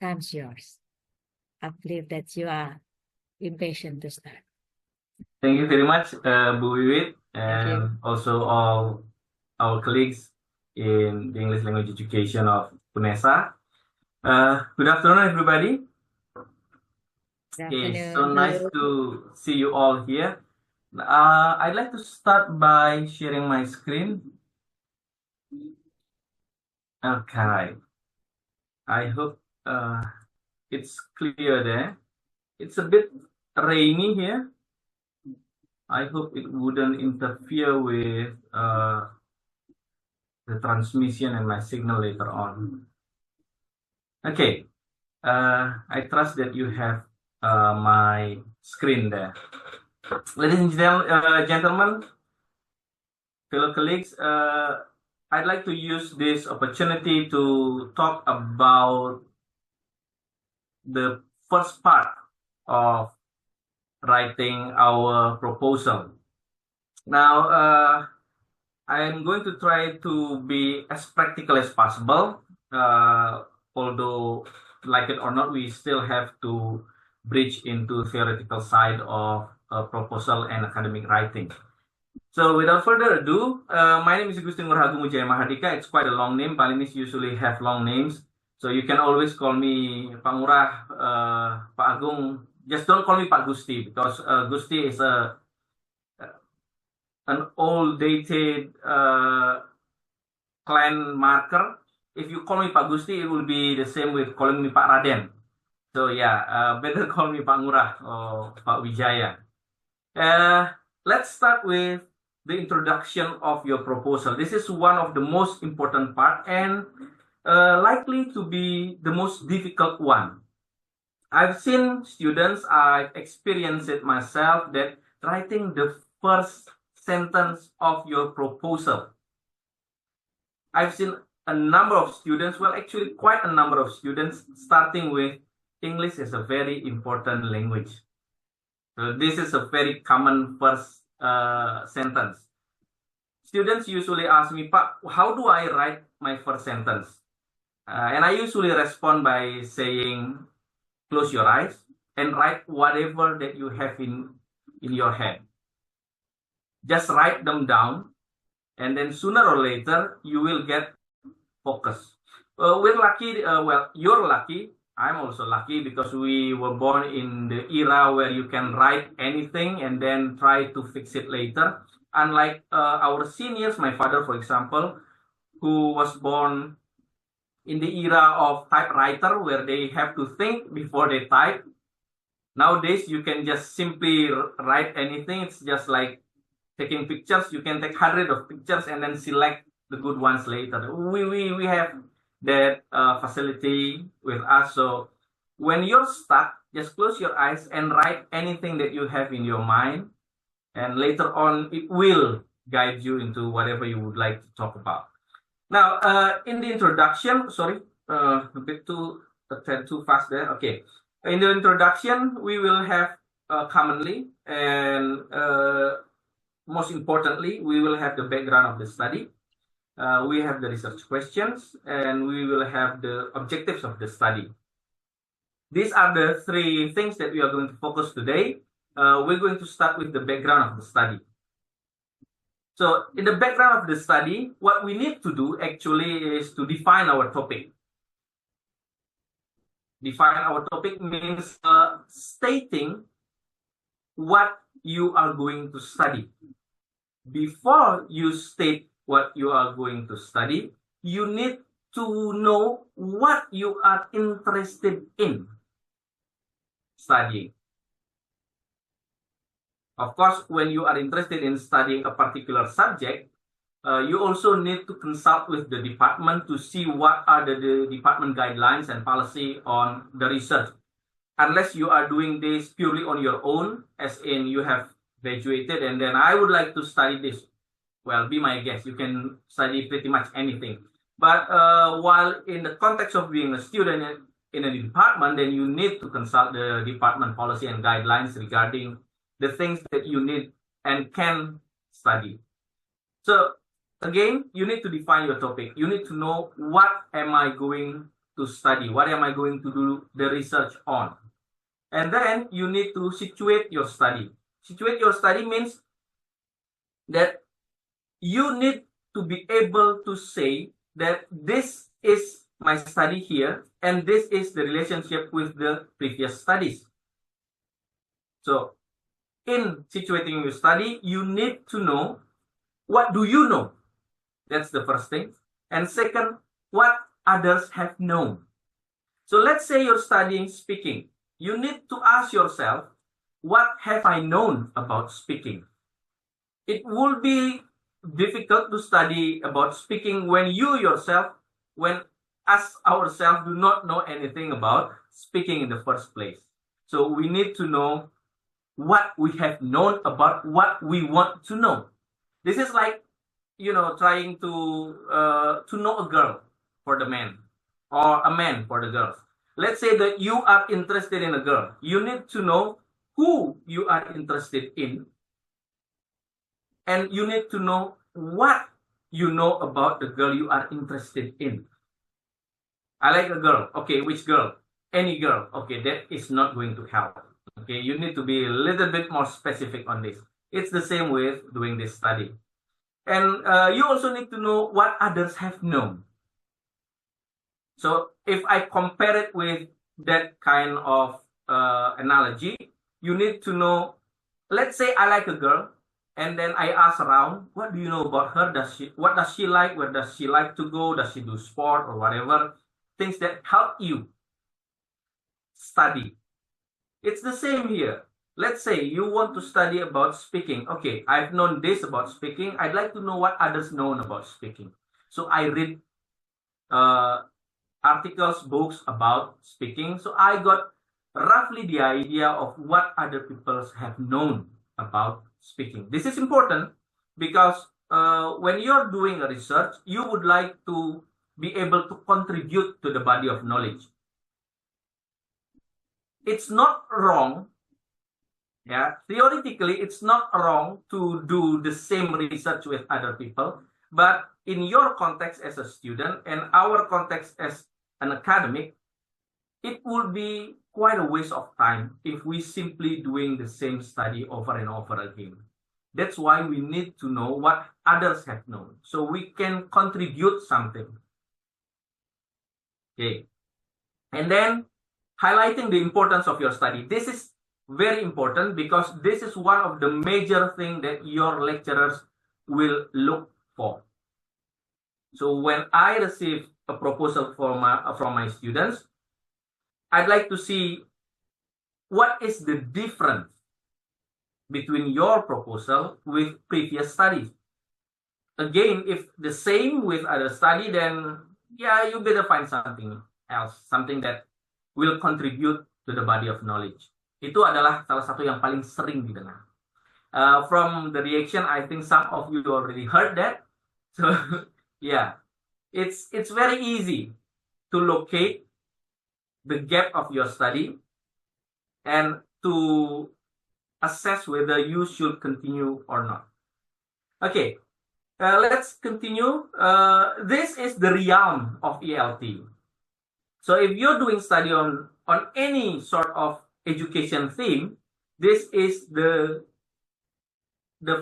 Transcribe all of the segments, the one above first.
time's yours. I believe that you are impatient to start. Thank you very much, Bu Wiwit, Thank you. and also all our colleagues in the English language education of UNESA. Good afternoon, everybody. Good Okay, afternoon. so nice to see you all here. I'd like to start by sharing my screen. Okay, I hope it's clear there. It's a bit rainy here. I hope it wouldn't interfere with the transmission and my signal later on. Okay, I trust that you have my screen there. Ladies and gentlemen, fellow colleagues, I'd like to use this opportunity to talk about the first part of writing our proposal. Now, I'm going to try to be as practical as possible, although, like it or not, we still have to bridge into theoretical side of proposal and academic writing. So without further ado, my name is Gusti Ngurah Agung Wijaya Mahardika. It's quite a long name. Balinese usually have long names. So you can always call me Pak Ngurah, Pak Agung. Just don't call me Pak Gusti, because Gusti is an old dated clan marker. If you call me Pak Gusti, it will be the same with calling me Pak Raden. So yeah, better call me Pak Ngurah or Pak Wijaya. Let's start with the introduction of your proposal. This is one of the most important part and likely to be the most difficult one. I've seen students, I've experienced it myself, that writing the first sentence of your proposal. I've seen a number of students, well, actually quite a number of students, starting with English is a very important language. So this is a very common first sentence. Students usually ask me, Pak, how do I write my first sentence? And I usually respond by saying, close your eyes and write whatever that you have in your head. Just write them down, and then sooner or later you will get focus. We're lucky, well, you're lucky. I'm also lucky because we were born in the era where you can write anything and then try to fix it later. Unlike our seniors, my father, for example, who was born in the era of typewriter where they have to think before they type. Nowadays, you can just simply write anything. It's just like taking pictures. You can take hundreds of pictures and then select the good ones later. We have that facility with us. So when you're stuck, just close your eyes and write anything that you have in your mind. And later on, it will guide you into whatever you would like to talk about. Now, in the introduction, sorry, a bit too fast there. Okay. In the introduction, we will have commonly and most importantly, we will have the background of the study. We have the research questions, and we will have the objectives of the study. These are the three things that we are going to focus today. We're going to start with the background of the study. So in the background of the study, what we need to do actually is to define our topic. Define our topic means stating what you are going to study. Before you state what you are going to study, you need to know what you are interested in studying. Of course, when you are interested in studying a particular subject, you also need to consult with the department to see what are the department guidelines and policy on the research. Unless you are doing this purely on your own, as in you have graduated and then I would like to study this. Well, be my guest. You can study pretty much anything. But while in the context of being a student in a department, then you need to consult the department policy and guidelines regarding the things that you need and can study. So again, you need to define your topic. You need to know what am I going to study? What am I going to do the research on? And then you need to situate your study. Situate your study means that you need to be able to say that this is my study here, and this is the relationship with the previous studies. So in situating your study, you need to know what do you know. That's the first thing. And second, what others have known. So let's say you're studying speaking. You need to ask yourself, what have I known about speaking? It will be difficult to study about speaking when you yourself, when us ourselves do not know anything about speaking in the first place. So we need to know what we have known about what we want to know. This is like, trying to know a girl for the man, or a man for the girls. Let's say that you are interested in a girl. You need to know who you are interested in, and you need to know what you know about the girl you are interested in. I like a girl. Okay, which girl? Any girl. Okay, that is not going to help. Okay, you need to be a little bit more specific on this. It's the same with doing this study. And you also need to know what others have known. So if I compare it with that kind of analogy, you need to know, let's say I like a girl, and then I ask around, what do you know about her? What does she like? Where does she like to go? Does she do sport or whatever? Things that help you study. It's the same here. Let's say you want to study about speaking. Okay, I've known this about speaking. I'd like to know what others know about speaking. So I read articles, books about speaking. So I got roughly the idea of what other people have known about speaking. This is important because when you're doing a research, you would like to be able to contribute to the body of knowledge. It's not wrong, theoretically, it's not wrong to do the same research with other people, but in your context as a student and our context as an academic, it would be quite a waste of time if we simply doing the same study over and over again. That's why we need to know what others have known, so we can contribute something. Okay, and then highlighting the importance of your study. This is very important because this is one of the major things that your lecturers will look for. So when I receive a proposal from my students, I'd like to see what is the difference between your proposal with previous studies. Again, if the same with other study, then yeah, you better find something else, something that will contribute to the body of knowledge. Itu adalah salah satu yang paling sering didengar. From the reaction, I think some of you already heard that. So yeah, it's very easy to locate the gap of your study and to assess whether you should continue or not. Okay, let's continue. This is the realm of ELT. So if you're doing study on any sort of education theme, this is the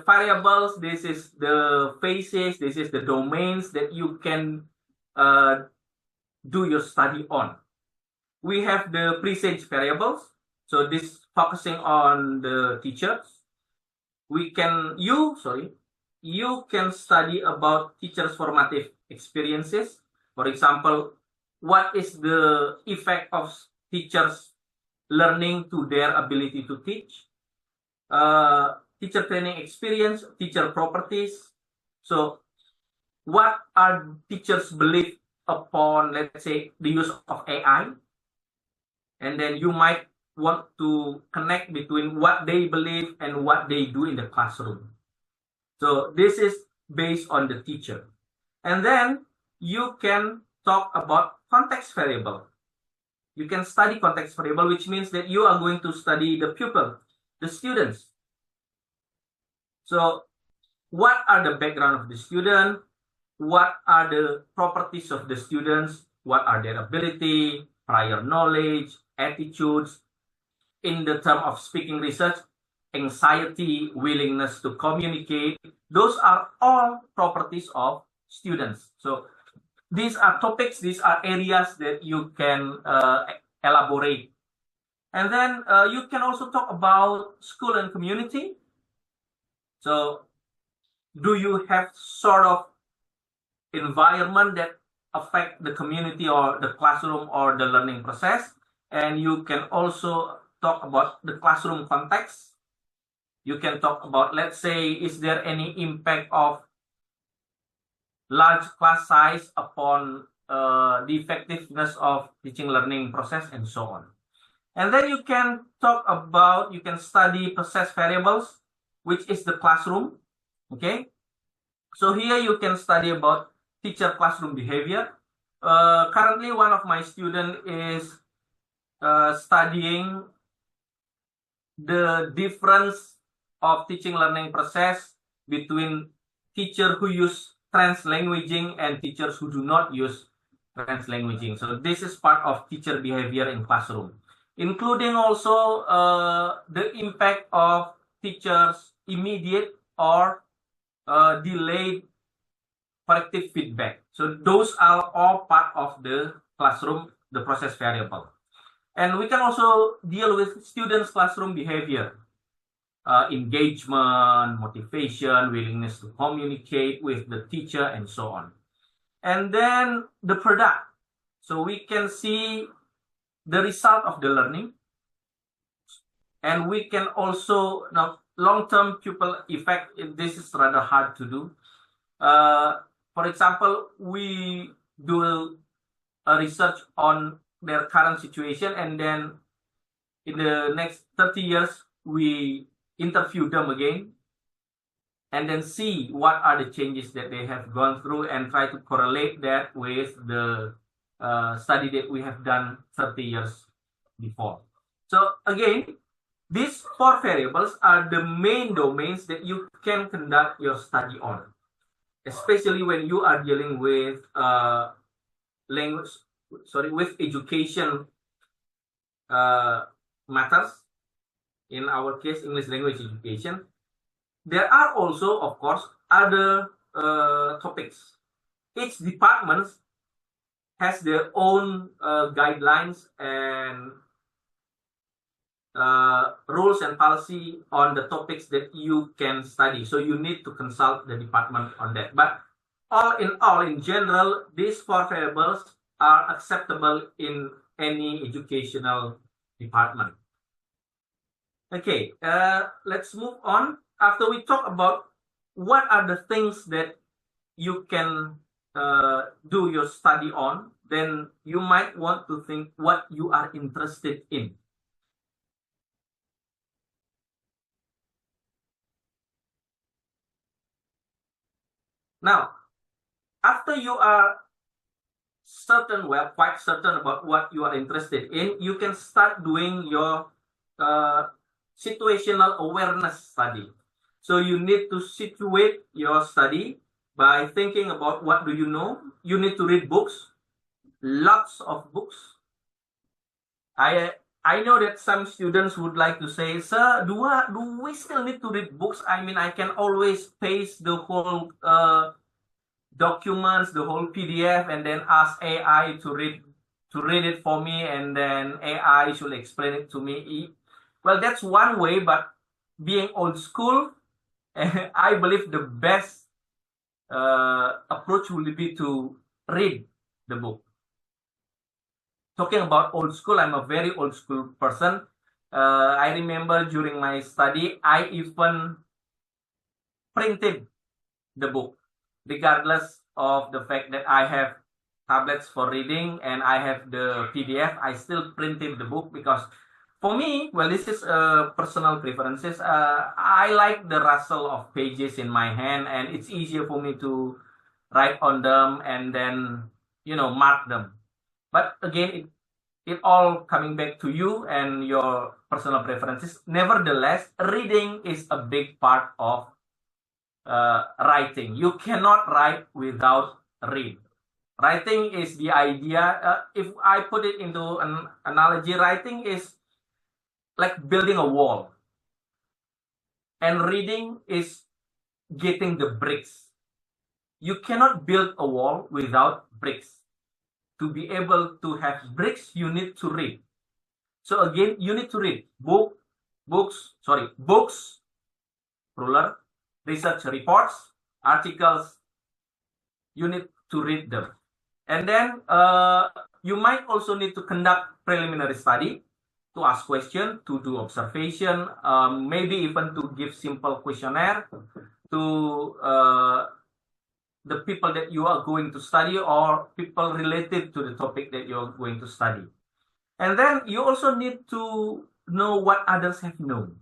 variables, this is the phases, this is the domains that you can do your study on. We have the presage variables. So this focusing on the teachers. You can study about teachers' formative experiences. For example, what is the effect of teachers learning to their ability to teach? Teacher training experience, teacher properties. So what are teachers' belief upon, let's say, the use of AI? And then you might want to connect between what they believe and what they do in the classroom. So this is based on the teacher. And then you can talk about context variable. You can study context variable, which means that you are going to study the pupil, the students. So what are the background of the student? What are the properties of the students? what are their ability, prior knowledge, attitudes, in the term of speaking research, anxiety, willingness to communicate. Those are all properties of students. So these are topics, these are areas that you can elaborate. And then you can also talk about school and community. So do you have sort of environment that affect the community or the classroom or the learning process? And you can also talk about the classroom context. You can talk about, let's say, is there any impact of large class size upon the effectiveness of teaching learning process and so on. And then you can talk about, you can study process variables, which is the classroom. Okay. So here you can study about teacher classroom behavior. Currently, one of my students is studying the difference of teaching learning process between teachers who use translanguaging and teachers who do not use translanguaging. So this is part of teacher behavior in classroom, including also the impact of teachers' immediate or delayed corrective feedback. So those are all part of the classroom, the process variable. And we can also deal with students' classroom behavior, engagement, motivation, willingness to communicate with the teacher, and so on. And then the product. So we can see the result of the learning. And we can also, now long-term pupil effect, this is rather hard to do. For example, we do a research on their current situation, and then in the next 30 years, we interview them again, and then see what are the changes that they have gone through and try to correlate that with the study that we have done 30 years before. So again, these 4 variables are the main domains that you can conduct your study on, especially when you are dealing with with education matters. In our case, English language education. There are also, of course, other topics. Each department has their own guidelines and rules and policy on the topics that you can study. So you need to consult the department on that. But all, in general, these 4 variables are acceptable in any educational department. Okay, let's move on. After we talk about what are the things that you can do your study on, then you might want to think what you are interested in. Now, after you are quite certain about what you are interested in, you can start doing your situational awareness study. So you need to situate your study by thinking about what do you know. You need to read books, lots of books. I know that some students would like to say, sir, do we still need to read books? I mean, I can always paste the whole documents, the whole PDF, and then ask AI to read it for me, and then AI should explain it to me. Well, that's one way, but being old school, I believe the best approach will be to read the book. Talking about old school, I'm a very old school person. I remember during my study, I even printed the book, regardless of the fact that I have tablets for reading and I have the PDF. I still printed the book because for me, well, this is personal preferences. I like the rustle of pages in my hand, and it's easier for me to write on them and then, mark them. But again, it all coming back to you and your personal preferences. Nevertheless, reading is a big part of writing. You cannot write without read. Writing is the idea. If I put it into an analogy, writing is like building a wall, and reading is getting the bricks. You cannot build a wall without bricks. To be able to have bricks, you need to read. So again, you need to read books, ruler, research reports, articles. You need to read them. And then you might also need to conduct preliminary study, to ask questions, to do observation, maybe even to give simple questionnaire to the people that you are going to study or people related to the topic that you're going to study. And then you also need to know what others have known.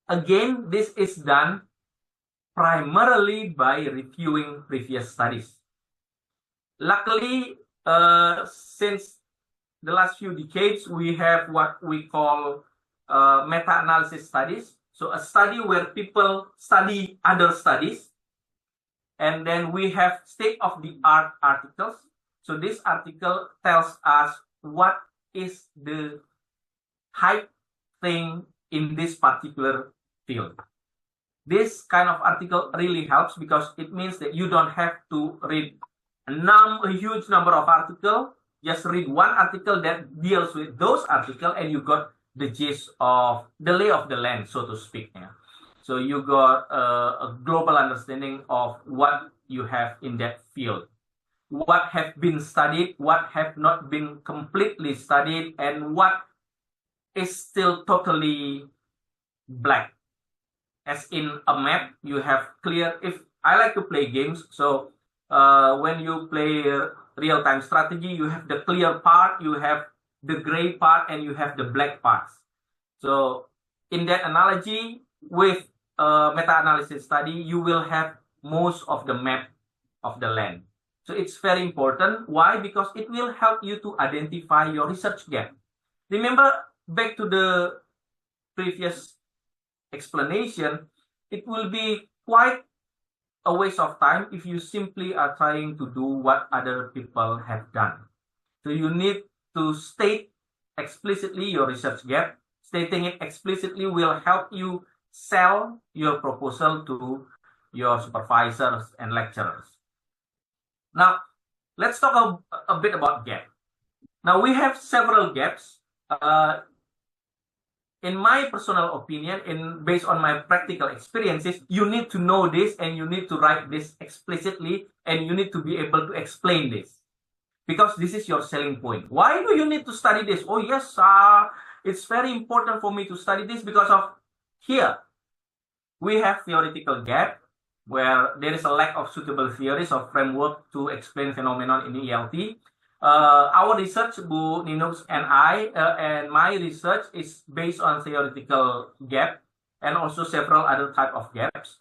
Again, this is done primarily by reviewing previous studies. Luckily, since the last few decades, we have what we call meta-analysis studies. So a study where people study other studies. And then we have state-of-the-art articles. So this article tells us what is the hype thing in this particular field. This kind of article really helps because it means that you don't have to read a huge number of articles. Just read one article that deals with those articles and you got the gist of the lay of the land, so to speak. Yeah. So you got a global understanding of what you have in that field. What have been studied, what have not been completely studied, and what is still totally black. As in a map, you have clear, if I like to play games, so when you play real-time strategy, you have the clear part, you have the gray part, and you have the black parts. So in that analogy, with meta-analysis study, you will have most of the map of the land. So it's very important. Why? Because it will help you to identify your research gap. Remember, back to the previous explanation, it will be quite a waste of time if you simply are trying to do what other people have done. So you need to state explicitly your research gap. Stating it explicitly will help you sell your proposal to your supervisors and lecturers. Now, let's talk a bit about gap. Now, we have several gaps. In my personal opinion, based on my practical experiences, you need to know this and you need to write this explicitly and you need to be able to explain this. Because this is your selling point. Why do you need to study this? Oh, yes, it's very important for me to study this because of here. We have theoretical gap where there is a lack of suitable theories or framework to explain phenomenon in ELT. Our research, Bu Ninuk and I, and my research is based on theoretical gap and also several other type of gaps,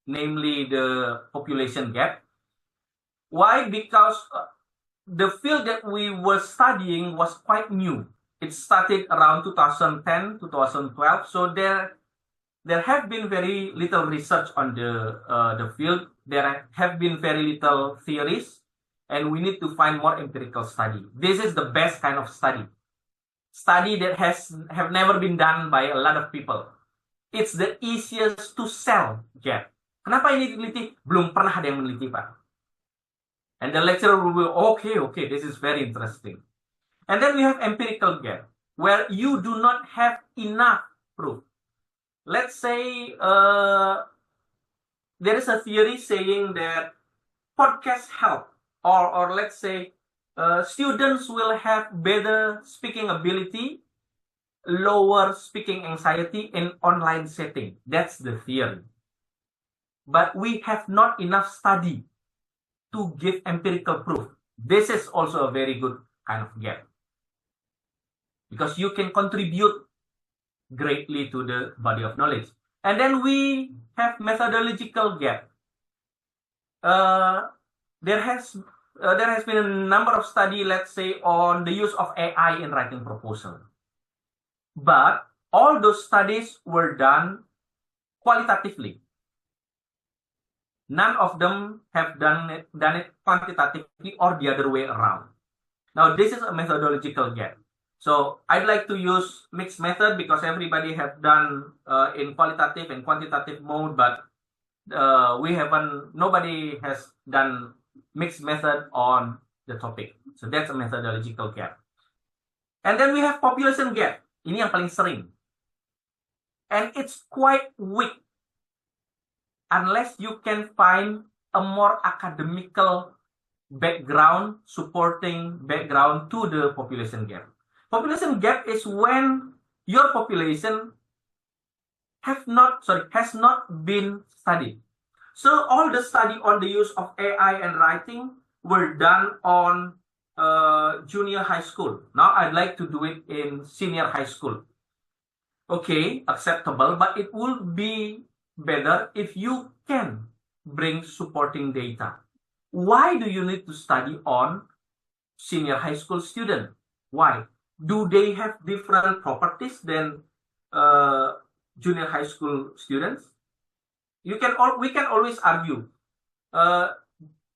namely the population gap. Why? Because the field that we were studying was quite new. It started around 2010, 2012. So there have been very little research on the field. There have been very little theories, and we need to find more empirical study. This is the best kind of study that have never been done by a lot of people. It's the easiest to sell gap. Kenapa ini diteliti? Belum pernah ada yang meneliti, Pak. And the lecturer will be, okay, this is very interesting. And then we have empirical gap, where you do not have enough proof. Let's say there is a theory saying that podcasts help, or let's say students will have better speaking ability, lower speaking anxiety in online setting. That's the theory. But we have not enough study to give empirical proof. This is also a very good kind of gap. Because you can contribute greatly to the body of knowledge. And then we have methodological gap. There has been a number of studies, let's say, on the use of AI in writing proposal. But all those studies were done qualitatively. None of them have done it quantitatively or the other way around. Now, this is a methodological gap. So I'd like to use mixed method because everybody have done in qualitative and quantitative mode, but nobody has done mixed method on the topic. So that's a methodological gap. And then we have population gap. Ini yang paling sering. And it's quite weak unless you can find a more academical background, supporting background to the population gap. Population gap is when your population has not been studied. So all the study on the use of AI and writing were done on junior high school. Now I'd like to do it in senior high school. Okay, acceptable, but it would be better if you can bring supporting data. Why do you need to study on senior high school student? Why? Do they have different properties than junior high school students? We can always argue.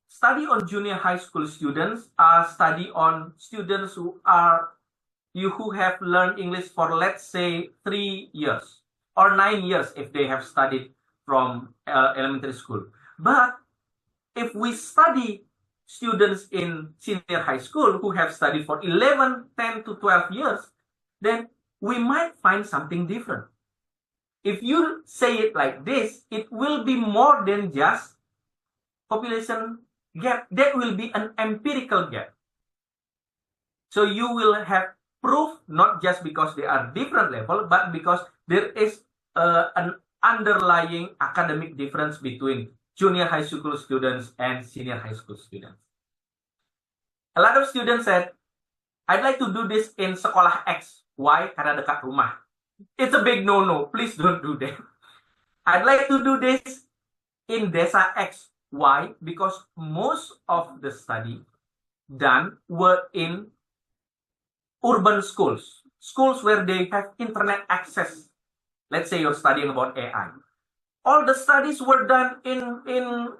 Study on junior high school students are study on students who have learned English for, let's say, 3 years or 9 years if they have studied from elementary school. But if we study students in senior high school who have studied for 11, 10 to 12 years, then we might find something different. If you say it like this, it will be more than just population gap. That will be an empirical gap. So you will have proof not just because they are different level, but because there is an underlying academic difference between junior high school students and senior high school students. A lot of students said, I'd like to do this in sekolah X. Why? Karena dekat rumah. It's a big no-no. Please don't do that. I'd like to do this in Desa X. Why? Because most of the study done were in urban schools. Schools where they have internet access. Let's say you're studying about AI. All the studies were done in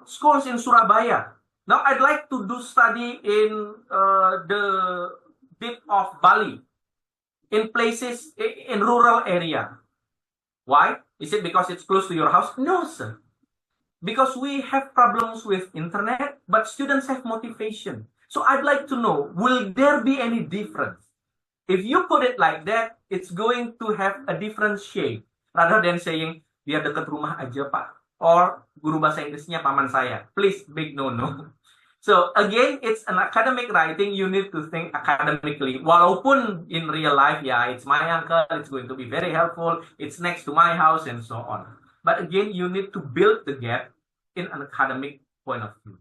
schools in Surabaya. Now I'd like to do study in the bit of Bali, in places in rural area. Why? Is it because it's close to your house? No, sir. Because we have problems with internet, but students have motivation. So I'd like to know, will there be any difference? If you put it like that, it's going to have a different shape. Rather than saying, biar dekat rumah aja, Pak. Or, guru bahasa Inggrisnya paman saya. Please, big no-no. So, again, it's an academic writing. You need to think academically. Walaupun in real life, yeah, it's my uncle. It's going to be very helpful. It's next to my house and so on. But again, you need to build the gap in an academic point of view.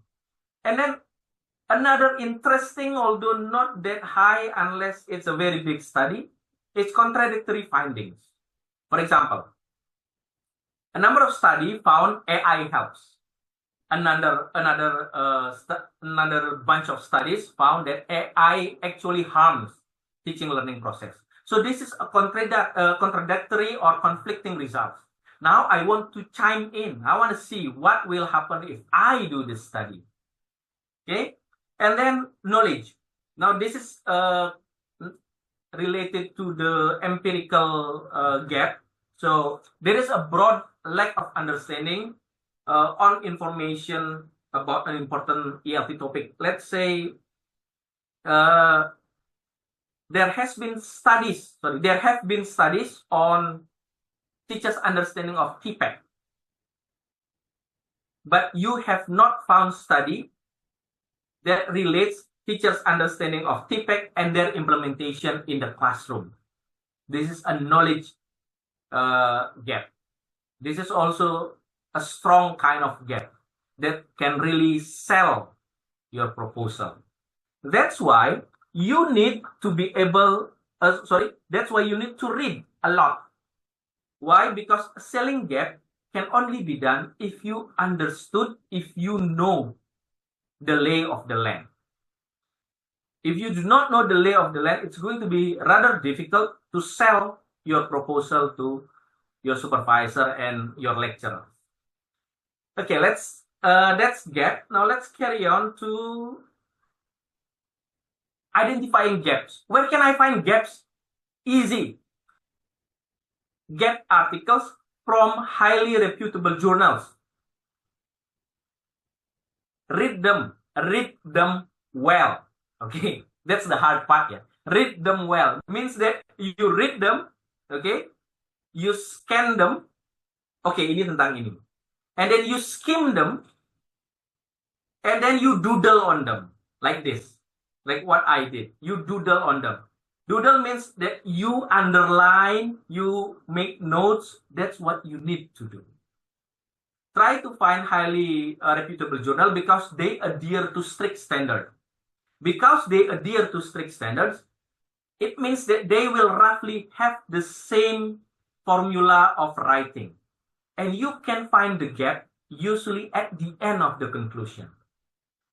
And then, another interesting, although not that high unless it's a very big study, is contradictory findings. For example, a number of studies found AI helps. Another bunch of studies found that AI actually harms teaching learning process. So this is a contradictory or conflicting results. Now I want to chime in. I want to see what will happen if I do this study. Okay, and then knowledge. Now this is related to the empirical gap. So there is a broad lack of understanding on information about an important ELT topic. Let's say there have been studies on teachers' understanding of TPEC, but you have not found study that relates teachers' understanding of TPEC and their implementation in the classroom. This is a knowledge gap. This is also a strong kind of gap that can really sell your proposal. That's why you need to be able, that's why you need to read a lot. Why? Because a selling gap can only be done if you understood, if you know the lay of the land. If you do not know the lay of the land, it's going to be rather difficult to sell your proposal to your supervisor and your lecturer. Okay, let's That's gap. Now let's carry on to identifying gaps. Where can I find gaps? Easy. Get articles from highly reputable journals. Read them well. Okay, that's the hard part. Yeah, read them well means that you read them, okay, you scan them, okay, ini tentang ini, and then you skim them, and then you doodle on them like this, like what I did. You doodle on them. Doodle means that you underline, you make notes. That's what you need to do. Try to find highly reputable journal because they adhere to strict standard. Because they adhere to strict standards, it means that they will roughly have the same formula of writing. And you can find the gap usually at the end of the conclusion.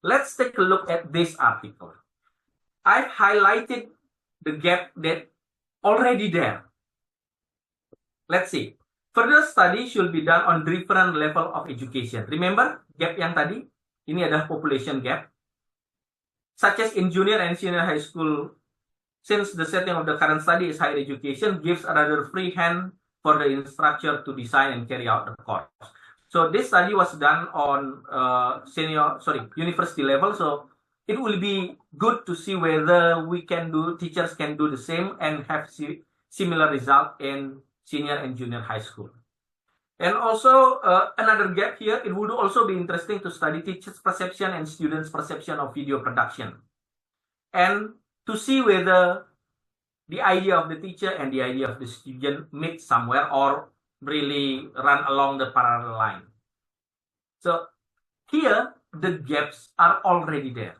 Let's take a look at this article. I've highlighted the gap that already there. Let's see. Further study should be done on different level of education. Remember, gap yang tadi, ini adalah population gap. Such as in junior and senior high school, since the setting of the current study is higher education, gives a rather free hand for the instructor to design and carry out the course. So this study was done on university level. So it will be good to see whether teachers can do the same and have similar result in senior and junior high school. And also another gap here, it would also be interesting to study teachers' perception and students' perception of video production. And to see whether the idea of the teacher and the idea of the student meet somewhere or really run along the parallel line. So here, the gaps are already there.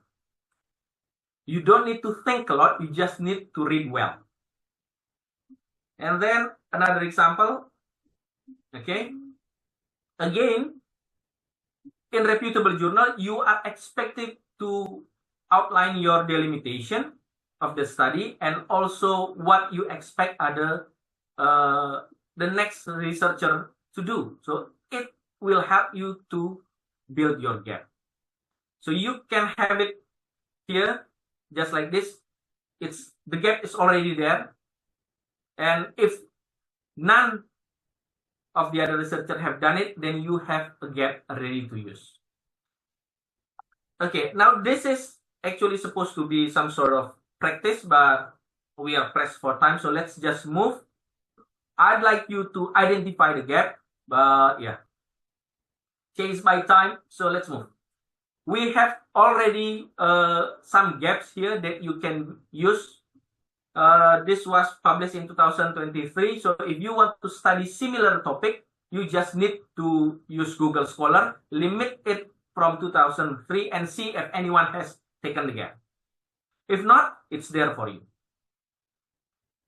You don't need to think a lot, you just need to read well. And then another example, okay? Again, in reputable journal, you are expected to outline your delimitation of the study and also what you expect the next researcher to do. So it will help you to build your gap. So you can have it here, just like this. The gap is already there. And if none of the other researchers have done it, then you have a gap ready to use. Okay, now this is actually supposed to be some sort of practice, but we are pressed for time, so let's just move. I'd like you to identify the gap, but yeah, chased by time, so let's move. We have already some gaps here that you can use. This was published in 2023, so if you want to study similar topic, you just need to use Google Scholar, limit it from 2003 and see if anyone has taken the gap. If not, it's there for you.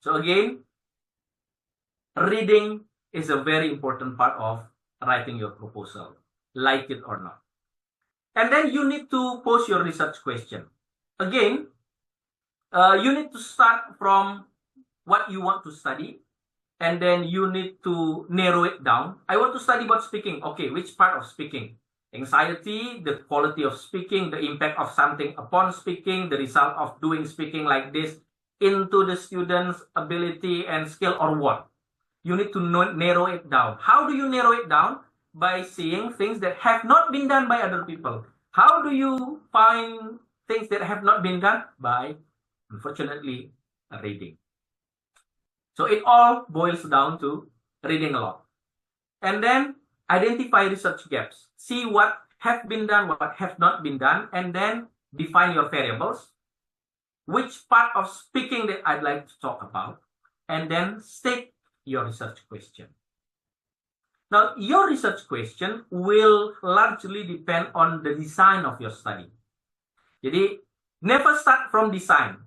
So again, reading is a very important part of writing your proposal, like it or not. And then you need to pose your research question. Again, you need to start from what you want to study, and then you need to narrow it down. I want to study about speaking. Okay, which part of speaking? Anxiety, the quality of speaking, the impact of something upon speaking, the result of doing speaking like this into the student's ability and skill, or what? You need to narrow it down. How do you narrow it down? By seeing things that have not been done by other people. How do you find things that have not been done? By, unfortunately, reading. So it all boils down to reading a lot. And then identify research gaps. See what have been done, what have not been done, and then define your variables. Which part of speaking that I'd like to talk about, and then state your research question. Now, your research question will largely depend on the design of your study. Jadi, never start from design.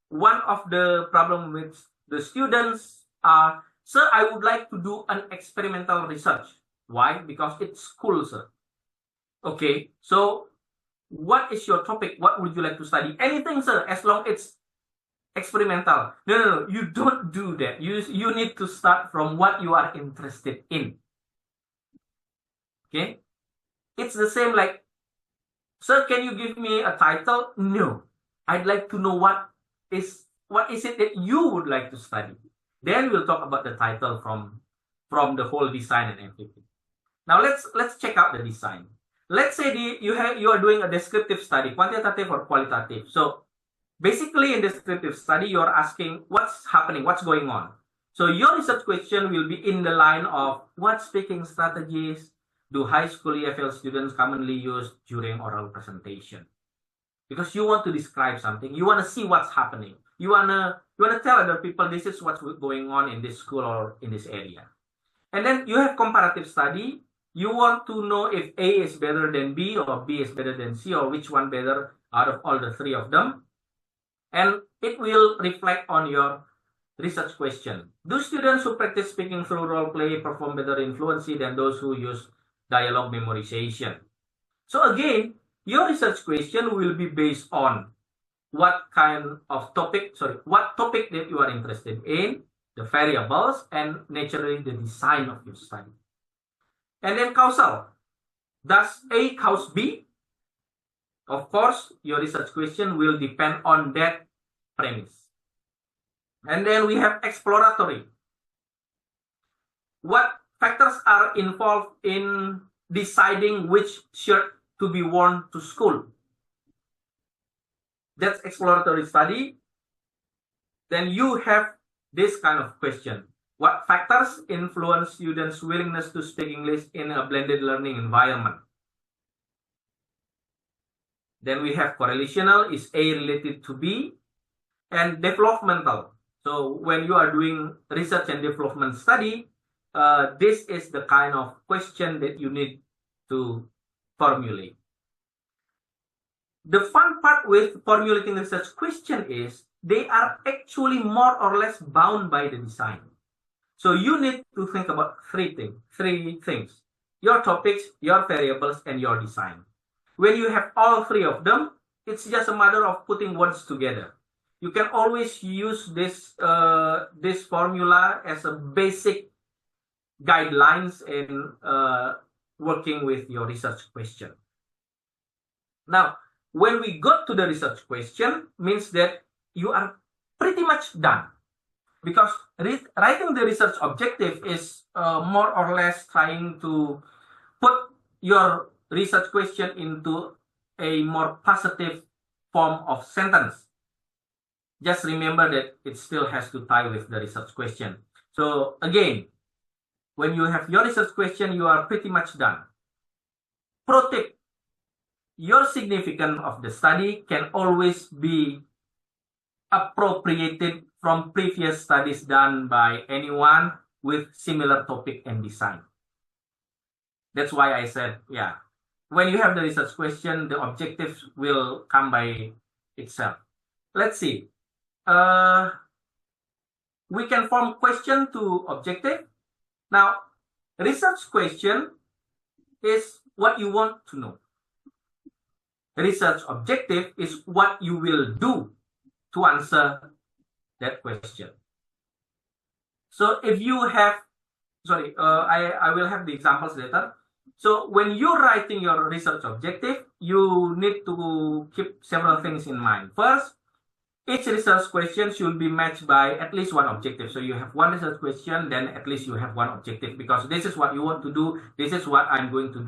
One of the problem with the students are, sir, I would like to do an experimental research. Why? Because it's cool, sir. Okay, so what is your topic? What would you like to study? Anything, sir, as long it's experimental. No, you don't do that. You need to start from what you are interested in. Okay? it's the same like, sir, can you give me a title? No. I'd like to know what is it that you would like to study. Then we'll talk about the title from the whole design and everything. Now let's check out the design. Let's say you are doing a descriptive study, quantitative or qualitative. So basically in descriptive study, you're asking what's happening, what's going on. So your research question will be in the line of what speaking strategies do high school EFL students commonly use during oral presentation? Because you want to describe something, you want to see what's happening. You wanna tell other people this is what's going on in this school or in this area. And then you have comparative study. You want to know if A is better than B or B is better than C or which one better out of all the three of them. And it will reflect on your research question. Do students who practice speaking through role play perform better in fluency than those who use dialogue memorization? So again, your research question will be based on what topic that you are interested in, the variables, and naturally the design of your study. And then causal. Does A cause B? Of course, your research question will depend on that premise. And then we have exploratory. What factors are involved in deciding which shirt to be worn to school? That's exploratory study. Then you have this kind of question. What factors influence students' willingness to speak English in a blended learning environment? Then we have correlational, is A related to B? And developmental. So when you are doing research and development study, this is the kind of question that you need to formulate. The fun part with formulating research question is they are actually more or less bound by the design. So you need to think about three things: your topics, your variables, and your design. When you have all three of them, it's just a matter of putting words together. You can always use this formula as a basic guidelines in working with your research question. Now, when we got to the research question, means that you are pretty much done. Because writing the research objective is more or less trying to put your research question into a more positive form of sentence. Just remember that it still has to tie with the research question. So again, when you have your research question, you are pretty much done. Pro tip, your significance of the study can always be appropriated from previous studies done by anyone with similar topic and design. That's why I said, yeah, when you have the research question, the objectives will come by itself. Let's see. We can form question to objective. Now, research question is what you want to know. Research objective is what you will do to answer that question. So if you have, I will have the examples later. So when you're writing your research objective, you need to keep several things in mind. First, each research question should be matched by at least one objective. So you have one research question, then at least you have one objective, because this is what you want to do. This is what I'm going to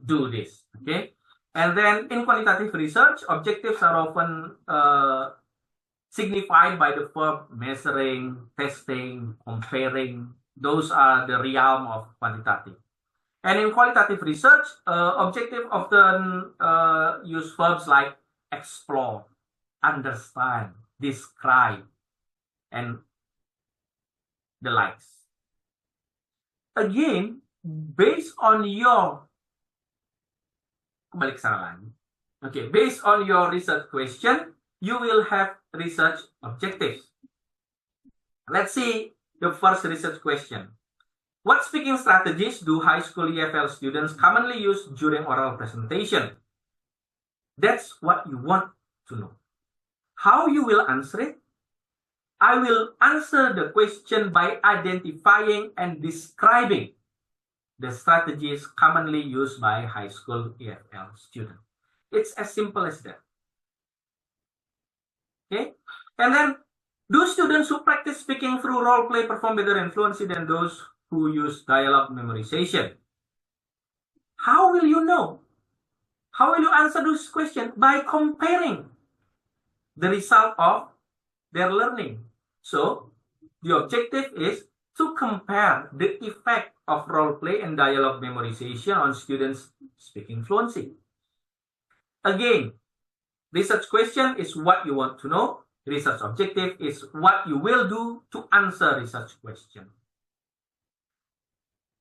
do this. Okay. And then in quantitative research, objectives are often signified by the verb measuring, testing, comparing. Those are the realm of quantitative. And in qualitative research, objective often use verbs like explore, understand, describe, and the likes. Again, based on your based on your research question, you will have research objectives. Let's see the first research question. What speaking strategies do high school EFL students commonly use during oral presentation? That's what you want to know. How you will answer it? I will answer the question by identifying and describing the strategies commonly used by high school EFL students. It's as simple as that. Okay, and then do students who practice speaking through role play perform better in fluency than those who use dialogue memorization? How will you know? How will you answer this question? By comparing the result of their learning. So the objective is to compare the effect of role play and dialogue memorization on students speaking fluency. Again, research question is what you want to know. Research objective is what you will do to answer research question.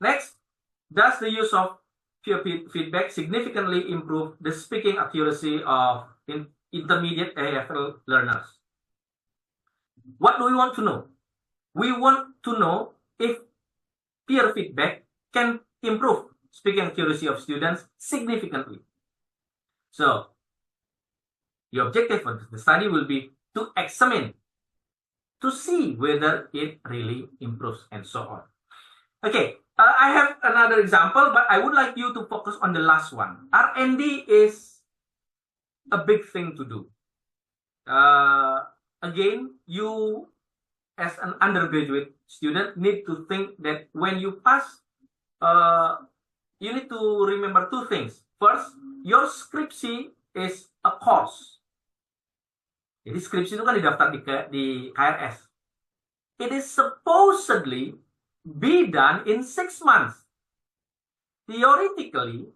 Next, does the use of peer feedback significantly improve the speaking accuracy of intermediate EFL learners? What do we want to know? We want to know if peer feedback can improve speaking accuracy of students significantly. So, the objective of the study will be to examine, to see whether it really improves and so on. Okay, I have another example, but I would like you to focus on the last one. R&D is a big thing to do. Again, you as an undergraduate student need to think that when you pass, you need to remember two things. First, your skripsi is a course. Jadi skripsi itu kan didaftar di KRS. It is supposedly be done in 6 months. Theoretically,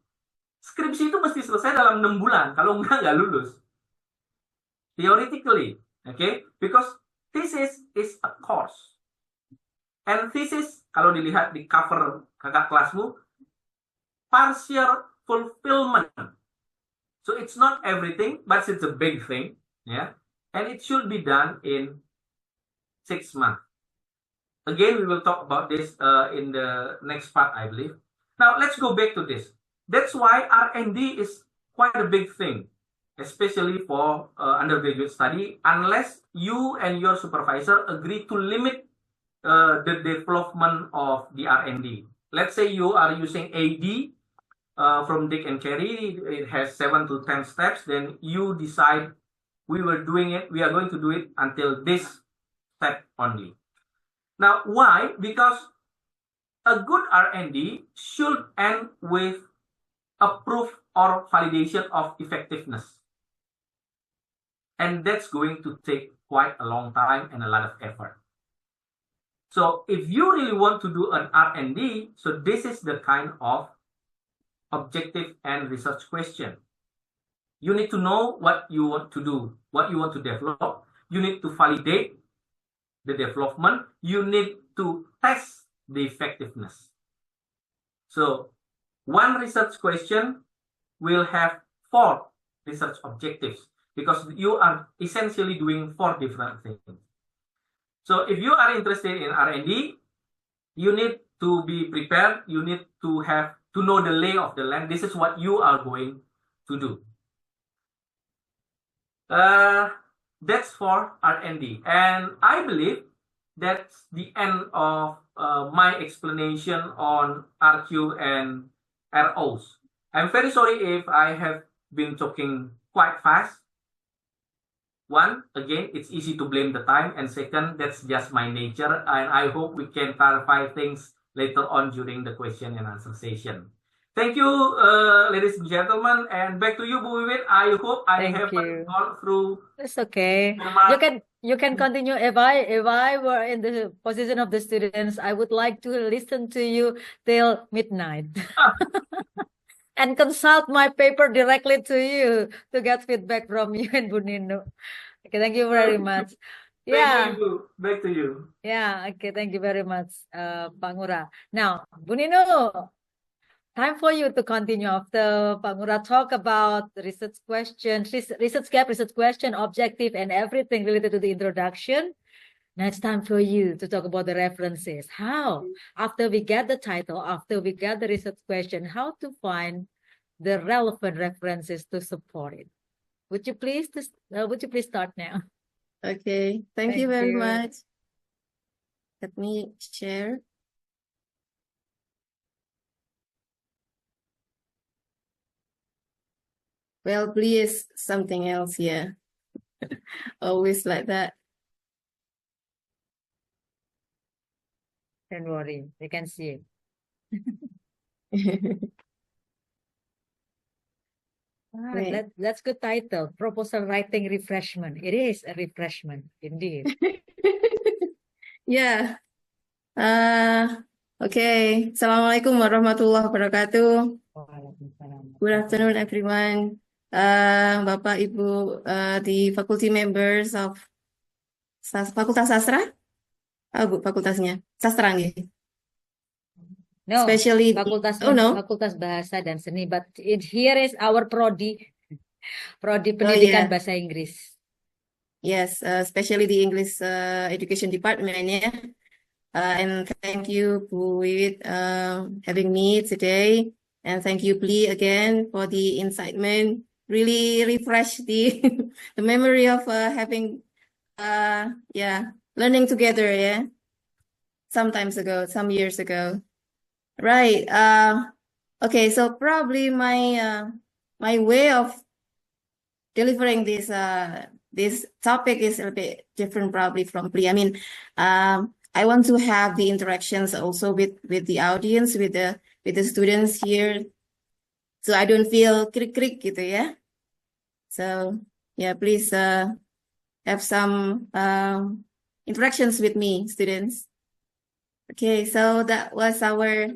skripsi itu mesti selesai dalam 6 bulan. Kalau enggak lulus. Theoretically, okay? Because thesis is a course. And thesis, kalau dilihat di cover kakak kelasmu, partial fulfillment. So it's not everything, but it's a big thing. Yeah. And it should be done in 6 months. Again, we will talk about this in the next part, I believe. Now, let's go back to this. That's why R&D is quite a big thing, especially for undergraduate study, unless you and your supervisor agree to limit the development of the R&D. Let's say you are using AD from Dick and Carey, it has 7 to 10 steps, then you decide we are going to do it until this step only. Now, why? Because a good R&D should end with a proof or validation of effectiveness. And that's going to take quite a long time and a lot of effort. So if you really want to do an R&D, so this is the kind of objective and research question. You need to know what you want to do, what you want to develop. You need to validate the development. You need to test the effectiveness. So one research question will have 4 research objectives because you are essentially doing 4 different things. So if you are interested in R&D, you need to be prepared. You need to know the lay of the land. This is what you are going to do. That's for R&D. And I believe that's the end of my explanation on RQ and ROs. I'm very sorry if I have been talking quite fast. One, again, it's easy to blame the time. And second, that's just my nature. And I hope we can clarify things later on during the question and answer session. Thank you, ladies and gentlemen. And back to you, Bu Wiwit. I hope I have gone through. It's okay. You can continue. If I were in the position of the students, I would like to listen to you till midnight. And consult my paper directly to you to get feedback from you and Bu Nino. Okay, thank you very much. Thank you. Back to you. Yeah, okay, thank you very much, Pak Ngurah. Now, Bu Nino, time for you to continue after Pak Ngurah talk about research questions, research gap, research question, objective, and everything related to the introduction. Now it's time for you to talk about the references. How, after we get the title, after we get the research question, how to find the relevant references to support it. Would you please start now? Okay, thank you very much. Let me share. Well, please, something else, yeah. Always like that. Don't worry, you can see it. Wait. That's good title. Proposal writing refreshment. It is a refreshment, indeed. Yeah. Okay. Assalamualaikum warahmatullahi wabarakatuh. Waalaikumsalam. Good afternoon, everyone. Bapak, Ibu, the faculty members of Fakultas Sastra. Bu, fakultasnya sastra nggih. No, Especially Fakultas oh no. Fakultas Bahasa dan Seni, but here is our prodi Oh Pendidikan yeah. Bahasa Inggris. Yes, especially the English education department, yeah. And thank you, Bu Wiwit, having me today. And thank you, Pli, again for the incitement. Really refresh the the memory of having learning together, yeah. Some years ago. Right. Okay, so probably my my way of delivering this topic is a bit different probably from Pli. I mean, I want to have the interactions also with the audience, with the students here, so I don't feel krik gitu ya. So yeah, please have some interactions with me, students. Okay, so that was our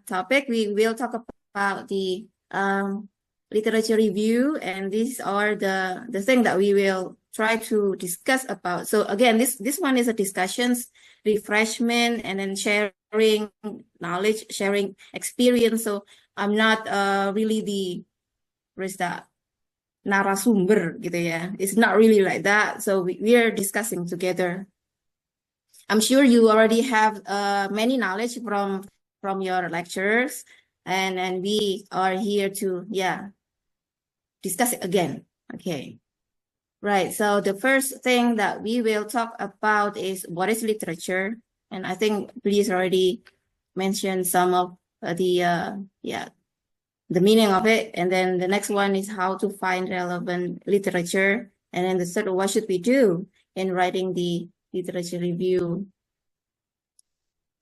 topic. We will talk about the literature review, and these are the thing that we will try to discuss about. So again, this one is a discussions, refreshment, and then sharing knowledge, sharing experience. So I'm not really the narasumber gitu ya. It's not really like that. So we are discussing together. I'm sure you already have many knowledge from your lectures, and we are here to discuss it again. Okay, right. So the first thing that we will talk about is what is literature, and I think please already mentioned some of the meaning of it, and then the next one is how to find relevant literature, and then the third, what should we do in writing the literature review.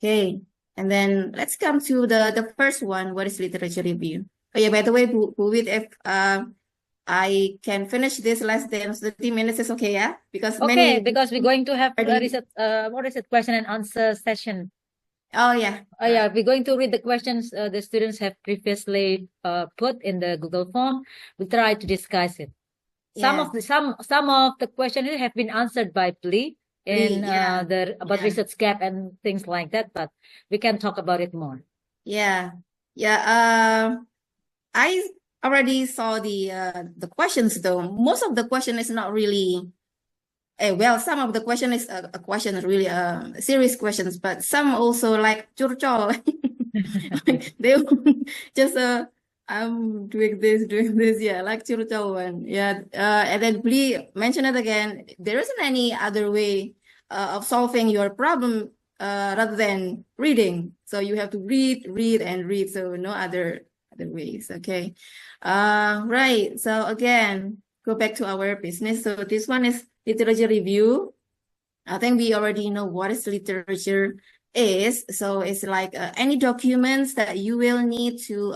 Okay, and then let's come to the first one. What is literature review? Oh yeah, by the way, Bu Wit, if I can finish this less than 30 minutes, is okay, yeah? Because because we're going to have a research, what is it, question and answer session. Oh yeah. Oh yeah, we're going to read the questions the students have previously put in the Google form. We'll try to discuss it. Some of the questions have been answered by Pli in about research gap and things like that, but we can talk about it more. Yeah. I already saw the questions though. Most of the question is not really well, some of the question is a question really serious questions, but some also like curcol. They just I'm doing this, yeah, like curcol one, yeah. And then please mention it again. There isn't any other way of solving your problem rather than reading. So you have to read and read. So no other ways. Okay, right. So again, go back to our business. So this one is literature review. I think we already know what is literature is. So it's like any documents that you will need to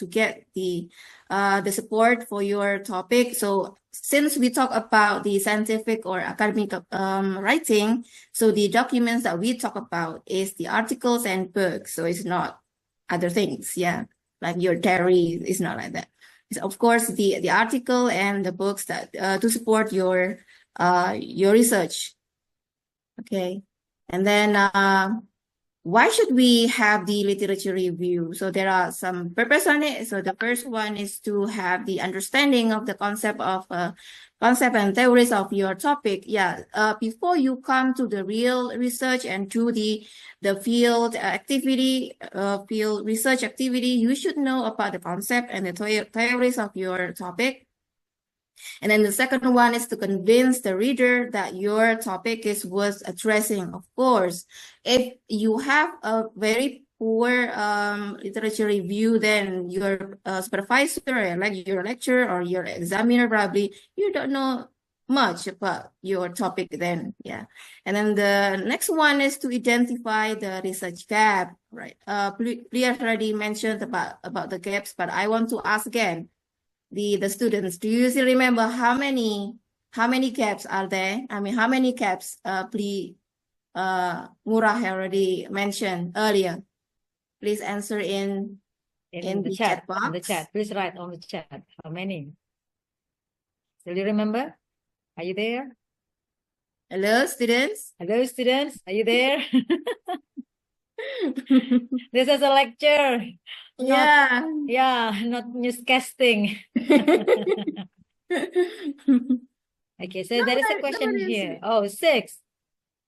get the support for your topic. So since we talk about the scientific or academic writing, so the documents that we talk about is the articles and books. So it's not other things, yeah, like your diary is not like that. It's of course the article and the books that to support your research. Okay, and then why should we have the literature review? So there are some purpose on it. So the first one is to have the understanding of the concept and theories of your topic. Yeah, before you come to the real research and to the field activity, field research activity, you should know about the concept and the theories of your topic. And then the second one is to convince the reader that your topic is worth addressing. Of course, if you have a very poor literature review, then your supervisor, like your lecturer or your examiner, probably you don't know much about your topic then. Yeah. And then the next one is to identify the research gap, right? Priya already mentioned about the gaps, but I want to ask again the students, do you still remember how many gaps are there? I mean, how many gaps Ngurah already mentioned earlier? Please answer in the chat box. In the chat, please write on the chat how many. Do you remember? Are you there? Hello, students. Hello, students. Are you there? This is a lecture. Yeah. Not newscasting. Okay, so there is a question here. Oh, 6.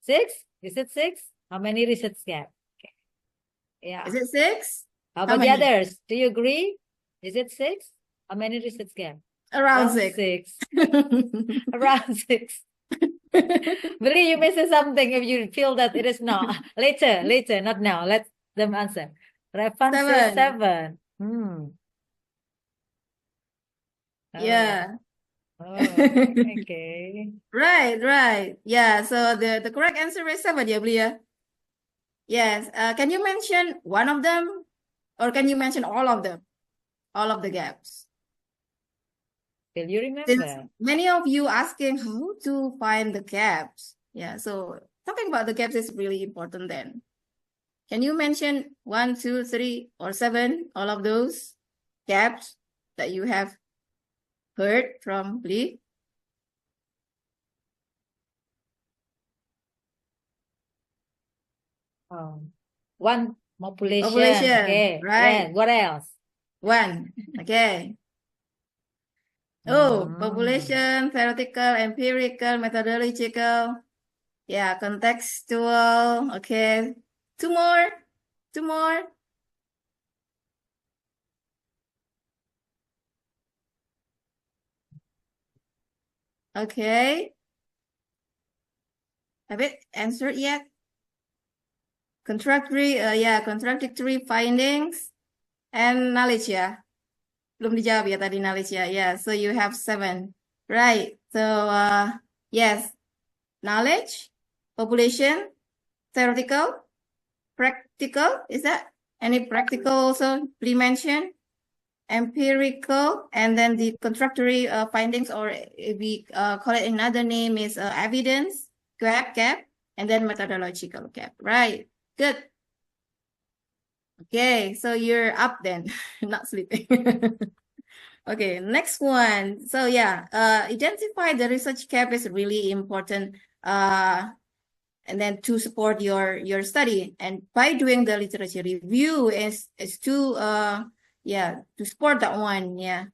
6? Is it 6? How many research gap? Okay. Yeah. Is it 6? How about the others? Do you agree? Is it 6? How many research gap? Around 6. Around 6. Believe you may say something if you feel that it is not. Later, not now. Let them answer. Revan says 7. Yeah. Oh, okay. Right. Yeah, so the correct answer is 7, ya, Blia? Yes. Can you mention one of them? Or can you mention all of them? All of the gaps? Will you remember? Since many of you asking how to find the gaps. Yeah, so talking about the gaps is really important then. Can you mention 1, 2, 3, or 7, all of those gaps that you have heard from Lee? One, population. Okay. Right. Yeah. What else? 1. Okay. Oh, population, theoretical, empirical, methodological. Yeah, contextual. Okay. 2 more. 2 more. Okay. Have it answered yet? Contradictory findings and knowledge, ya. Belum dijawab ya tadi knowledge, ya. Yeah, so you have 7. Right. So, yes. Knowledge, population, theoretical, practical. Is that any practical also please mention? Empirical, and then the contradictory findings, or if we call it another name, is evidence gap, and then methodological gap. Right. Good. Okay, so you're up then, not sleeping. Okay, next one. So yeah, identify the research gap is really important. And then to support your study, and by doing the literature review is to support that one. Yeah.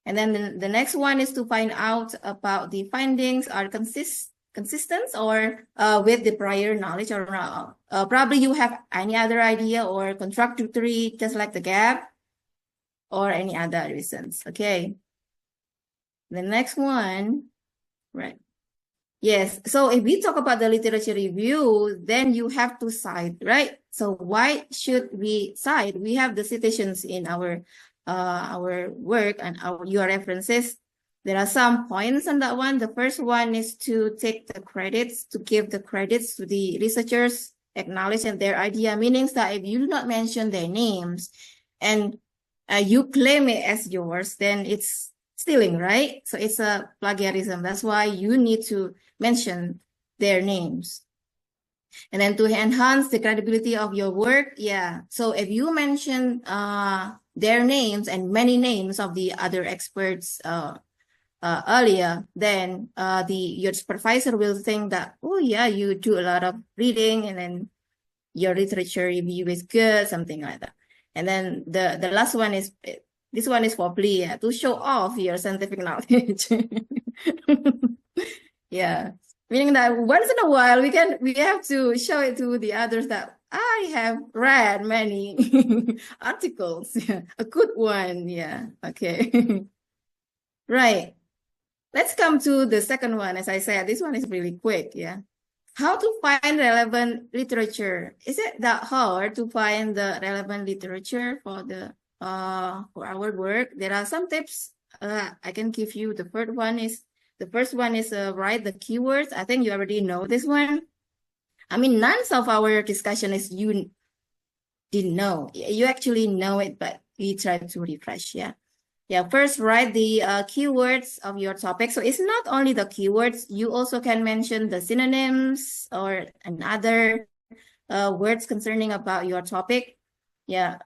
And then the next one is to find out about the findings are consistent or with the prior knowledge or not. Probably you have any other idea or contradictory, just like the gap or any other reasons. Okay. The next one, right. Yes. So if we talk about the literature review, then you have to cite, right? So why should we cite? We have the citations in our work and your references. There are some points on that one. The first one is to take the credits, to give the credits to the researchers, acknowledge their idea, meaning that if you do not mention their names and you claim it as yours, then it's stealing, right? So it's a plagiarism. That's why you need to mention their names. And then to enhance the credibility of your work, yeah. So if you mention their names and many names of the other experts earlier, then your supervisor will think that, oh yeah, you do a lot of reading and then your literature review is good, something like that. And then the last one is, this one is for plea, to show off your scientific knowledge. Yeah, meaning that once in a while we have to show it to the others that I have read many articles. Yeah, a good one. Yeah. Okay. Right. Let's come to the second one. As I said, this one is really quick. Yeah. how to find relevant literature? Is it that hard to find the relevant literature for the for our work? There are some tips I can give you. The first one is write the keywords. I think you already know this one. I mean, none of our discussion is you didn't know. You actually know it, but we try to refresh. Yeah. Yeah, first write the keywords of your topic. So it's not only the keywords, you also can mention the synonyms or another words concerning about your topic. Yeah,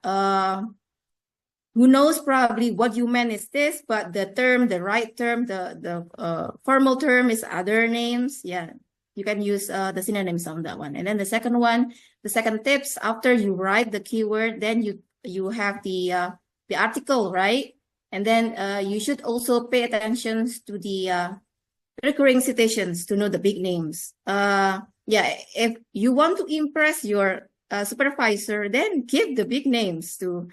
who knows, probably what you meant is this, but the term, the right term, the formal term is other names. Yeah, you can use the synonyms on that one. And then the second tips, after you write the keyword, then you have the article, right? And then you should also pay attention to the recurring citations to know the big names. Yeah, if you want to impress your supervisor, then give the big names to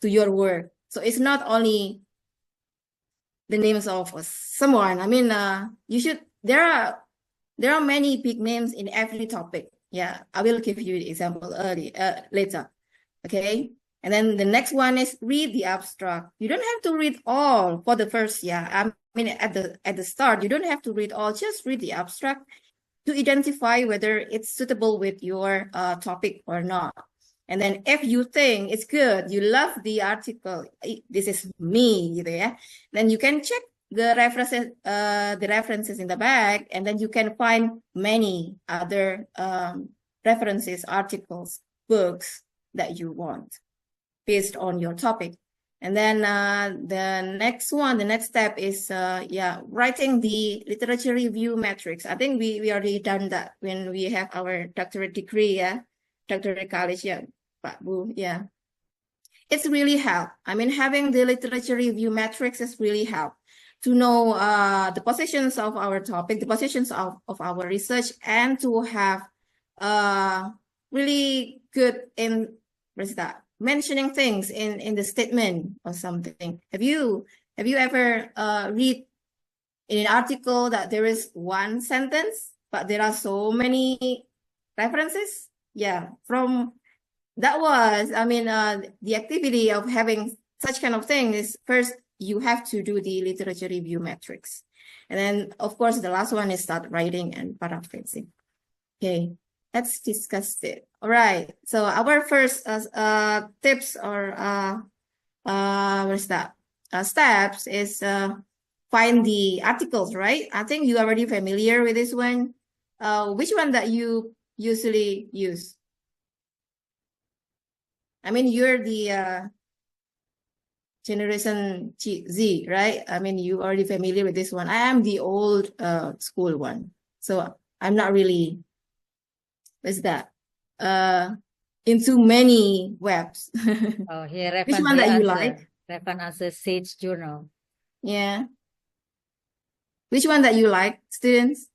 your work. So it's not only the names of someone. I mean, you should. There are many big names in every topic. Yeah, I will give you the example later. Okay. And then the next one is read the abstract. You don't have to read all for the first, I mean, at the start, you don't have to read all, just read the abstract to identify whether it's suitable with your topic or not. And then if you think it's good, you love the article, this is me, then you can check the references in the back, and then you can find many other references, articles, books that you want based on your topic. And then the next step is writing the literature review metrics. I think we already done that when we have our doctorate degree, doctorate college, Pak Bu, it's really help. I mean, having the literature review metrics is really help to know the positions of our topic, the positions of our research, and to have really good in mentioning things in the statement or something. Have you ever read in an article that there is one sentence, but there are so many references? Yeah, from that was, I mean, the activity of having such kind of thing is first, you have to do the literature review metrics. And then, of course, the last one is start writing and paraphrasing. Okay, let's discuss it. All right, so our first tips or steps is find the articles, right? I think you're already familiar with this one. Which one that you usually use? I mean, you're the generation Z, right? I mean, you already familiar with this one. I am the old school one, so I'm not really, into many webs. Oh, here, Which one that you like? Revan answer Sage Journal. Yeah. Which one that you like, students?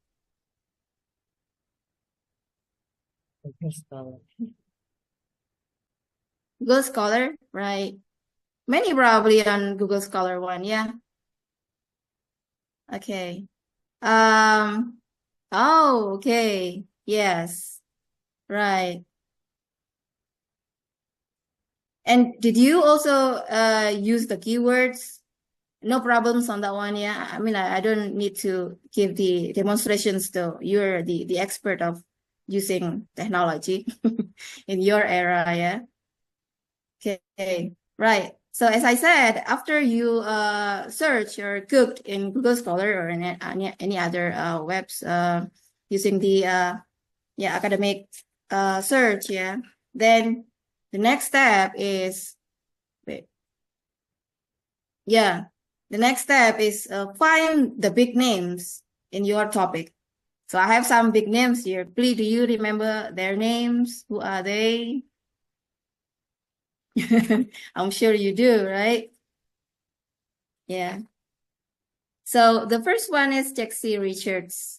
Google Scholar, right? Many probably on Google Scholar one, yeah. Okay. Oh, okay. Yes. Right. And did you also use the keywords? No problems on that one, yeah. I mean, I don't need to give the demonstrations though. You're the expert of using technology in your era, yeah. Okay, right. So as I said, after you search or cooked in Google Scholar or in any other webs using the academic search, yeah, then the next step is find the big names in your topic. So I have some big names here. Please, do you remember their names? Who are they? I'm sure you do, right? Yeah. So the first one is Jaxie Richards.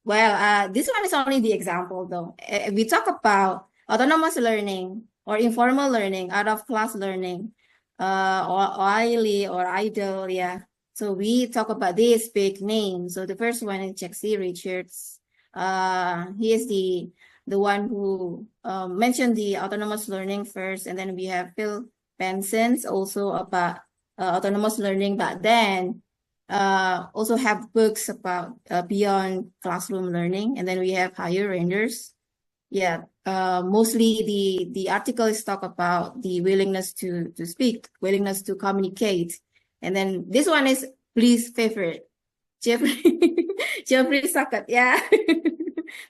Well, this one is only the example though. We talk about autonomous learning or informal learning, out of class learning, or oily or idle, yeah. So we talk about this big name. So the first one is Jaxie Richards. He is the one who mentioned the autonomous learning first, and then we have Phil Benson's also about autonomous learning, but then also have books about beyond classroom learning, and then we have higher rangers. Yeah, mostly the article is talk about the willingness to speak, willingness to communicate, and then this one is Please favorite, Jeffrey Jeffrey Sackett, yeah,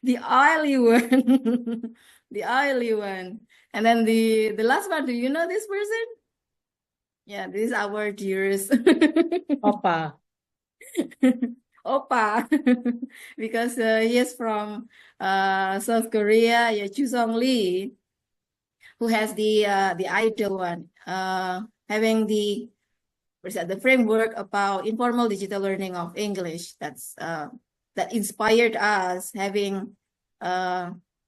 the oily one, the oily one, and then the last one. Do you know this person? Yeah, this is our dearest Opa. Opa, because he is from South Korea. Yeah, Chusong Lee, who has the idol one, having the framework about informal digital learning of English. That's that inspired us having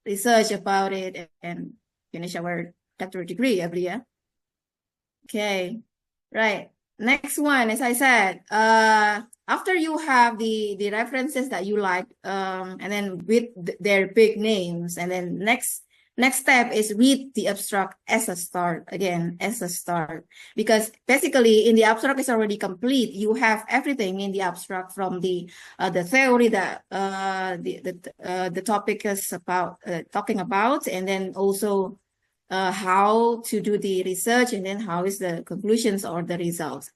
research about it and finish our doctorate degree every year. Okay, right. Next one, as I said, after you have the references that you like, and then with their big names, and then next step is read the abstract as a start, again, as a start, because basically in the abstract is already complete. You have everything in the abstract from the theory that the topic is about talking about, and then also how to do the research, and then how is the conclusions or the results.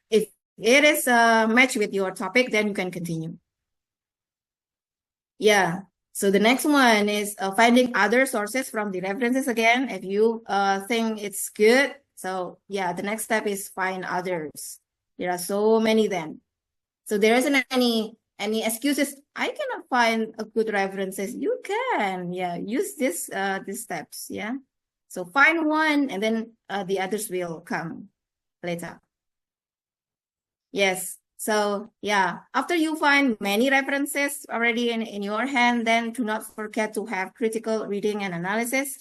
If it is matched with your topic, then you can continue. Yeah. So the next one is finding other sources from the references again. If you think it's good, so yeah, the next step is find others. There are so many then. So there isn't any excuses. I cannot find a good references. You can, yeah, use this these steps, yeah. So find one, and then the others will come later. Yes. So yeah, after you find many references already in your hand, then do not forget to have critical reading and analysis.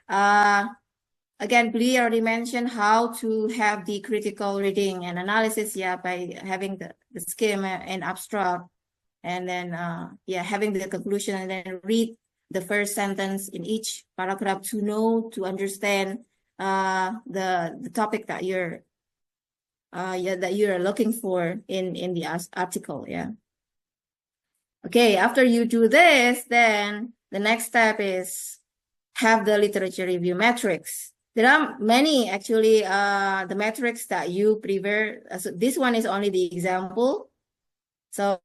Again, Blee already mentioned how to have the critical reading and analysis, yeah, by having the schema and abstract, and then yeah, having the conclusion, and then read the first sentence in each paragraph to understand the topic that you're looking for in the article, yeah. Okay, after you do this, then the next step is have the literature review metrics. There are many actually the metrics that you prefer. So this one is only the example. So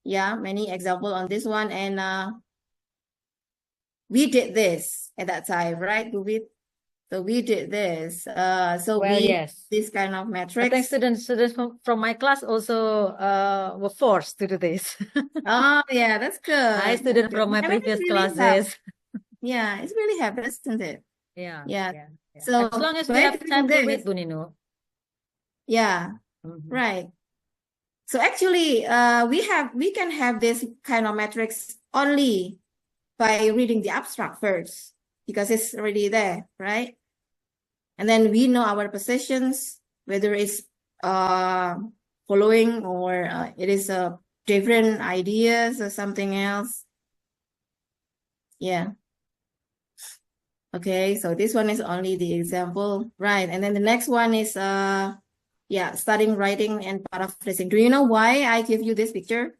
yeah, many example on this one, and we did this at that time, right? So we did this. So Well, we yes. this kind of I think metrics. students from my class also were forced to do this. Oh yeah, that's good. I student from my I mean, previous it really helps. classes. Yeah, it's really helps, isn't it? Yeah. Yeah. Yeah. So As long as we by have doing time to read, this, Bu Ninu. yeah, Mhm. right. So actually, we can have this kind of metrics only by reading the abstract first, because it's already there, right? And then we know our positions, whether it's following or it is different ideas or something else. Yeah. Okay, so this one is only the example, right? And then the next one is yeah, studying writing and paraphrasing. Do you know why I give you this picture?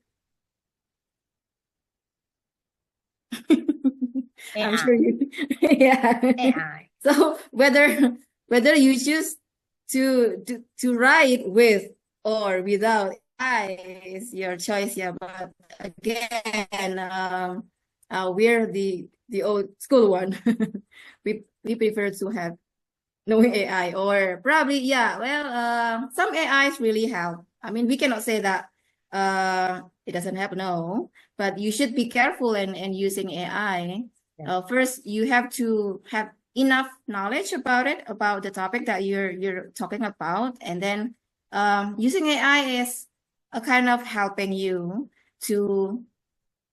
I'm sure you yeah. AI. So whether you choose to write with or without AI is your choice, yeah. But again, we're the old school one. we prefer to have no AI, or probably, yeah, well, some AIs really help. I mean, we cannot say that it doesn't help, no, but you should be careful in using AI. Yeah. First, you have to have enough knowledge about it, about the topic that you're talking about, and then using AI is a kind of helping you to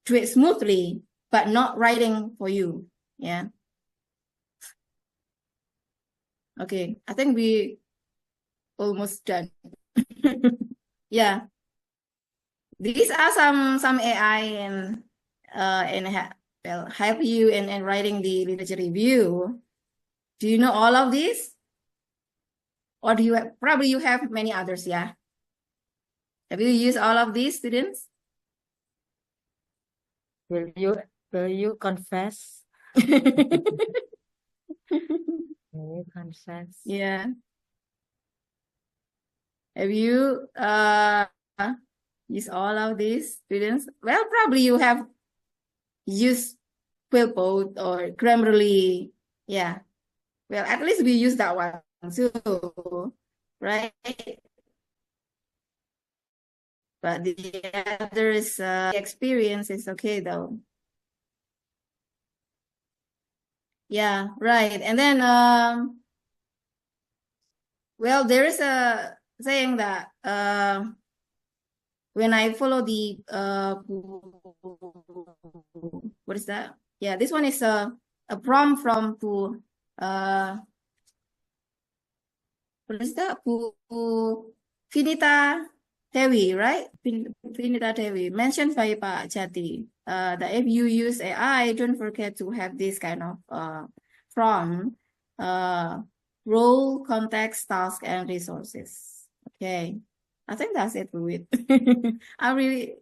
do it smoothly, but not writing for you. Yeah. Okay, I think we almost done. Yeah. These are some AI and and help you in writing the literature review. Do you know all of these? Or do you have, probably you have many others, yeah? Have you used all of these, students? Will you confess? Will you confess? Yeah. Have you used all of these, students? Well, probably you have used Quillpot or Grammarly. Yeah. Well, at least we use that one too, right? But the others experience is okay though. Yeah, right. And then well, there is a saying that when I follow the what is that? Yeah, this one is a prompt from what is that? Finita Dewi, right? Finita Dewi, mentioned by Pak Jati, that if you use AI, don't forget to have this kind of prompt, role, context, task, and resources. Okay, I think that's it for it. I really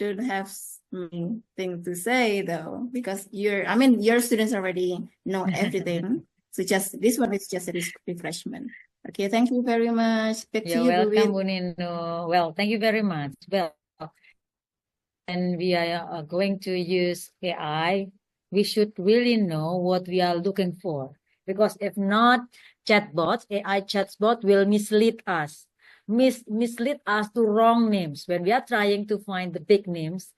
don't have anything to say though, because your students already know everything. So just this one is just a refreshment. Okay, thank you very much. Back to You're you, welcome, Bu Wit. Bu Nino. Well, thank you very much. Well, and we are going to use AI, we should really know what we are looking for. Because if not, AI chatbot will mislead us. Mislead us to wrong names. When we are trying to find the big names,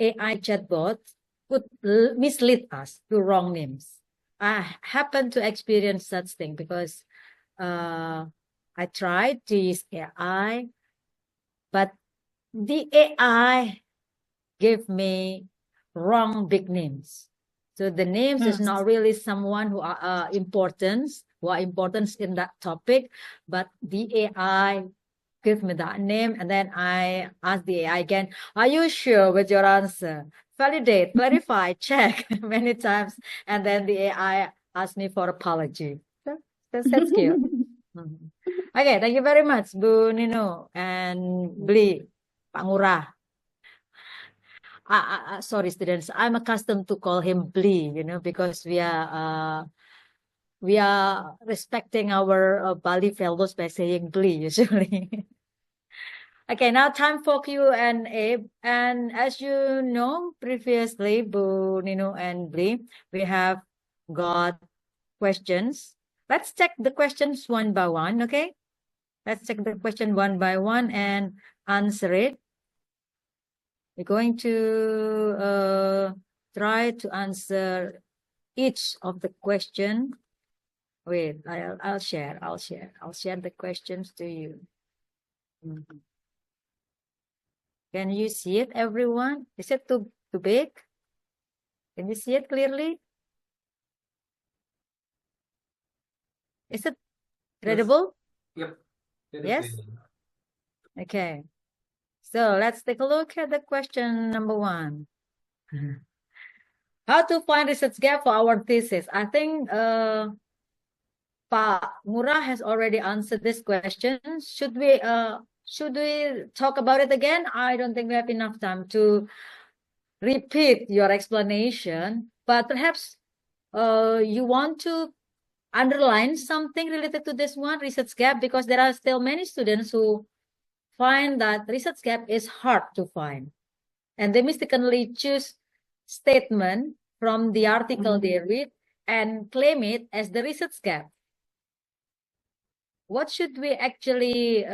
AI chatbot could mislead us to wrong names. I happen to experience such thing because I tried to use AI, but the AI gave me wrong big names. So the names is not really someone who are important in that topic, but the AI give me that name, and then I ask the AI again, are you sure with your answer? Validate, clarify, check many times, and then the AI asked me for apology. That's skill. Okay, thank you very much, Bu Nino and Bli, Pak Ngurah. Sorry, students, I'm accustomed to call him Bli, because we are respecting our Bali fellows by saying Bli usually. Okay, now time for Q&A. And as you know, previously, Bu Nino and Bli, we have got questions. Let's check the questions one by one, okay? Let's check the question one by one and answer it. We're going to try to answer each of the question. Wait, I'll share the questions to you. Can you see it, everyone? Is it too big? Can you see it clearly? Is it readable? Yep. Yes. Okay. So let's take a look at the question number one. How to find research gap for our thesis? I think Pak Ngurah has already answered this question. Should we talk about it again? I don't think we have enough time to repeat your explanation, but perhaps you want to underline something related to this one, research gap, because there are still many students who find that research gap is hard to find. And they mistakenly choose statement from the article they read and claim it as the research gap. What should we actually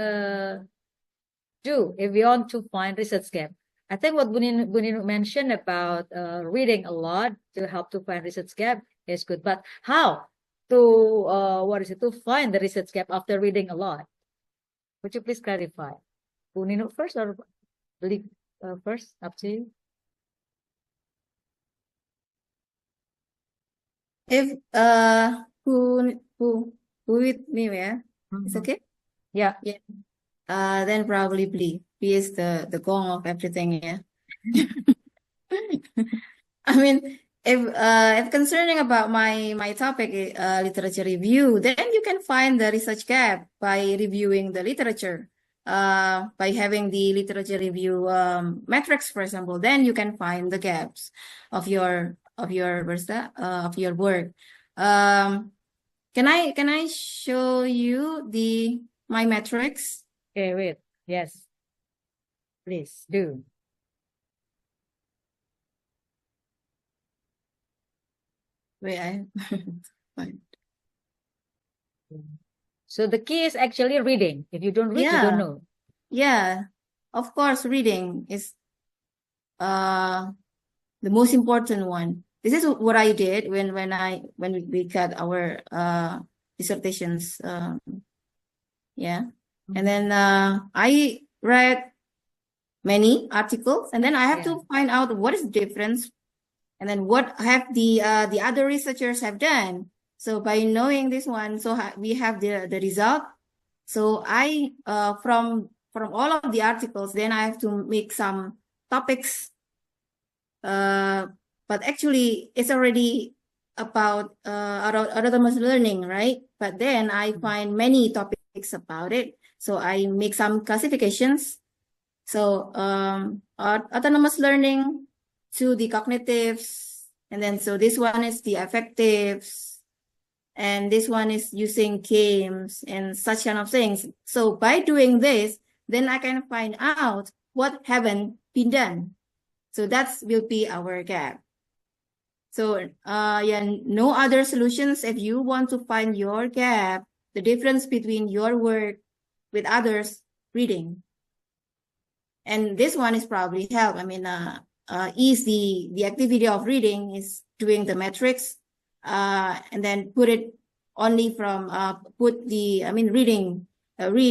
do if we want to find research gap? I think what Bu Nino mentioned about reading a lot to help to find research gap is good. But how to find the research gap after reading a lot? Would you please clarify? Bu Nino first or Bli first? Up to you. If who with me, yeah, it's okay. Yeah. Then probably Bli. Bli is the gong of everything, yeah. I mean, if concerning about my topic, literature review, then you can find the research gap by reviewing the literature. By having the literature review metrics, for example, then you can find the gaps of your work. Can I show you my metrics? Okay, wait. Yes. Please do. Wait, So the key is actually reading. If you don't read, you don't know. Yeah, of course, reading is the most important one. This is what I did when we got our dissertations. Yeah, and then I read many articles, and then I have to find out what is the difference, and then what have the other researchers have done. So by knowing this one, so we have the result. So I from all of the articles, then I have to make some topics. But actually, it's already about autonomous learning, right? But then I find many topics about it. So I make some classifications. So autonomous learning to the cognitives, and then so this one is the affectives, and this one is using games and such kind of things. So by doing this, then I can find out what haven't been done. So that will be our gap. So no other solutions. If you want to find your gap, the difference between your work with others, reading. And this one is probably help. I mean, is the activity of reading is doing the metrics, and then put it only from read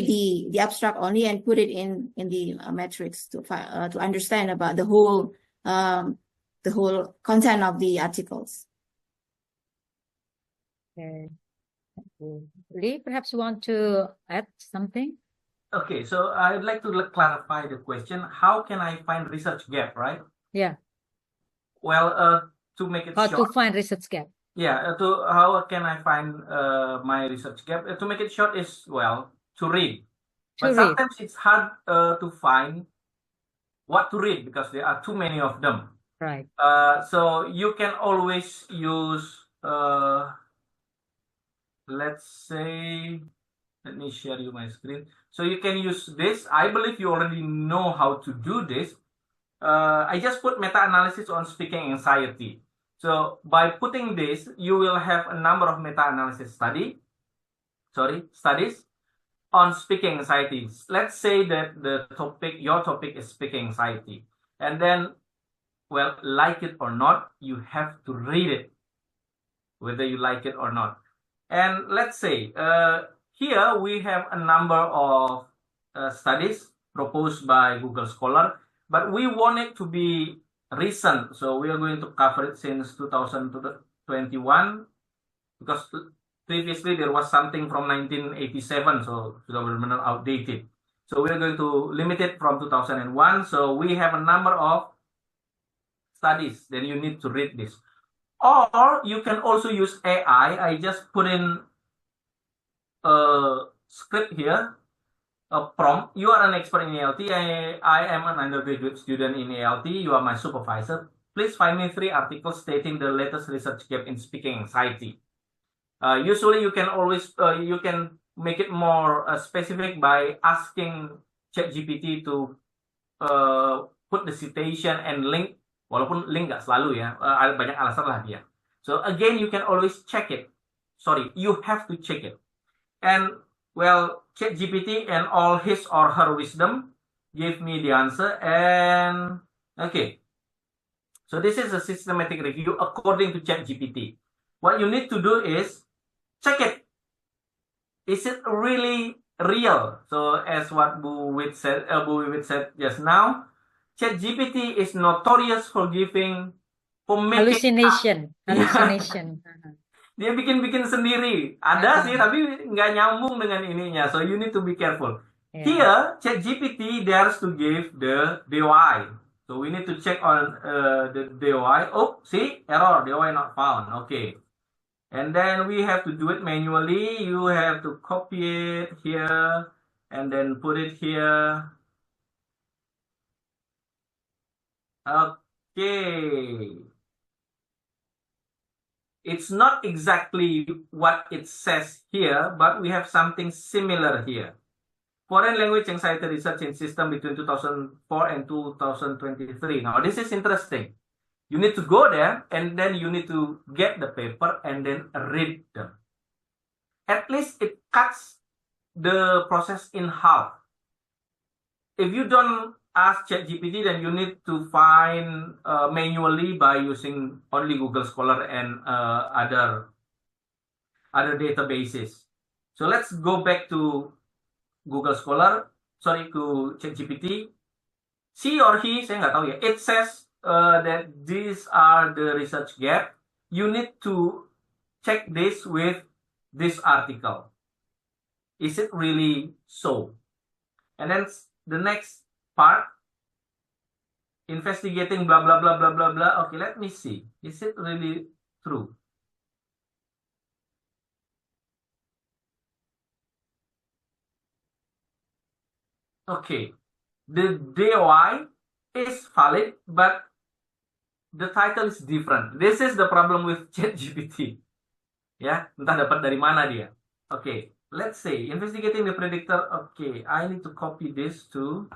the abstract only and put it in the metrics to understand about the whole content of the articles. Okay. Lee, perhaps you want to add something? Okay, so I'd like to clarify the question. How can I find research gap, right? Yeah. Well, to make it How short. to find research gap? Yeah, how can I find my research gap? To make it short is, well, to read. But sometimes it's hard to find what to read because there are too many of them. Right. So you can always use, let's say, let me share you my screen. So you can use this. I believe you already know how to do this. I just put meta-analysis on speaking anxiety. So by putting this, you will have a number of meta-analysis studies on speaking anxiety. Let's say that your topic is speaking anxiety. And then, well, like it or not, you have to read it, whether you like it or not. And let's say, here we have a number of studies proposed by Google Scholar, but we want it to be recent. So we are going to cover it since 2021, because previously there was something from 1987, so sudah benar-benar outdated. So we're going to limit it from 2001. So we have a number of studies, then you need to read this. Or you can also use AI. I just put in a script here, a prompt. You are an expert in ALT. I am an undergraduate student in ALT. You are my supervisor. Please find me 3 articles stating the latest research gap in speaking anxiety. Usually you can always, you can make it more specific by asking ChatGPT to put the citation and link. Walaupun link nggak selalu ya, banyak alasan lah dia. So again, you can always check it. Sorry, you have to check it. And well, ChatGPT and all his or her wisdom gave me the answer. And okay, so this is a systematic review according to ChatGPT. What you need to do is check it. Is it really real? So as what Bu Wiwit said just now, ChatGPT is notorious for making hallucination. Dia bikin sendiri. Ada sih, tapi nggak nyambung dengan ininya. So you need to be careful. Here, ChatGPT dares to give the why. So we need to check on the DOI. Oh, see, error, DOI not found. Okay. And then we have to do it manually. You have to copy it here and then put it here. Okay. It's not exactly what it says here, but we have something similar here. Foreign language anxiety research in system between 2004 and 2023. Now, this is interesting. You need to go there and then you need to get the paper and then read them. At least it cuts the process in half. If you don't ask ChatGPT, then you need to find manually by using only Google Scholar and other databases. So let's go back to Google Scholar, to ChatGPT. She or he, saya nggak tahu ya. It says that these are the research gap. You need to check this with this article. Is it really so? And then the next part, investigating blah blah blah blah blah blah. Okay, let me see. Is it really true? Okay, the DOI is valid, but the title is different. This is the problem with ChatGPT. Ya, entah dapat dari mana dia. Okay, let's say investigating the predictor. Okay, I need to copy this to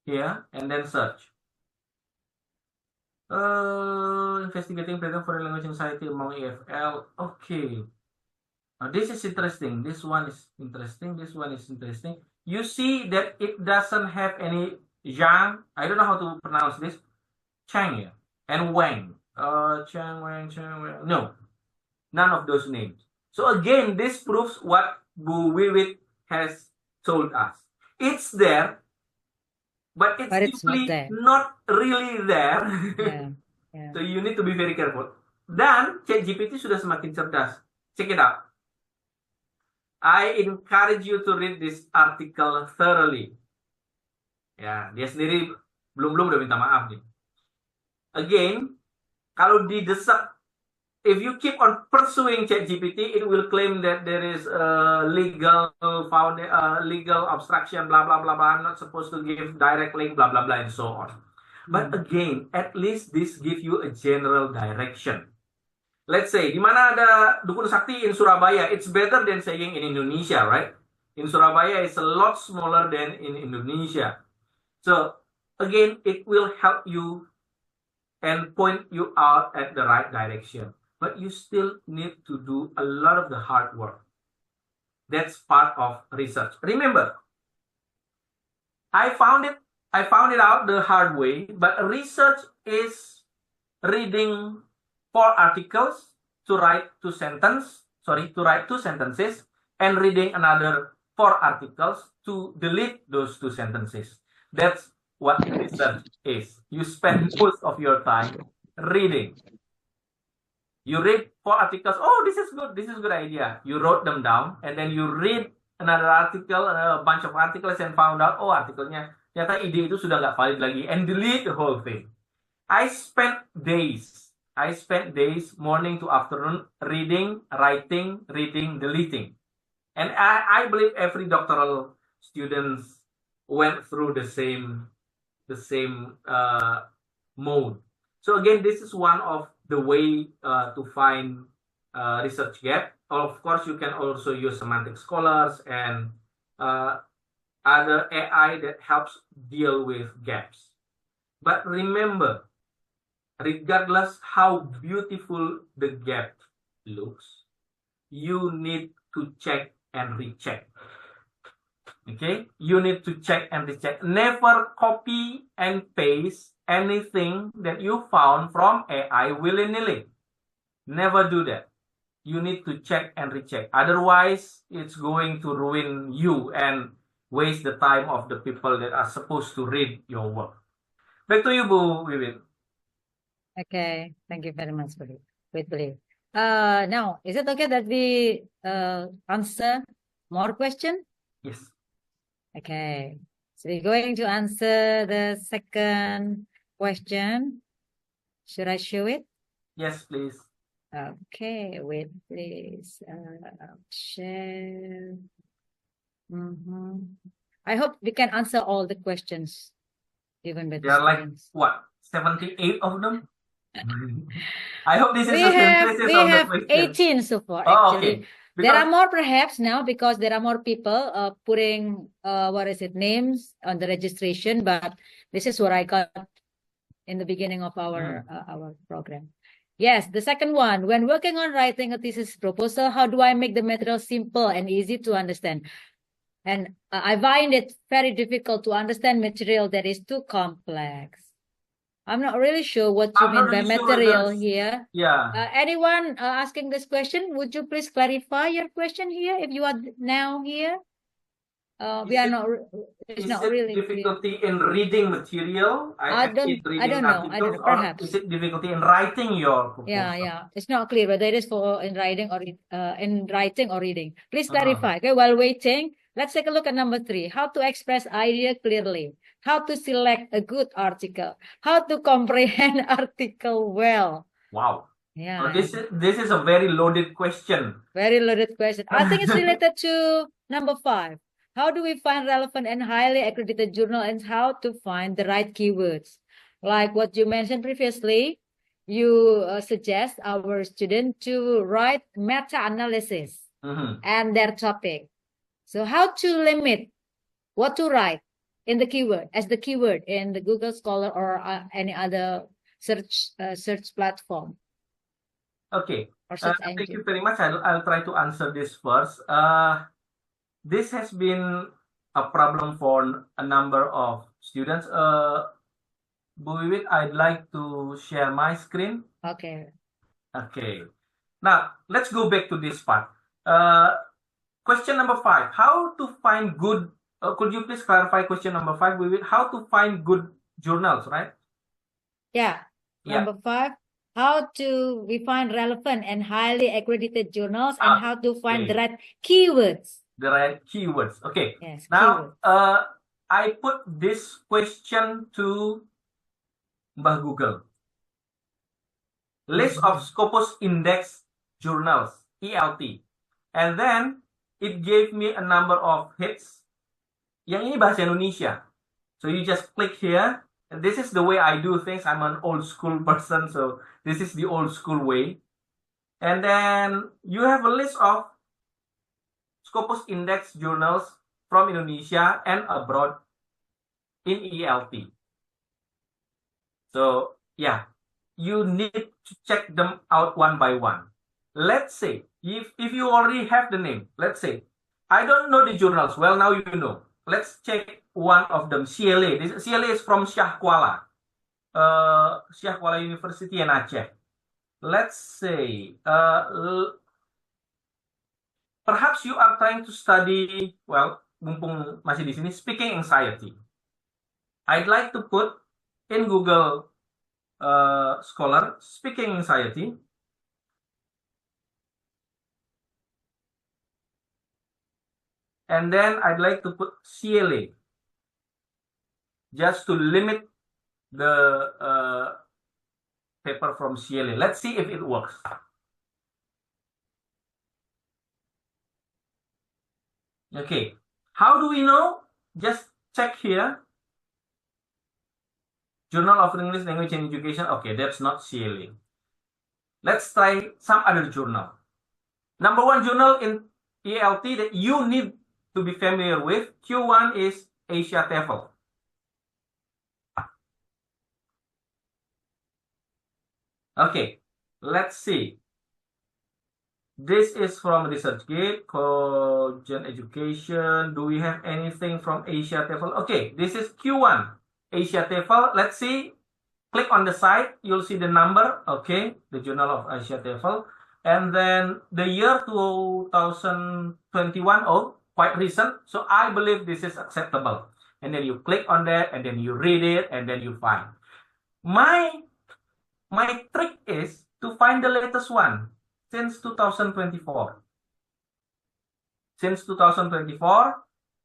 here and then search. Investigating predictor for language anxiety among EFL. Okay. Now this is interesting. This one is interesting. This one is interesting. You see that it doesn't have any Zhang. I don't know how to pronounce this. Chang, yeah, and Wang. Chang Wang. No, none of those names. So again, this proves what Bu Wiwit has told us. It's there, but it's simply not really there. Yeah. Yeah. So you need to be very careful. Dan ChatGPT sudah semakin cerdas. Check it out. I encourage you to read this article thoroughly. Ya, dia sendiri belum udah minta maaf nih. Again, kalau didesak, if you keep on pursuing ChatGPT, it will claim that there is legal obstruction, blah blah blah blah. I'm not supposed to give direct link, blah blah blah, and so on. But again, at least this gives you a general direction. Let's say, di mana ada dukun sakti in Surabaya, it's better than saying in Indonesia, right? In Surabaya, it's a lot smaller than in Indonesia. So, again, it will help you and point you out at the right direction. But you still need to do a lot of the hard work. That's part of research. Remember, I found it out the hard way, but research is reading 4 articles to write 2 sentences, and reading another 4 articles to delete those 2 sentences. That's what research is. You spend most of your time reading. You read 4 articles. Oh, this is good. This is a good idea. You wrote them down, and then you read another article, a bunch of articles, and found out, oh, artikelnya ternyata ide itu sudah nggak valid lagi, and delete the whole thing. I spent days, morning to afternoon, reading, writing, deleting. And I believe every doctoral students went through the same mode. So again, this is one of the way to find research gap. Of course, you can also use semantic scholars and other AI that helps deal with gaps. But remember, regardless how beautiful the gap looks, you need to check and recheck. Okay, you need to check and recheck. Never copy and paste anything that you found from AI willy-nilly. Never do that. You need to check and recheck. Otherwise, it's going to ruin you and waste the time of the people that are supposed to read your work. Back to you, Bu Wiwit. Okay, thank you very much, Willy. Now, is it okay that we answer more questions? Yes. Okay, So we're going to answer the second question. Should I show it? Yes, please. Okay, wait, please. Share. I hope we can answer all the questions given by the There are like students. what, 78 of them? I hope this is We a have synthesis of the have questions. 18 so far, Oh, actually. okay. There are Because more perhaps now because there are more people putting names on the registration, but this is what I got in the beginning of our program. Yes, the second one, when working on writing a thesis proposal, how do I make the material simple and easy to understand? And I find it very difficult to understand material that is too complex. I'm not really sure what you I'm mean not by really sure material there's- here. yeah. Anyone asking this question, would you please clarify your question here if you are now here? We are not. It's Is not it really clear. difficulty in reading material? I don't know. Articles, Perhaps. or is it difficulty in writing your proposal? Yeah. It's not clear whether it is for in writing or reading. Please clarify. Okay, while waiting, let's take a look at number 3. How to express idea clearly. How to select a good article. How to comprehend article well. Wow. Yeah. This is a very loaded question. Very loaded question. I think it's related to number 5. How do we find relevant and highly accredited journal and how to find the right keywords? Like what you mentioned previously, you suggest our student to write meta-analysis and their topic. So how to limit what to write in the keyword as the keyword in the Google Scholar or any other search platform. Okay. Or search Thank engine. you very much. I'll try to answer this first. This has been a problem for a number of students. Bu Wiwit, I'd like to share my screen. Okay. Okay. Now, let's go back to this part. Question number 5. How to find good... could you please clarify question number 5, Bu Wiwit? How to find good journals, right? Yeah. Number 5. How to we find relevant and highly accredited journals and how to find the right keywords. The right keywords. Okay. Yes. Now, I put this question to Mbah Google. List of Scopus Index journals, ELT. And then it gave me a number of hits. Yang ini bahasa Indonesia. So you just click here. And this is the way I do things. I'm an old school person, so this is the old school way. And then you have a list of Scopus Index journals from Indonesia and abroad in ELT. So yeah, you need to check them out one by one. Let's say if you already have the name, let's say I don't know the journals. Well, now you know. Let's check one of them. CLA. CLA is from Syah Kuala University in Aceh. Let's say perhaps you are trying to study, well, mumpung masih di sini, speaking anxiety. I'd like to put in Google Scholar speaking anxiety. And then I'd like to put CLA just to limit the paper from CLA. Let's see if it works. Okay, how do we know? Just check here. Journal of English Language and Education. Okay, that's not CLA. Let's try some other journal. Number 1 journal in ELT that you need to be familiar with, Q1 is Asia TOEFL. Okay, let's see. This is from ResearchGate, Cogent Education. Do we have anything from Asia TOEFL? Okay, this is Q1, Asia TOEFL. Let's see. Click on the site, you'll see the number. Okay, the Journal of Asia TOEFL. And then the year 2021, oh, quite recent. So I believe this is acceptable. And then you click on that, and then you read it, and then you find. My trick is to find the latest one since 2024. Since 2024,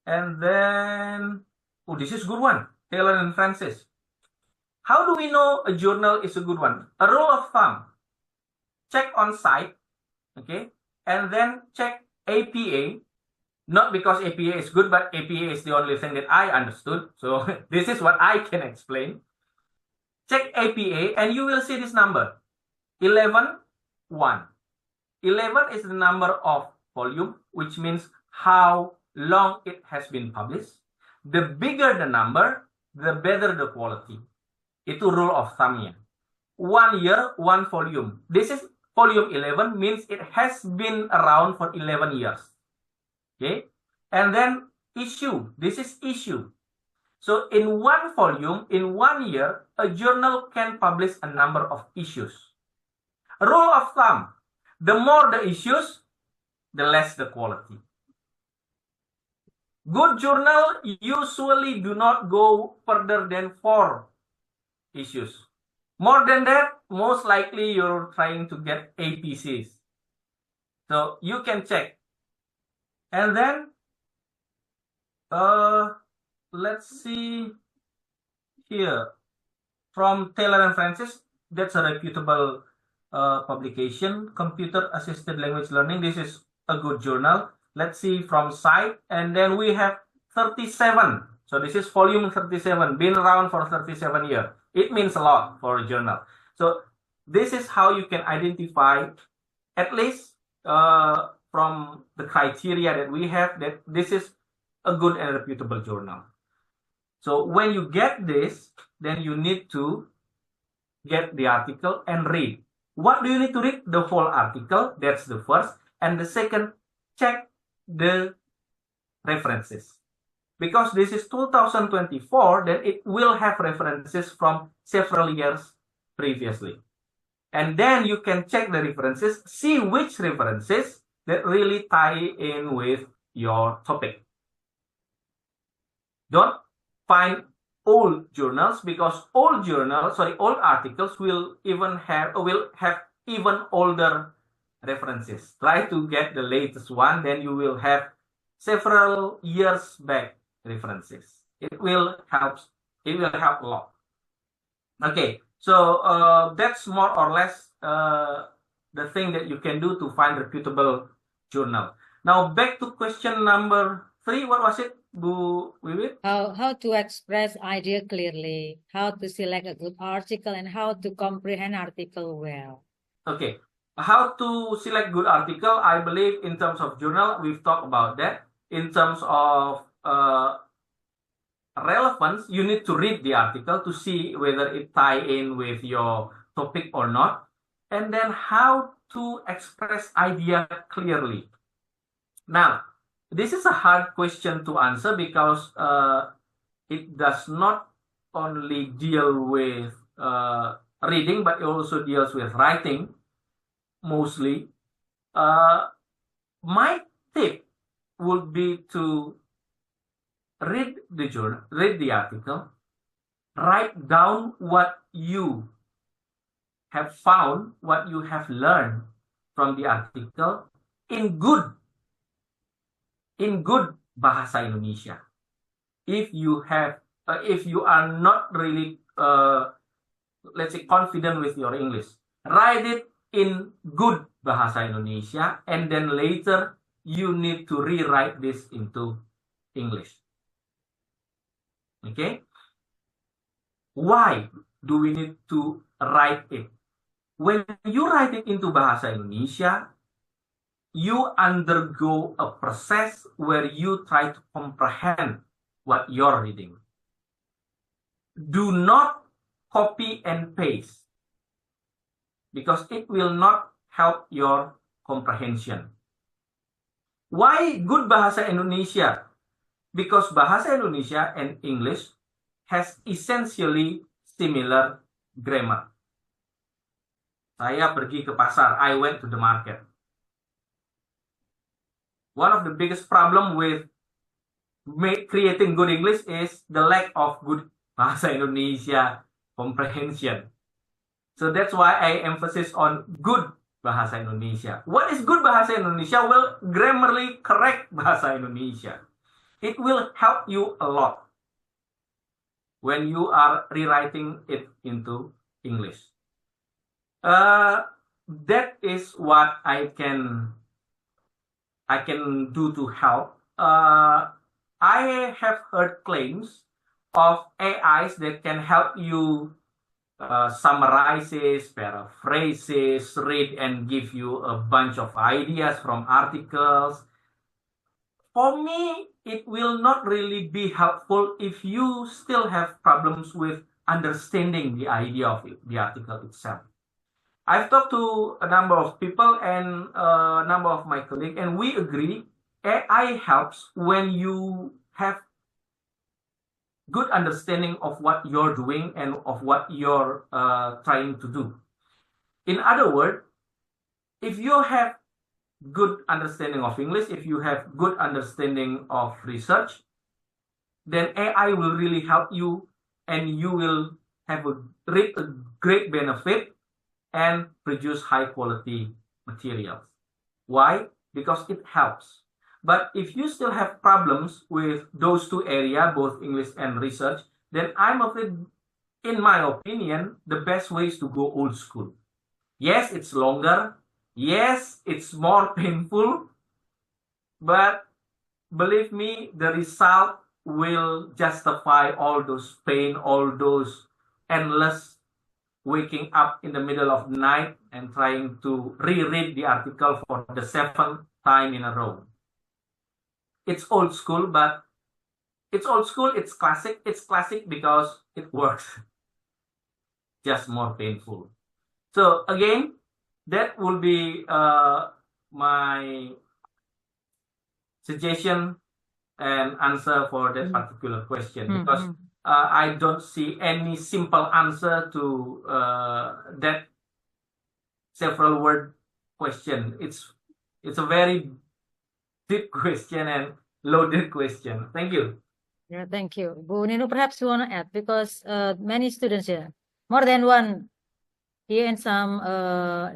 and then Oh, this is good one. Taylor and Francis. How do we know a journal is a good one? A rule of thumb. Check on site, okay? And then check APA. Not because APA is good, but APA is the only thing that I understood. So this is what I can explain. Check APA and you will see this number. 11, 1. 11 is the number of volume, which means how long it has been published. The bigger the number, the better the quality. Itu rule of thumb-nya. 1 year, 1 volume. This is volume 11, means it has been around for 11 years. Okay? And then issue. This is issue. So in 1 volume, in 1 year, a journal can publish a number of issues. Rule of thumb. The more the issues, the less the quality. Good journal usually do not go further than 4 issues. More than that, most likely you're trying to get APCs. So you can check. And then, let's see here. From Taylor and Francis, that's a reputable publication. Computer Assisted Language Learning. This is a good journal. Let's see from site. And then we have 37. So this is volume 37. Been around for 37 years. It means a lot for a journal. So this is how you can identify, at least from the criteria that we have, that this is a good and reputable journal. So when you get this, then you need to get the article and read. What do you need to read? The whole article. That's the first. And the second, check the references. Because this is 2024, then it will have references from several years previously. And then you can check the references, see which references that really tie in with your topic. Don't find old journals, because old articles will have even older references. Try to get the latest one, then you will have several years back references. It will help a lot. Okay, so that's more or less the thing that you can do to find reputable journal. Now back to question number 3. What was it, Bu Wiwit? How to express idea clearly, how to select a good article, and how to comprehend article well. Okay, how to select good article, I believe in terms of journal, we've talked about that. In terms of relevance, you need to read the article to see whether it ties in with your topic or not. And then how to express idea clearly. Now, this is a hard question to answer because it does not only deal with reading, but it also deals with writing, mostly. My tip would be to read the journal, read the article, write down what you have found, what you have learned from the article in good bahasa Indonesia. If you are not really, let's say, confident with your English, write it in good bahasa Indonesia, and then later you need to rewrite this into English. Okay? Why do we need to write it? When you write it into bahasa Indonesia, you undergo a process where you try to comprehend what you're reading. Do not copy and paste, because it will not help your comprehension. Why good bahasa Indonesia? Because bahasa Indonesia and English has essentially similar grammar. Saya pergi ke pasar. I went to the market. One of the biggest problem with creating good English is the lack of good bahasa Indonesia comprehension. So that's why I emphasize on good bahasa Indonesia. What is good bahasa Indonesia? Well, grammarly correct bahasa Indonesia. It will help you a lot. when you are rewriting it into English. That is what I can do to help. I have heard claims of AIs that can help you summarizes, paraphrases, read and give you a bunch of ideas from articles. For me, it will not really be helpful if you still have problems with understanding the idea of the article itself. I've talked to a number of people and a number of my colleagues, and we agree AI helps when you have good understanding of what you're doing and of what you're trying to do. In other words, if you have good understanding of English, if you have good understanding of research, then AI will really help you and you will have reap a great benefit and produce high quality materials. Why? Because it helps. But if you still have problems with those two areas, both English and research, then I'm afraid, in my opinion, the best way is to go old school. Yes, it's longer. Yes, it's more painful. But believe me, the result will justify all those pain, all those endless waking up in the middle of the night and trying to reread the article for the 7th time in a row. It's old school, but it's old school, it's classic. It's classic because it works. Just more painful. So again, that will be my suggestion and answer for that particular question, because I don't see any simple answer to that several word question. It's a very deep question and loaded question. Thank you. Yeah, thank you. Bu Ninu, perhaps you want to add, because many students here, more than one here, and some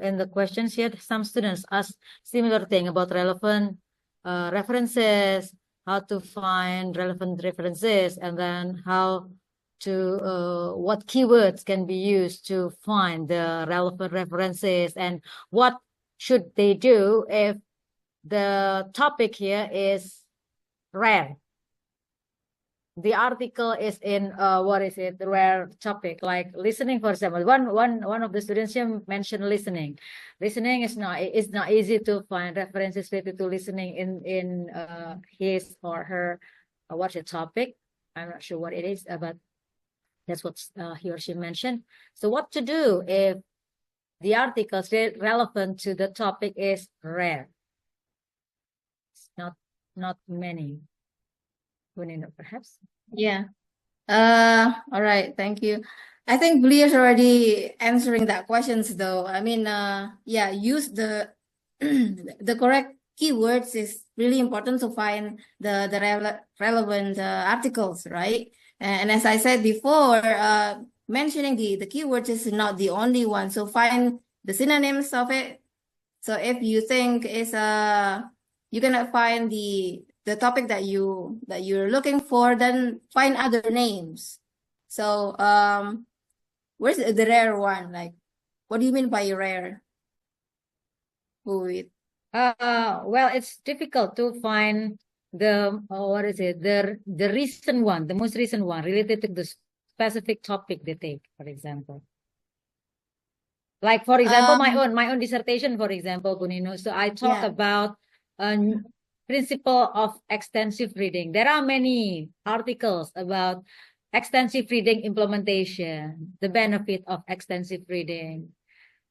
in the questions here, some students ask similar thing about relevant references, how to find relevant references, and then how to what keywords can be used to find the relevant references, and what should they do if the topic here is rare. The article is in rare topic, like listening, for example. One of the students here mentioned listening. Listening is not easy to find references related to listening in his or her what's the topic. I'm not sure what it is, but that's what he or she mentioned. So what to do if the articles relevant to the topic is rare? It's not many. Perhaps. Yeah. All right. Thank you. I think Belia's already answering that questions though. I mean, yeah, use the the correct keywords is really important to find the relevant articles, right? And as I said before, mentioning the keywords is not the only one. So find the synonyms of it. So if you think it's you cannot find the topic that you're looking for, then find other names. So where's the rare one? Like, what do you mean by rare? Well, it's difficult to find the the recent one, the most recent one related to the specific topic they take, for example. Like, for example, my own dissertation, for example, Bu Ninu. So I talk about principle of extensive reading. There are many articles about extensive reading implementation, the benefit of extensive reading,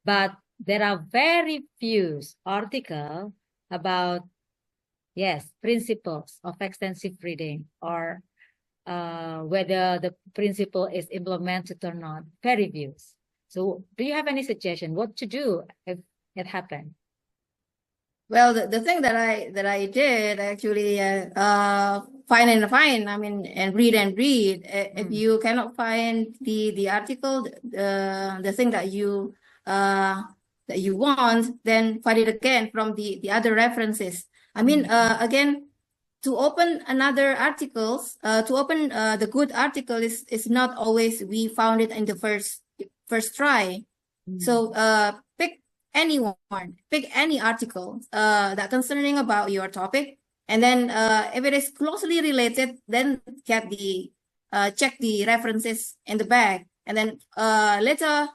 but there are very few articles about principles of extensive reading, or whether the principle is implemented or not. Very few. So do you have any suggestion what to do if it happened? Well, the thing that I did actually find and find. I mean, and read. If you cannot find the article, the thing that you want, then find it again from the other references. I mean, again, to open another articles, to open the good article is not always we found it in the first try. So pick any article that concerning about your topic, and then if it is closely related, then get the check the references in the back, and then later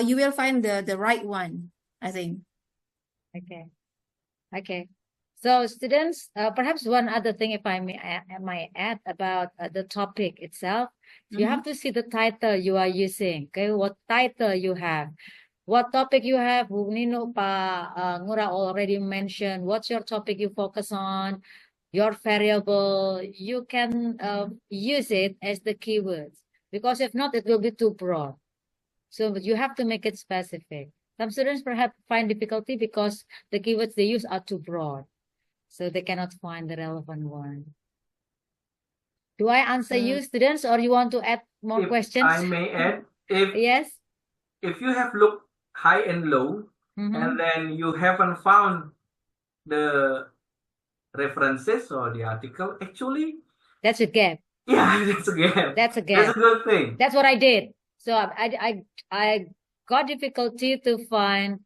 you will find the right one, I think. Okay. So students, perhaps one other thing, if I might add about the topic itself, you have to see the title you are using. Okay, what title you have, what topic you have. Bu Nino, Pa Ngurah already mentioned. What's your topic you focus on? Your variable. You can use it as the keywords, because if not, it will be too broad. So you have to make it specific. Some students perhaps find difficulty because the keywords they use are too broad, so they cannot find the relevant one. Do I answer you, students, or you want to add more questions? I may add, yes. If you have looked high and low, and then you haven't found the references or the article, actually, that's a gap. Yeah, that's a gap. That's a gap. That's a good thing. That's what I did. So I got difficulty to find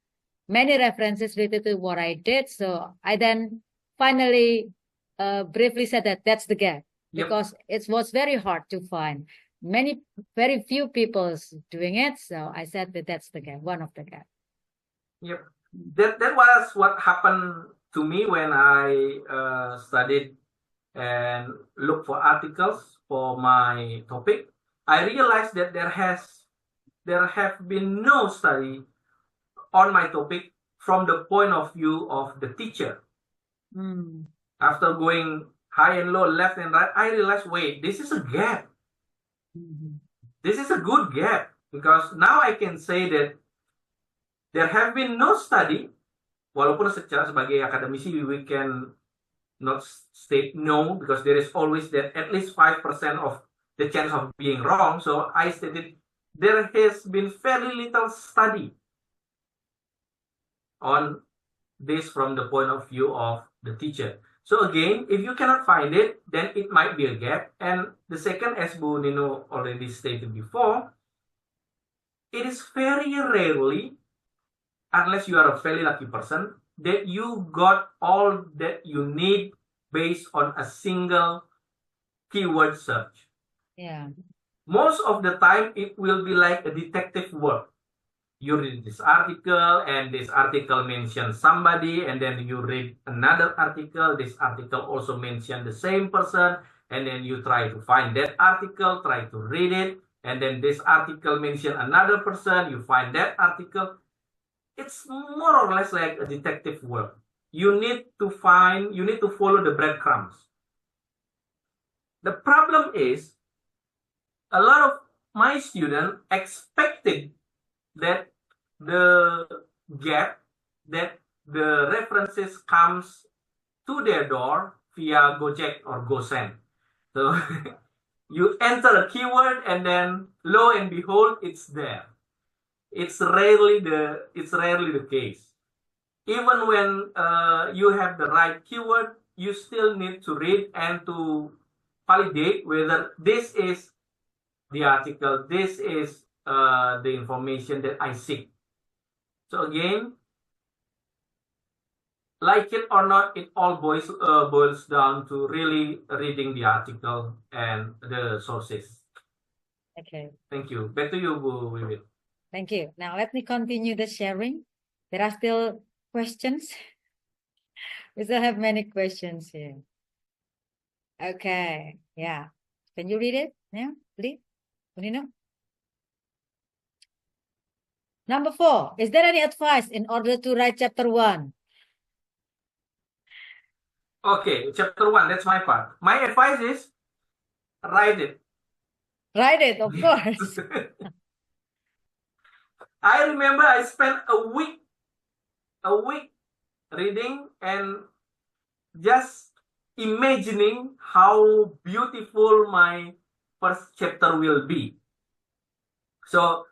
many references related to what I did. So I then finally briefly said that that's the gap, because it was very hard to find. Very few people doing it. So I said that that's the gap, one of the gap. Yep. That was what happened to me when I studied and looked for articles for my topic. I realized that there have been no study on my topic from the point of view of the teacher. After going high and low, left and right, I realized, wait, this is a gap. This is a good gap, because now I can say that there have been no study, walaupun sebagai akademisi we can not state no, because there is always that at least 5% of the chance of being wrong. So I stated there has been fairly little study on this from the point of view of the teacher. So again, if you cannot find it, then it might be a gap. And the second, as Bu Nino already stated before, it is very rarely, unless you are a very lucky person, that you got all that you need based on a single keyword search. Yeah. Most of the time, it will be like a detective work. You read this article, and this article mentions somebody, and then you read another article. This article also mentions the same person, and then you try to find that article, try to read it, and then this article mentions another person, you find that article. It's more or less like a detective work. You need to follow the breadcrumbs. The problem is, a lot of my students expected that the gap, that the references comes to their door via Gojek or GoSend. So you enter a keyword, and then lo and behold, it's there. It's rarely the case. Even when you have the right keyword, you still need to read and to validate whether this is the article, this is the information that I seek. So again, like it or not, it all boils down to really reading the article and the sources. Okay. Thank you. Back to you, Bu Wiwit. Thank you. Now let me continue the sharing. There are still questions. We still have many questions here. Okay. Yeah. Can you read it? Yeah, please. Nino? Number 4. Is there any advice in order to write chapter 1? Okay, chapter 1, that's my part. My advice is write it. Write it, of course. I remember I spent a week reading and just imagining how beautiful my first chapter will be. So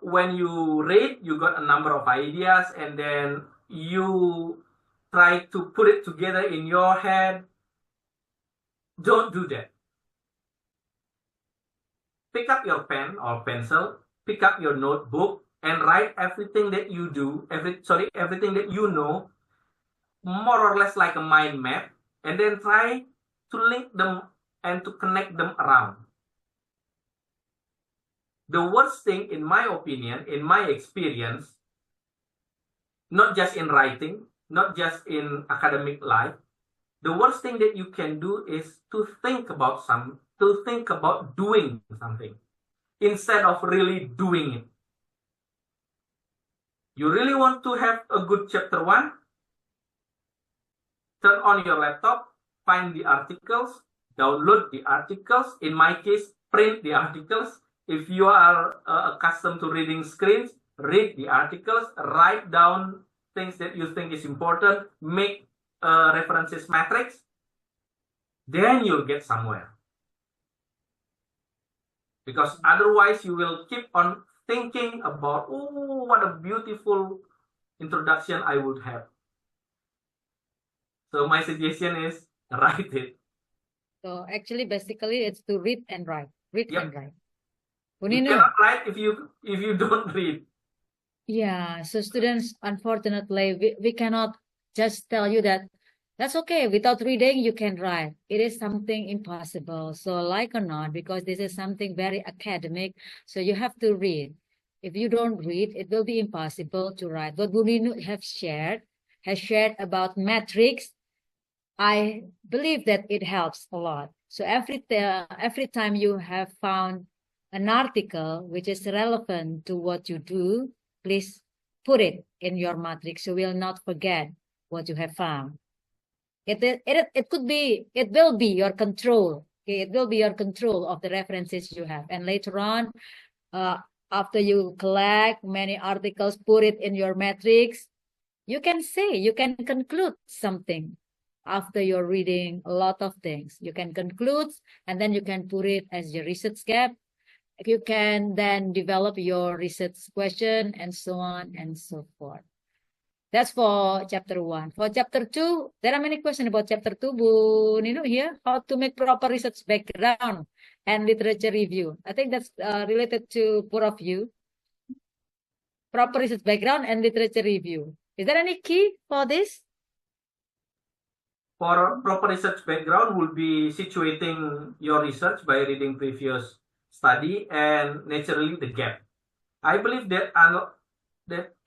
when you read, you got a number of ideas, and then you try to put it together in your head, Don't do that. Pick up your pen or pencil, pick up your notebook, and write everything that you do, everything that you know, more or less like a mind map, and then try to link them and to connect them around. The worst thing, in my opinion, in my experience, not just in writing, not just in academic life, the worst thing that you can do is to think about doing something instead of really doing it. You really want to have a good chapter 1? Turn on your laptop, find the articles, download the articles. In my case, print the articles. If you are accustomed to reading screens, read the articles, write down things that you think is important, make references matrix, then you'll get somewhere. Because otherwise you will keep on thinking about, oh, what a beautiful introduction I would have. So my suggestion is write it. So actually, basically, it's to read and write. Read and write. You cannot write if you don't read. Yeah, so students, unfortunately, we cannot just tell you that that's okay. Without reading, you can write. It is something impossible. So like or not, because this is something very academic, so you have to read. If you don't read, it will be impossible to write. What Bu Ninuk has shared about metrics, I believe that it helps a lot. So every time you have found an article which is relevant to what you do, please put it in your matrix so you will not forget what you have found. It will be your control. Okay? It will be your control of the references you have. And later on, after you collect many articles, put it in your matrix, you can conclude something. After you're reading a lot of things, you can conclude, and then you can put it as your research gap. You can then develop your research question and so on and so forth. That's for chapter 1. For chapter 2, there are many questions about chapter 2, Bu Ninuk here. How to make proper research background and literature review. I think that's related to both of you. Proper research background and literature review. Is there any key for this? For proper research background will be situating your research by reading previous study and naturally the gap. I believe that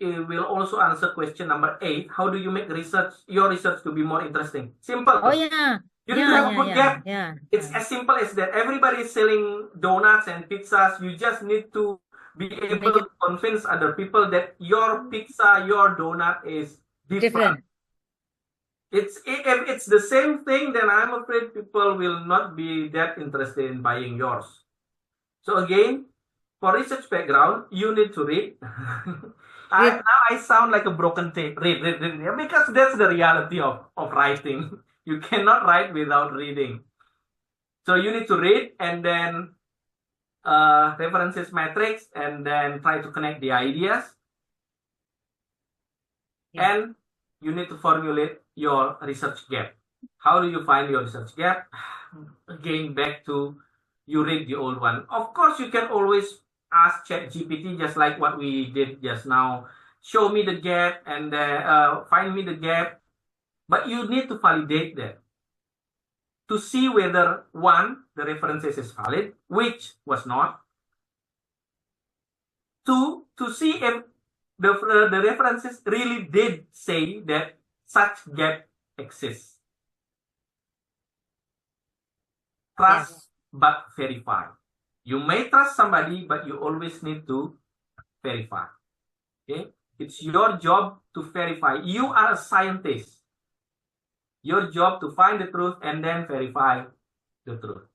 it will also answer question number 8. How do you make your research to be more interesting? Simple. Oh yeah. You need to have a good gap. It's as simple as that. Everybody is selling donuts and pizzas. You just need to be able to convince other people that your pizza, your donut is different. If it's the same thing, then I'm afraid people will not be that interested in buying yours. So again, for research background, you need to read. Now I sound like a broken tape. Read, because that's the reality of writing. You cannot write without reading. So you need to read and then references matrix and then try to connect the ideas. And you need to formulate your research gap. How do you find your research gap? Again, back to you read the old one. Of course, you can always ask ChatGPT just like what we did just now. Show me the gap and find me the gap. But you need to validate that to see whether, one, the references is valid, which was not. Two, to see if the references really did say that such gap exists. Trust but verify. You may trust somebody, but you always need to verify. Okay? It's your job to verify. You are a scientist. Your job to find the truth and then verify the truth.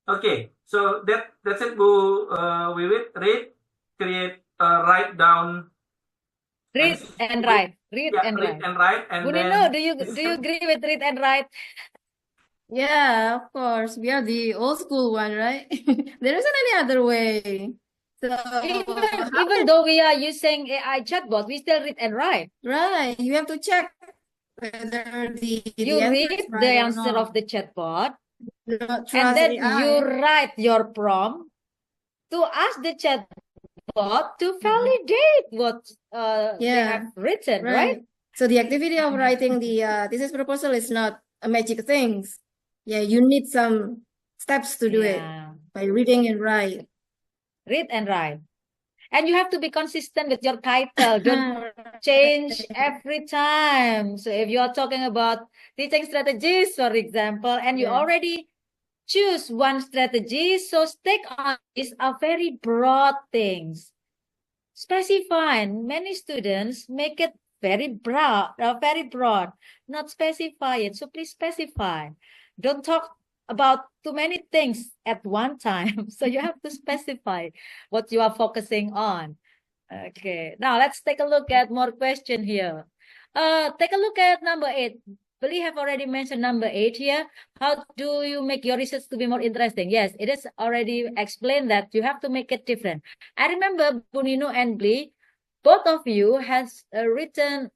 Okay, so that's it, Bu Wiwit. Read, create, write down. Read and write. Read and write. And Bu Ninuk, do you agree with read and write? Yeah, of course. We are the old school one, right? There isn't any other way. So even though we are using AI chatbot, we still read and write. Right. You have to check whether you read the answer of the chatbot, not And trust then AI. you write your prompt to ask the chatbot to validate what they Yeah, have written, right? So the activity of writing the thesis proposal is not a magic thing. Yeah, you need some steps to do it Yeah. by reading and write. Read and write. And you have to be consistent with your title. Don't change every time. So if you are talking about teaching strategies, for example, and you Yeah. already choose one strategy, so stick on these are very broad things. Specify. Many students make it very broad, not specify it. So please specify. Don't talk about too many things at one time. So you have to specify what you are focusing on. Okay, now let's take a look at more question here. Take a look at number 8. Billy have already mentioned number 8 here. How do you make your research to be more interesting? Yes, it is already explained that you have to make it different. I remember Bunino and Billy, both of you has written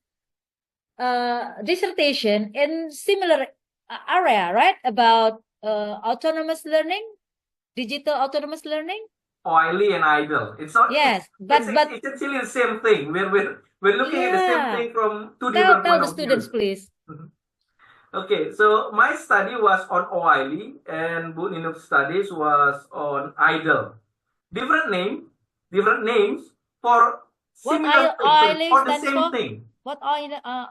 dissertation in similar area, right? About autonomous learning, digital autonomous learning. Oily and idle. It's not. Yes, It's essentially the same thing. We're looking at the same thing from two different tell point the of students, view. please. Okay, so my study was on oily, and Bu Ninuk's studies was on idle. Different names for What similar things, oily for the stands same for? thing. What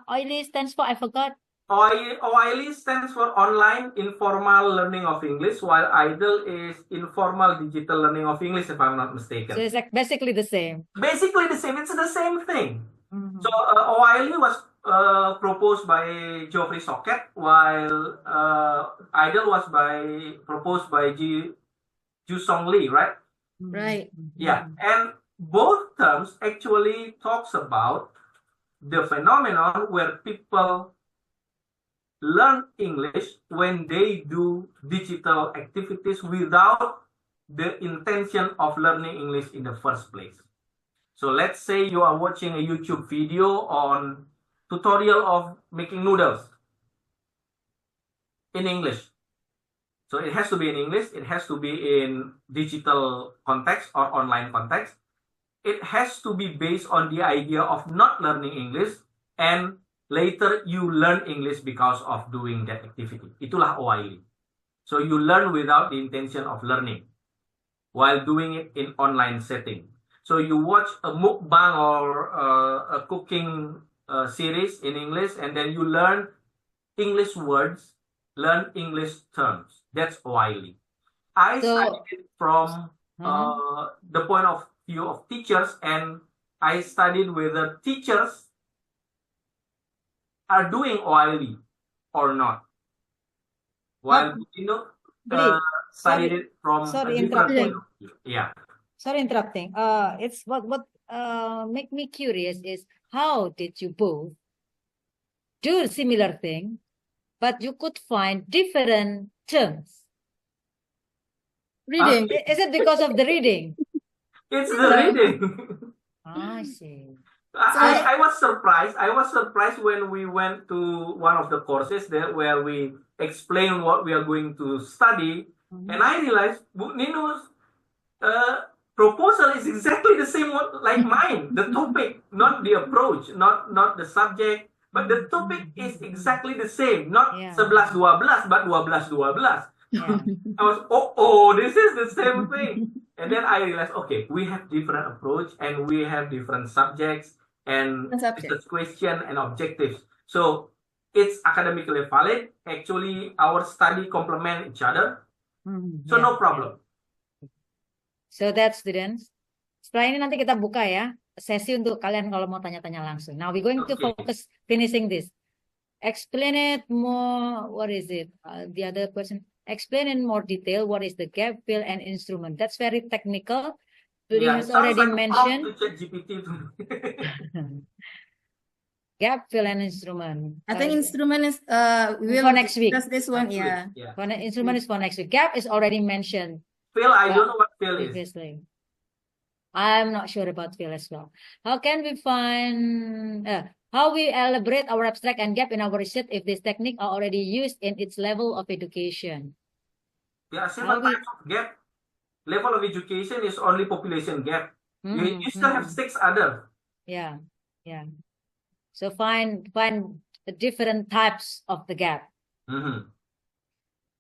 oily stands for? I forgot. OIL stands for Online Informal Learning of English, while IDLE is Informal Digital Learning of English, if I'm not mistaken. So it's like basically the same. Basically the same. It's the same thing. Mm-hmm. So OIL was proposed by Geoffrey Socket, while IDLE was proposed by Ju Song Lee, right? Right. Yeah, and both terms actually talks about the phenomenon where people learn English when they do digital activities without the intention of learning English in the first place. So let's say you are watching a YouTube video on tutorial of making noodles in English. So it has to be in English, it has to be in digital context or online context. It has to be based on the idea of not learning English, and later you learn English because of doing that activity. Itulah OIL. So you learn without the intention of learning while doing it in online setting. So you watch a mukbang or a cooking series in English, and then you learn English words, learn English terms. That's OIL. I studied it from the point of view of teachers, and I studied whether teachers are doing OIL or not. While studied it from a different point of view. Yeah. Sorry interrupting. It's what make me curious is how did you both do similar thing, but you could find different terms? Reading. Is it because of the reading? It's the reading. I see. I was surprised. I was surprised when we went to one of the courses there where we explain what we are going to study, and I realized Bu Ninu's proposal is exactly the same like mine. The topic, not the approach, not the subject, but the topic is exactly the same. Not 11-12, but 12-12. Yeah. I was, this is the same thing. And then I realized, okay, we have different approach and we have different subjects and research question and objectives. So it's academically valid. Actually, our study complement each other. So no problem. So that students. Setelah ini nanti kita buka ya sesi untuk kalian kalau mau tanya-tanya langsung. Now we're going to focus finishing this. Explain it more. What is it? The other question. Explain in more detail what is the gap fill and instrument. That's very technical. Billy has already mentioned. Gap fill and instrument. I think instrument is we will for next week. Just this one, yeah. For instrument is for next week. Gap is already mentioned. Fill, I don't know what fill is. Previously. I'm not sure about fill as well. How can we find how we elaborate our abstract and gap in our research if this technique are already used in its level of education? There are How several we, types of gap. Level of education is only population gap. Mhm, You still have mhm. 6 other. Yeah, yeah. So find the different types of the gap. Mhm.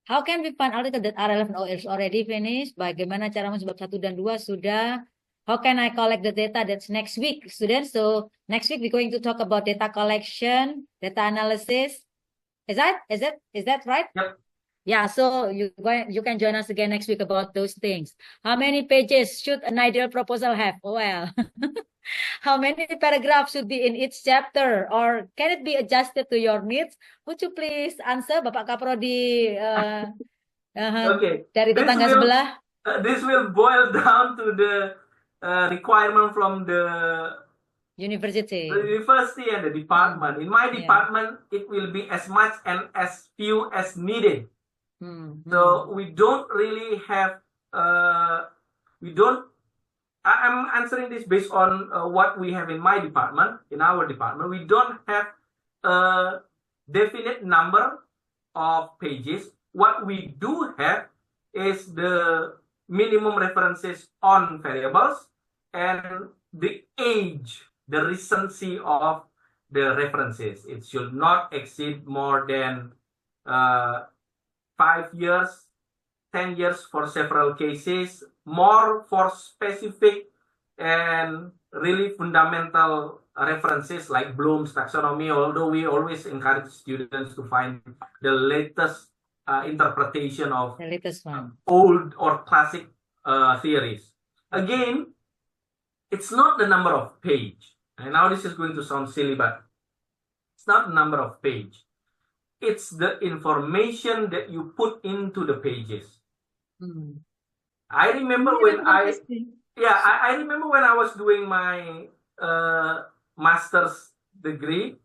How can we find article that are relevant or is already finished? Bagaimana caramu sebab 1 dan 2 sudah? How can I collect the data? That's next week, students. So next week we're going to talk about data collection, data analysis. Is that right? Yep. Yeah, so you can join us again next week about those things. How many pages should an ideal proposal have? Well, how many paragraphs should be in each chapter, or can it be adjusted to your needs? Would you please answer, Bapak Kaprodi Okay. dari tetangga sebelah? This will boil down to the requirement from the University. university and the department. In my department, it will be as much and as few as needed. So we don't really have, I'm answering this based on what we have in my department, in our department. We don't have a definite number of pages. What we do have is the minimum references on variables and the age, the recency of the references. It should not exceed more than 5 years, 10 years for several cases, more for specific and really fundamental references like Bloom's taxonomy, although we always encourage students to find the latest interpretation of The latest one. old or classic theories. Again, it's not the number of page. And now this is going to sound silly, but it's not the number of page. It's the information that you put into the pages. I remember when I remember when I was doing my master's degree,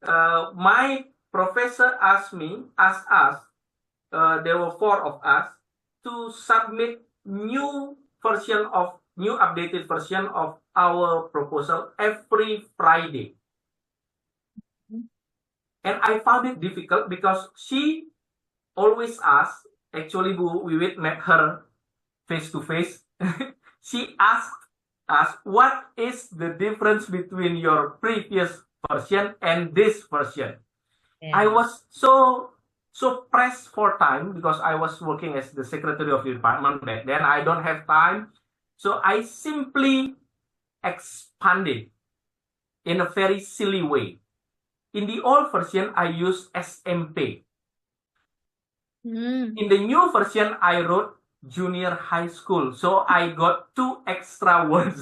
my professor asked us, there were 4 of us, to submit new updated version of our proposal every Friday. And I found it difficult because she always asks, actually Bu Wiwit met her face to face. She asked us, what is the difference between your previous version and this version? I was so pressed for time because I was working as the secretary of the department back then. I don't have time. So I simply expanded in a very silly way. In the old version, I used SMP. In the new version, I wrote junior high school. So I got 2 extra words.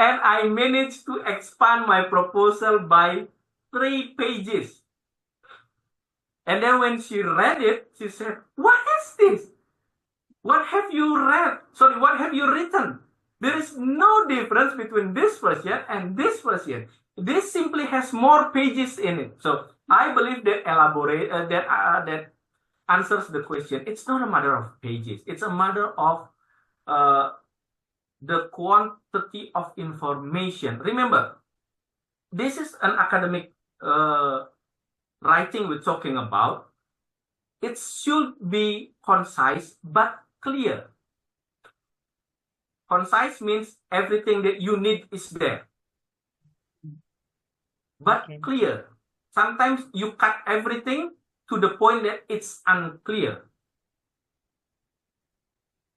And I managed to expand my proposal by 3 pages. And then when she read it, she said, what is this? What have you read? Sorry, what have you written? There is no difference between this version and this version. This simply has more pages in it. So I believe that that answers the question. It's not a matter of pages. It's a matter of the quantity of information. Remember, this is an academic writing we're talking about. It should be concise but clear. Concise means everything that you need is there. But clear. Sometimes you cut everything to the point that it's unclear.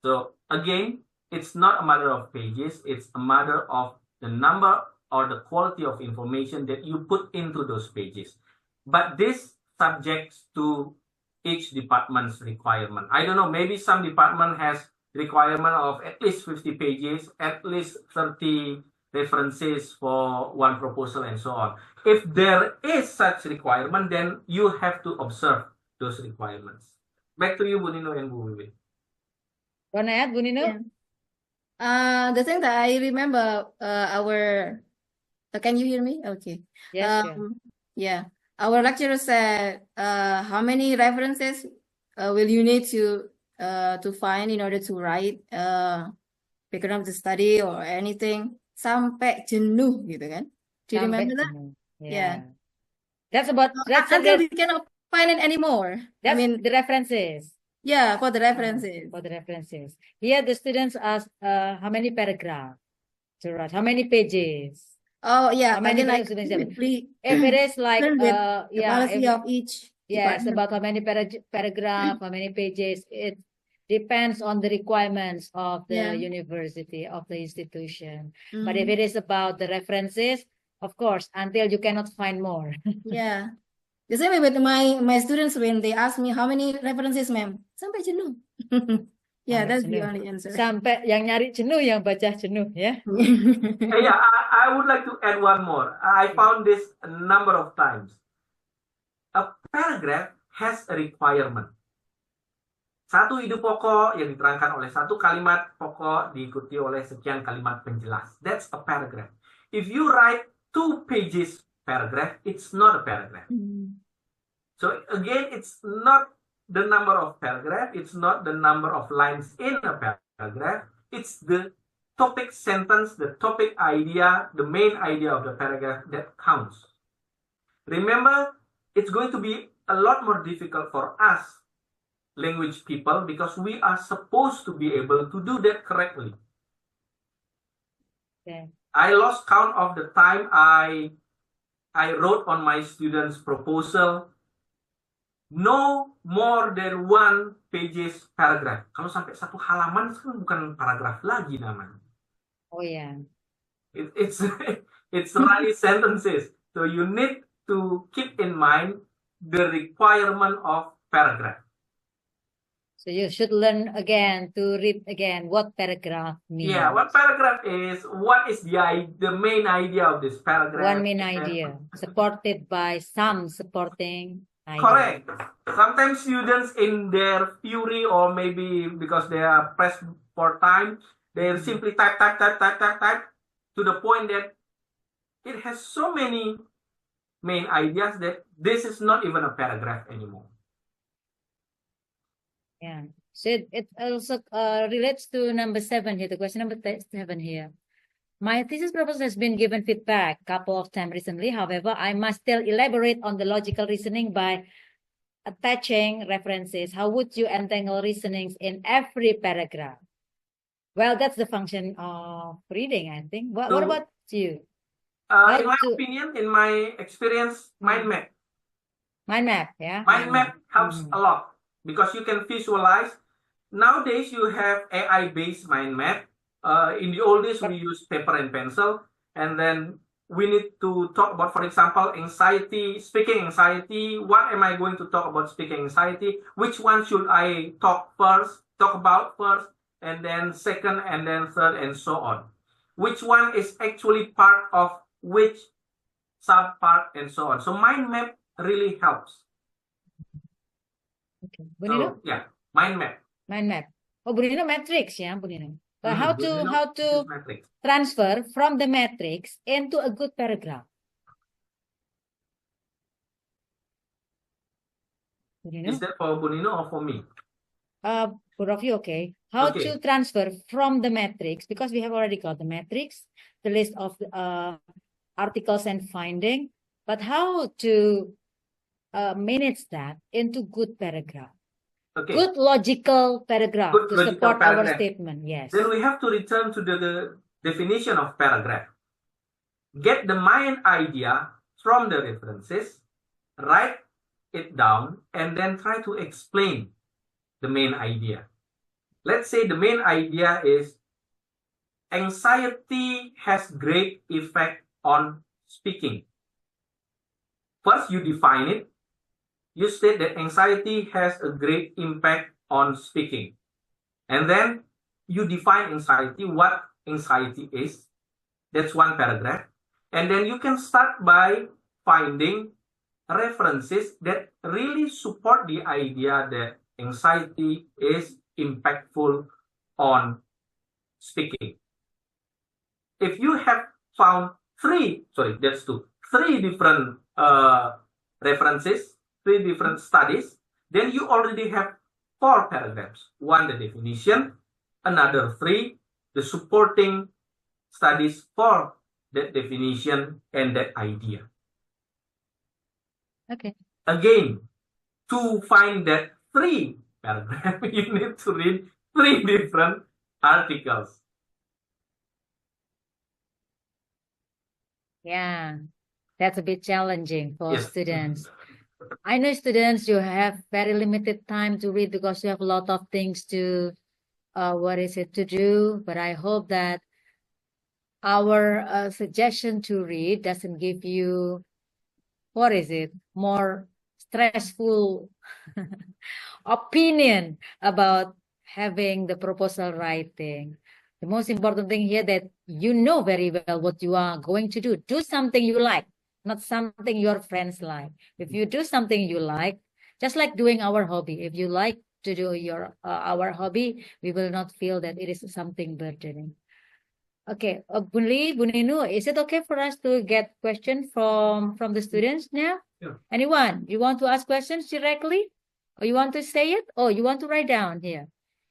So again, it's not a matter of pages. It's a matter of the number or the quality of information that you put into those pages. But this subjects to each department's requirement. I don't know, maybe some department has requirement of at least 50 pages, at least 30 references for one proposal and so on. If there is such requirement, then you have to observe those requirements. Back to you, Bu Nino and Bu Wiwit. Want to add, Bu Nino? Yeah. The thing that I remember, can you hear me? Okay. Yes, yeah. Our lecturer said, how many references will you need to find in order to write background of the study or anything? Sampai jenuh gitu kan? Do you remember that? Yeah. That's about until we cannot find it anymore. That's the references. Yeah, for the references. For the references. Here the students ask how many paragraphs to write, how many pages. Oh yeah, How many again, I paragraphs? completely If it is like learn with the yeah, policy of each yes, department. about how many paragraph, how many pages. It depends on the requirements of the Yeah. university, of the institution. Mm. But if it is about the references, of course, until you cannot find more. Yeah. The same way with my students when they ask me how many references, ma'am, sampai jenuh. Yeah, Sampai that's the jenuh. only answer. Sampai yang nyari jenuh, yang baca jenuh, ya. Yeah, I would like to add one more. I found this a number of times. A paragraph has a requirement. Satu ide pokok yang diterangkan oleh satu kalimat pokok diikuti oleh sekian kalimat penjelas. That's a paragraph. If you write 2 pages paragraph, it's not a paragraph. So again, it's not the number of paragraph, it's not the number of lines in a paragraph, it's the topic sentence, the topic idea, the main idea of the paragraph that counts. Remember, it's going to be a lot more difficult for us language people because we are supposed to be able to do that correctly. Okay. I lost count of the time I wrote on my students' proposal no more than 1 pages paragraph. Kalau sampai 1 halaman itu bukan paragraf lagi namanya. Oh yeah. It's only sentences. So you need to keep in mind the requirement of paragraph. So you should learn again to read again what paragraph means. Yeah, what paragraph is, what is the main idea of this paragraph. One main idea, supported by some supporting idea. Correct. Sometimes students in their fury or maybe because they are pressed for time, they simply type to the point that it has so many main ideas that this is not even a paragraph anymore. Yeah. So it also relates to number 7 here, the question number 7 here. My thesis proposal has been given feedback a couple of times recently. However, I must still elaborate on the logical reasoning by attaching references. How would you entangle reasonings in every paragraph? Well, that's the function of reading, I think. What about you? In my opinion, in my experience, mind map. Mind map, yeah. Mind map helps a lot because you can visualize. Nowadays, you have AI-based mind map. In the old days, we use paper and pencil, and then we need to talk about, for example, anxiety, speaking anxiety. What am I going to talk about speaking anxiety? Which one should I talk about first, and then second, and then third, and so on? Which one is actually part of which subpart, and so on? So mind map really helps. Okay. So, yeah, mind map. Mind map. Oh, Bunino matrix, yeah, Bunino. But how to matrix. transfer from the matrix into a good paragraph? Bunino? Is that for Bunino or for me? Both of you, okay. How to transfer from the matrix, because we have already got the matrix, the list of articles and finding, but how to manage that into good paragraph? Okay. Good logical paragraph to support our statement. Yes. Then we have to return to the definition of paragraph. Get the main idea from the references, write it down, and then try to explain the main idea. Let's say the main idea is anxiety has great effect on speaking. First, you define it. You state that anxiety has a great impact on speaking. And then you define anxiety, what anxiety is. That's one paragraph. And then you can start by finding references that really support the idea that anxiety is impactful on speaking. If you have found three different references, 3 different studies, then you already have 4 paragraphs. 1, the definition, another 3, the supporting studies for that definition and that idea. Okay. Again, to find that 3 paragraph, you need to read 3 different articles. Yeah, that's a bit challenging for Yes. students. I know students, you have very limited time to read because you have a lot of things to, to do. But I hope that our suggestion to read doesn't give you, more stressful opinion about having the proposal writing. The most important thing here that you know very well what you are going to do. Do something you like, not something your friends like. If you do something you like, just like doing our hobby, if you like to do our hobby, we will not feel that it is something burdening. Okay, Bun Lee, Bun Ninu, is it okay for us to get questions from the students now? Sure. Anyone, you want to ask questions directly? Or you want to say it? Or you want to write down here?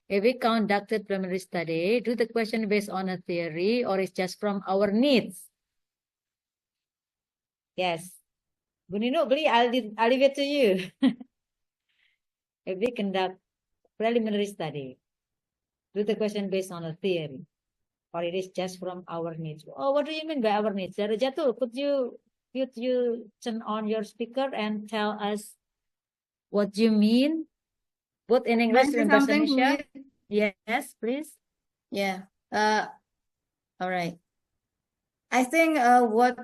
If we conducted preliminary study, do the question based on a theory or is just from our needs? Yes. Bun Ninu, Bli, I'll leave it to you. If we conduct preliminary study, do the question based on a theory or it is just from our needs? Oh, what do you mean by our needs? Jatuh, could you turn on your speaker and tell us what you mean, both in English and Bahasa Something, Indonesia? Yes, please. Yeah. All right. I think what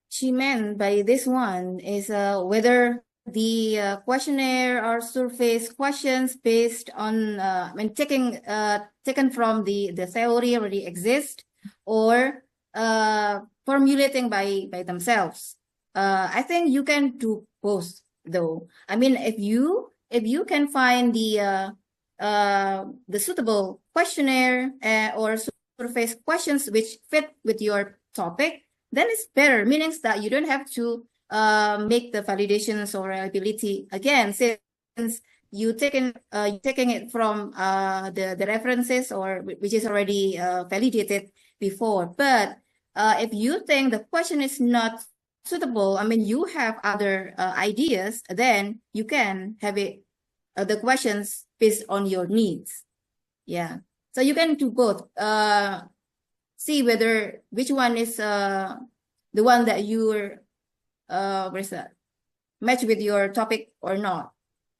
she meant by this one is whether the questionnaire or surface questions based on taken from the theory already exist or formulating by themselves. I think you can do both though. I mean, if you can find the suitable questionnaire or surface questions which fit with your topic, then it's better, meaning that you don't have to make the validations or reliability again, since you taking it from the references or which is already validated before. But if you think the question is not suitable, I mean, you have other ideas, then you can have it the questions based on your needs. Yeah, so you can do both. See whether which one is the one that you're match with your topic or not.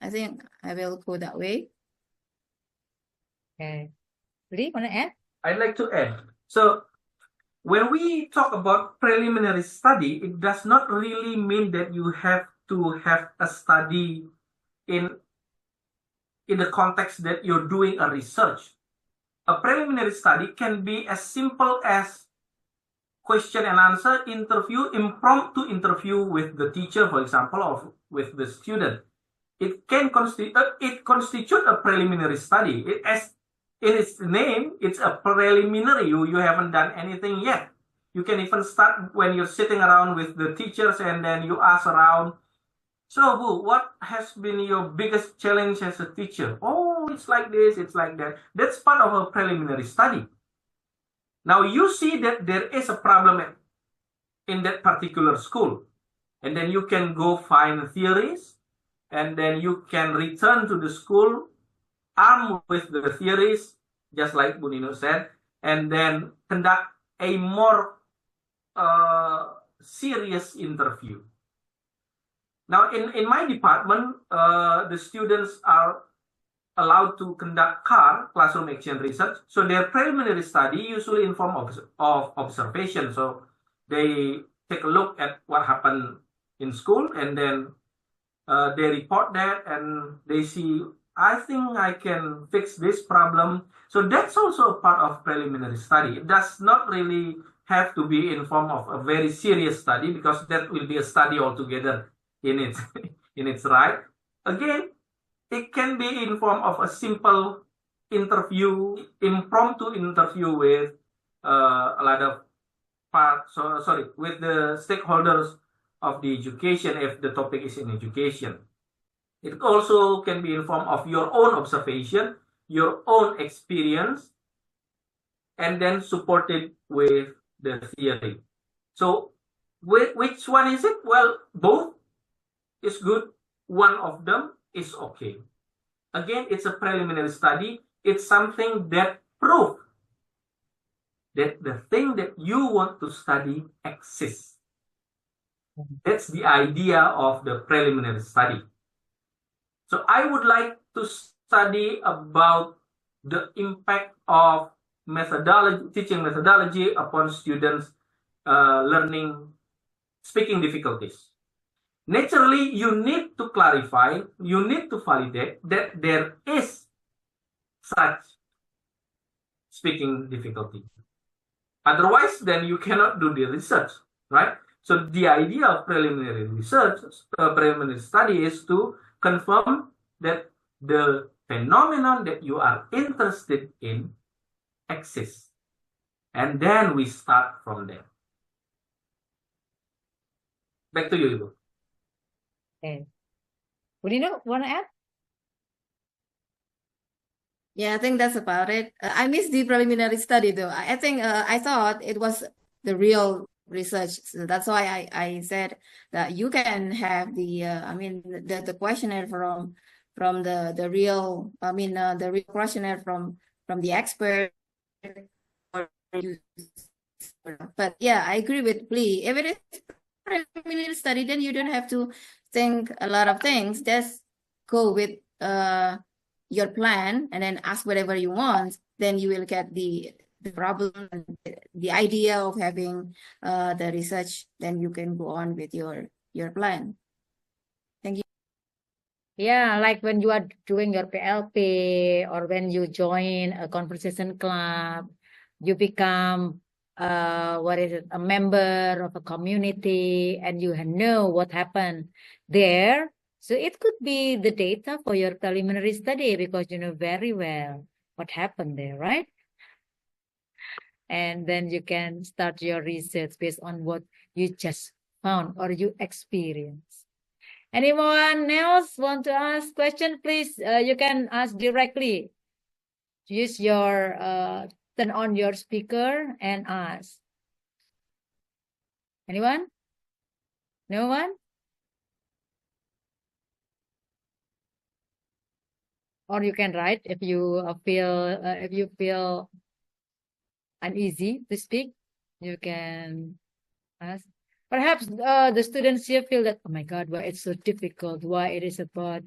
I think I will go that way. Okay. Lee, want to add? I'd like to add. So when we talk about preliminary study, it does not really mean that you have to have a study in the context that you're doing a research. A preliminary study can be as simple as question and answer interview, impromptu interview with the teacher, for example, or with the student. It can constitute a preliminary study. As in its name, it's a preliminary. You haven't done anything yet. You can even start when you're sitting around with the teachers and then you ask around, so Bu, what has been your biggest challenge as a teacher? Oh, it's like this, it's like that. That's part of a preliminary study. Now you see that there is a problem in that particular school. And then you can go find theories, and then you can return to the school armed with the theories, just like Bu Ninu said, and then conduct a more serious interview. Now, in my department, the students are allowed to conduct classroom action research. So their preliminary study usually in form of observation. So they take a look at what happened in school, and then they report that, and they see, I think I can fix this problem. So that's also a part of preliminary study. It does not really have to be in form of a very serious study, because that will be a study altogether in its right. Again, it can be in form of a simple interview, impromptu interview with a lot of with the stakeholders of the education, if the topic is in education. It also can be in form of your own observation, your own experience, and then supported with the theory. So which one is it? Well, both is good. One of them is okay. again, it's a preliminary study. It's something that proves that the thing that you want to study exists. That's the idea of the preliminary study. So I would like to study about the impact of methodology, teaching methodology upon students learning speaking difficulties. Naturally, you need to clarify, you need to validate that there is such speaking difficulty. Otherwise, then you cannot do the research, right? So the idea of preliminary research, preliminary study is to confirm that the phenomenon that you are interested in exists. And then we start from there. Back to you, Ibu. Okay. Would you want to add? Yeah, I think that's about it. I missed the preliminary study though. I think I thought it was the real research. So that's why I said that you can have the the questionnaire from the real the real questionnaire from the expert. But yeah, I agree with Lee. If it is preliminary study, then you don't have to think a lot of things. Just go with your plan and then ask whatever you want. Then you will get the problem, the idea of having the research. Then you can go on with your plan. Thank you. Yeah, like when you are doing your PLP or when you join a conversation club, you become a member of a community, and you know what happened there. So it could be the data for your preliminary study because you know very well what happened there, right? And then you can start your research based on what you just found or you experienced. Anyone else want to ask question? Please, you can ask directly. Use your turn on your speaker and ask. Anyone? No one? Or you can write if you feel uneasy to speak. You can ask. Perhaps the students here feel that, oh my God, why it's so difficult? Why it is about?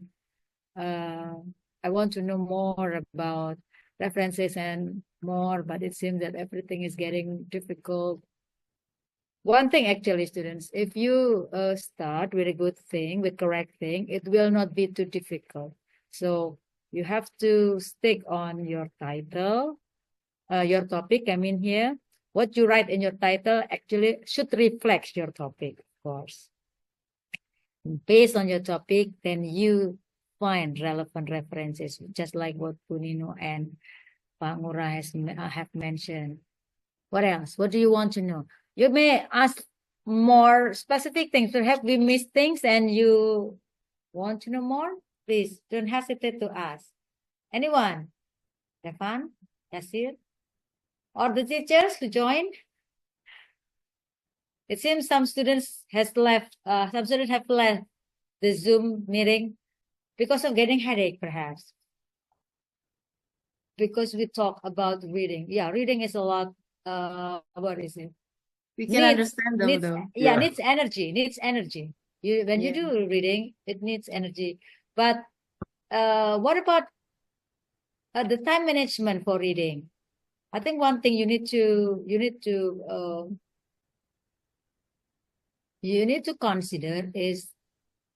I want to know more about references and more, but it seems that everything is getting difficult. One thing actually, students, if you start with a good thing, with correct thing, it will not be too difficult. So you have to stick on your title, your topic. I mean here, what you write in your title actually should reflect your topic, of course. Based on your topic, then you find relevant references, just like what Bu Nino and Pak Ngurah have mentioned. What else? What do you want to know? You may ask more specific things. Perhaps we missed things and you want to know more. Please don't hesitate to ask. Anyone? Stefan? Yasir? Or the teachers who joined? It seems some students have left the Zoom meeting because of getting headache, perhaps. Because we talk about reading. Yeah, reading is a lot. What is it? We can understand them though. Yeah, needs energy. When you do reading, it needs energy. But what about the time management for reading? I think one thing you need to consider is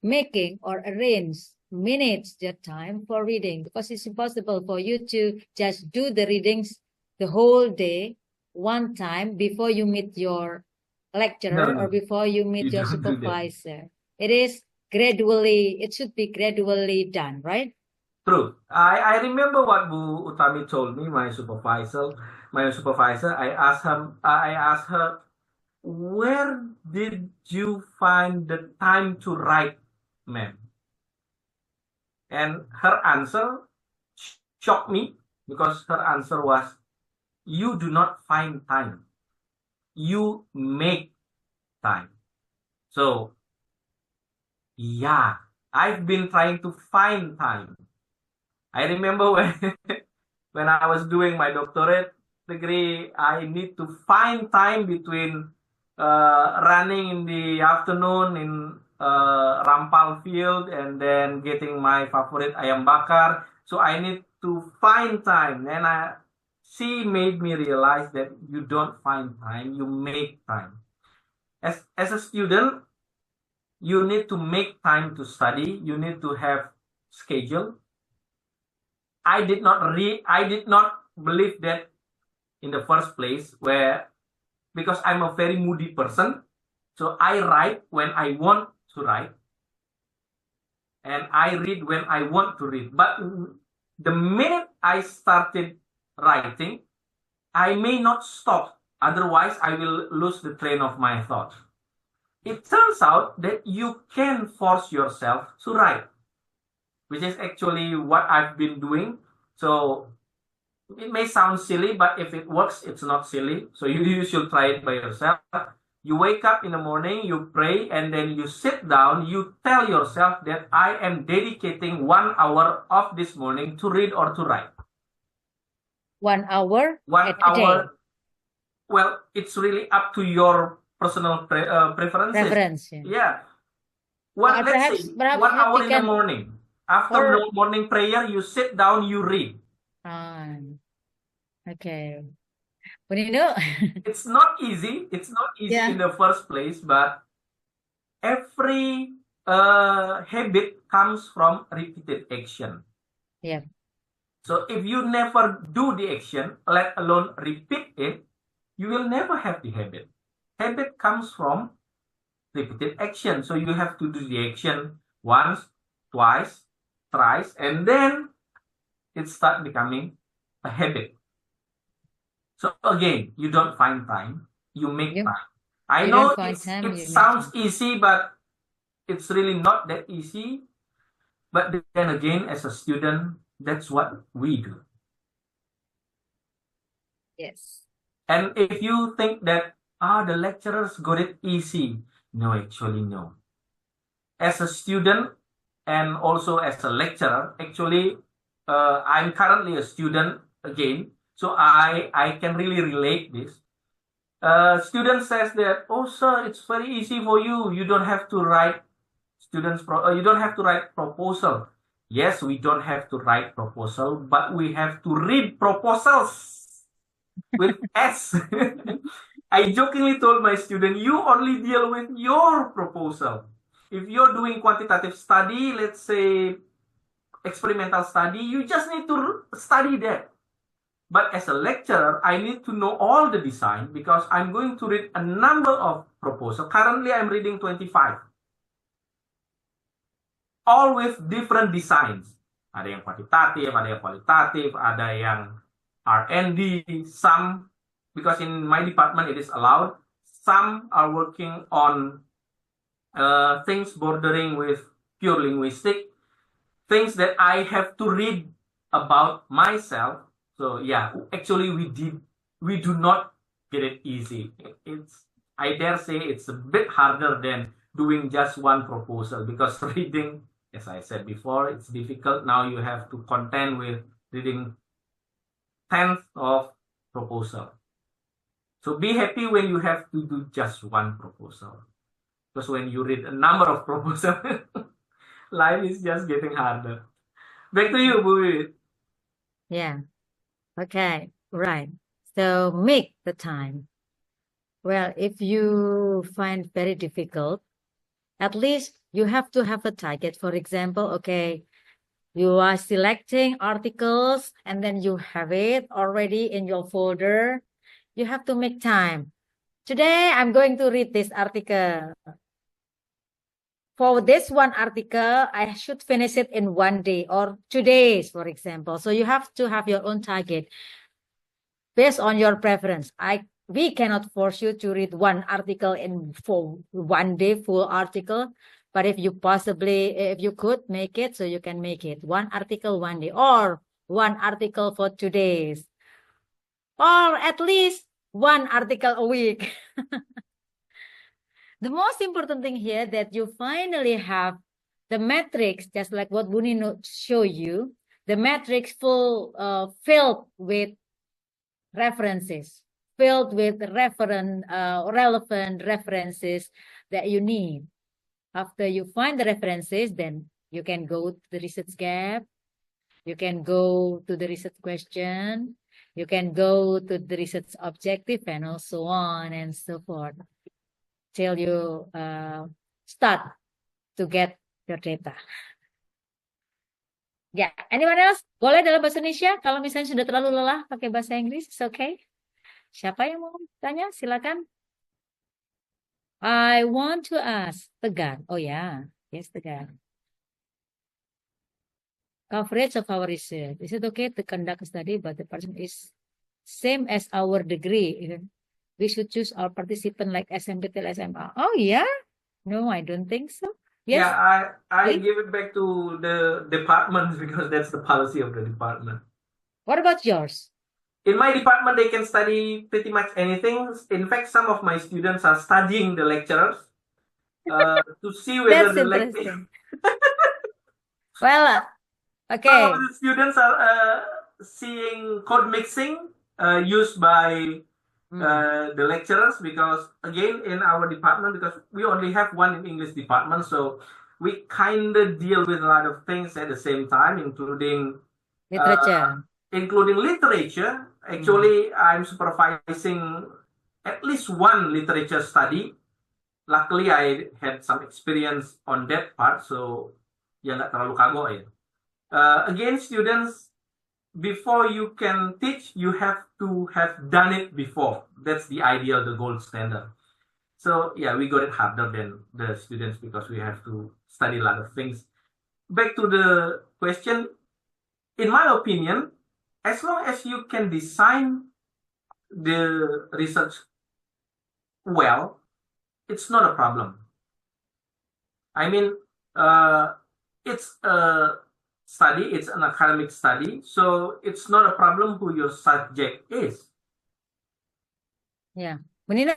making or arrange minutes your time for reading, because it's impossible for you to just do the readings the whole day one time before you meet your lecturer or before you meet your supervisor. It should be gradually done, right? True. I remember what Bu Utami told me, my supervisor. I asked her, where did you find the time to write, ma'am? And her answer shocked me, because her answer was, you do not find time. You make time. So, yeah, I've been trying to find time. I remember when I was doing my doctorate degree, I need to find time between running in the afternoon in Rampal field and then getting my favorite ayam bakar. So I need to find time. And she made me realize that you don't find time, you make time. As a student, you need to make time to study. You need to have schedule. I did not believe that in the first place, because I'm a very moody person. So I write when I want to write. And I read when I want to read. But the minute I started writing, I may not stop. Otherwise, I will lose the train of my thoughts. It turns out that you can force yourself to write, which is actually what I've been doing. So it may sound silly, but if it works, it's not silly. So you should try it by yourself. You wake up in the morning, you pray, and then you sit down. You tell yourself that I am dedicating 1 hour of this morning to read or to write. 1 hour? 1 hour. Day. Well, it's really up to your personal preferences. Yeah. Well, let's say 1 hour in the morning. After morning prayer, you sit down, you read. Okay. Bu Ninuk? It's not easy. It's not easy in the first place, but every habit comes from repeated action. Yeah. So if you never do the action, let alone repeat it, you will never have the habit. Habit comes from repeated action. So you have to do the action once, twice, thrice, and then it starts becoming a habit. So again, you don't find time, you make time. I know it sounds easy, but it's really not that easy. But then again, as a student, that's what we do. Yes. And if you think that, the lecturers got it easy. No, actually, no. As a student and also as a lecturer, actually, I'm currently a student again. So I can really relate this. Student says that, oh sir, it's very easy for you. You don't have to write you don't have to write proposal. Yes, we don't have to write proposal, but we have to read proposals with S. I jokingly told my student, you only deal with your proposal. If you're doing quantitative study, let's say experimental study, you just need to study that. But as a lecturer, I need to know all the design because I'm going to read a number of proposals. Currently, I'm reading 25. All with different designs. Ada yang kuantitatif, ada yang kualitatif, ada yang R&D, some, because in my department it is allowed, some are working on things bordering with pure linguistic, things that I have to read about myself. So yeah, actually we do not get it easy. I dare say it's a bit harder than doing just one proposal because reading, as I said before, it's difficult. Now you have to contend with reading 10th of proposal. So be happy when you have to do just one proposal. Because when you read a number of proposals, life is just getting harder. Back to you, Bu. Yeah. Okay, right. So make the time. Well, if you find very difficult, at least you have to have a target. For example, okay, you are selecting articles and then you have it already in your folder. You have to make time. Today, I'm going to read this article. For this one article, I should finish it in 1 day or 2 days, for example. So you have to have your own target based on your preference. We cannot force you to read one article for 1 day, full article. But if you could make it, so you can make it. One article 1 day or one article for 2 days. Or at least one article a week. The most important thing here that you finally have the metrics, just like what Bu Ninuk showed you. the matrix filled with references, filled with relevant references that you need. After you find the references, then you can go to the research gap. You can go to the research question. You can go to the research objective, and so on and so forth, till you start to get your data. Ya, anyone else? Boleh dalam bahasa Indonesia. Kalau misalnya sudah terlalu lelah pakai bahasa Inggris, it's okay. Siapa yang mau tanya? Silakan. I want to ask. Tegar. Oh ya, yes, Tegar. Coverage of our research. Is it okay to conduct a study, but the person is same as our degree? We should choose our participant like SMP till SMA. Oh yeah? No, I don't think so. Yes. Yeah, I give it back to the department because that's the policy of the department. What about yours? In my department, they can study pretty much anything. In fact, some of my students are studying the lecturers to see whether That's the interesting. Well, okay. Some of the students are seeing code mixing used by the lecturers, because again, in our department, because we only have one in English department, so we kind of deal with a lot of things at the same time, including literature. Actually, I'm supervising at least one literature study. Luckily, I had some experience on that part, so ya nggak terlalu kagok ya. Again, students, before you can teach, you have to have done it before. That's the ideal, the gold standard. So yeah, we got it harder than the students because we have to study a lot of things. Back to the question, in my opinion, as long as you can design the research well, it's not a problem. I mean, it's a study, it's an academic study, so it's not a problem who your subject is. Yeah. Menina,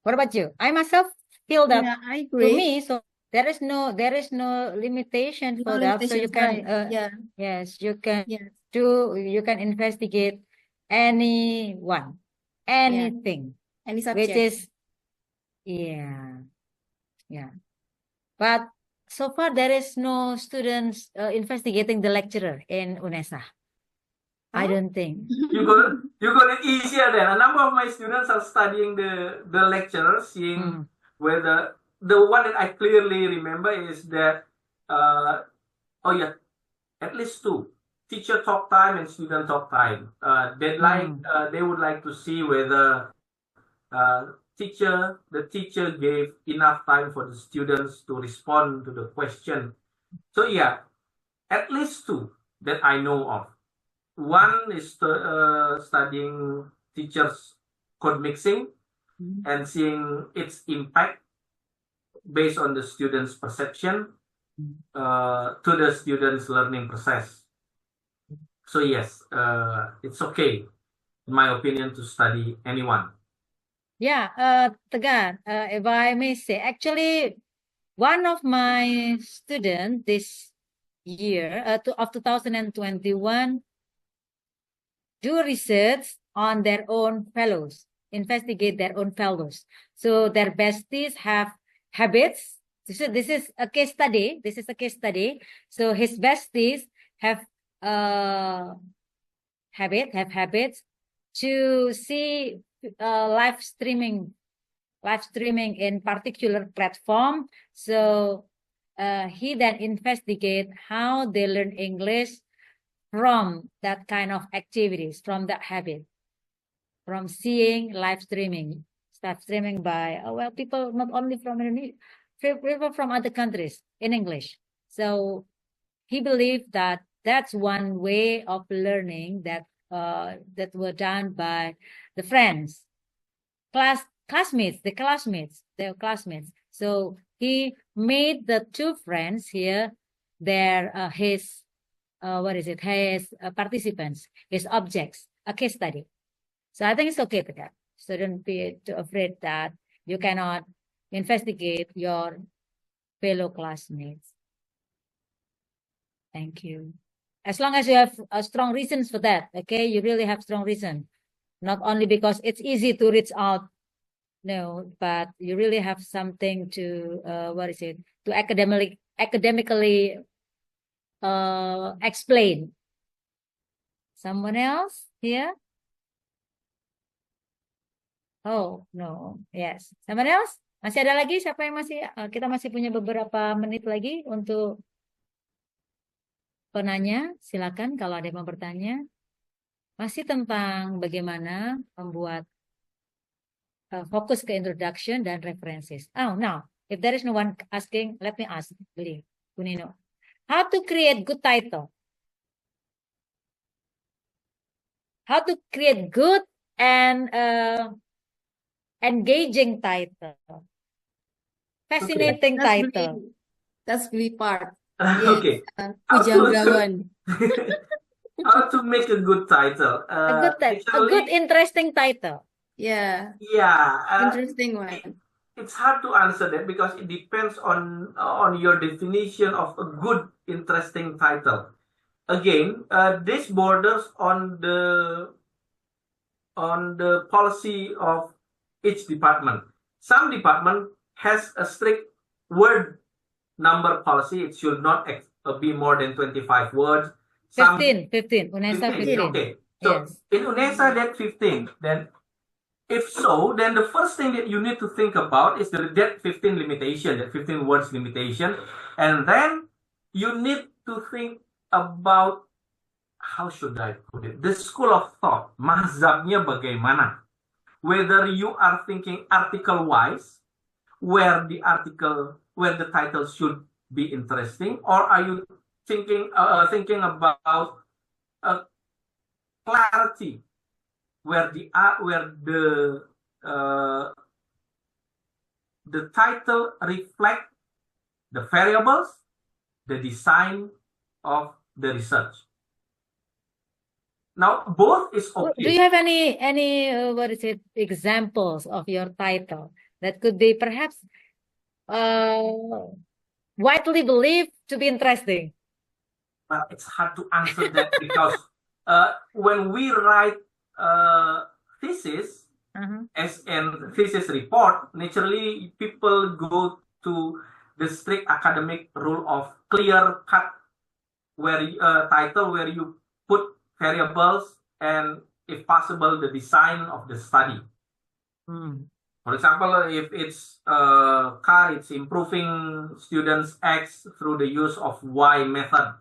what about you? I myself feel that I to agree. me, so there is no limitation for that. So you can yes, you can you can investigate anyone, anything, any subject, which is but so far there is no students investigating the lecturer in UNESA. I don't think. You got it easier then. A number of my students are studying the lecturer, seeing whether the one that I clearly remember is that at least two, teacher talk time and student talk time. They would like to see whether the teacher gave enough time for the students to respond to the question. So yeah, at least two that I know of. One is studying teachers' code mixing and seeing its impact based on the students' perception to the students' learning process. So yes, it's okay, in my opinion, to study anyone. Yeah, Tegar, if I may say, actually, one of my students this year of 2021 do research on their own fellows, investigate their own fellows. So their besties have habits. So this is a case study. This is a case study. So his besties have habits to see live streaming in particular platform. So he then investigate how they learn English from that kind of activities, from that habit, from seeing live streaming by people not only from Indonesia, people from other countries in English. So he believed that that's one way of learning that were done by the friends, classmates. So he made the two friends here his participants, his objects, a case study. So I think it's okay for that. So don't be too afraid that you cannot investigate your fellow classmates. Thank you. As long as you have strong reasons for that, okay? You really have strong reason. Not only because it's easy to reach out, no, but you really have something to, to academically explain. Someone else here? Oh, no. Yes. Someone else? Masih ada lagi? Siapa yang masih? Kita masih punya beberapa menit lagi untuk penanya. Silakan kalau ada yang mau bertanya. Masih tentang bagaimana membuat fokus ke introduction dan references. Oh, now, if there is no one asking, let me ask, Bu Nino. How to create good title? How to create good and engaging title? Fascinating title. That's really part. Okay. Pujanggawan. How to make a good title? A good, interesting title. Yeah. Yeah. Interesting one. It's hard to answer that because it depends on your definition of a good, interesting title. Again, this borders on the policy of each department. Some department has a strict word number policy. It should not be more than 25 words. 15. UNESA 15. Okay. So yes. In UNESA that 15. Then if so, then the first thing that you need to think about is that 15 limitation, that 15 words limitation. And then you need to think about, how should I put it, the school of thought, mazhabnya bagaimana. Whether you are thinking article-wise, where the title should be interesting, or are you thinking about clarity, where the title reflect the variables, the design of the research. Now, both is okay. Do you have any examples of your title that could be perhaps widely believed to be interesting? Well, it's hard to answer that because when we write thesis, as in thesis report, naturally people go to the strict academic rule of clear cut, title where you put variables and, if possible, the design of the study. For example, if it's car, it's improving students X through the use of Y method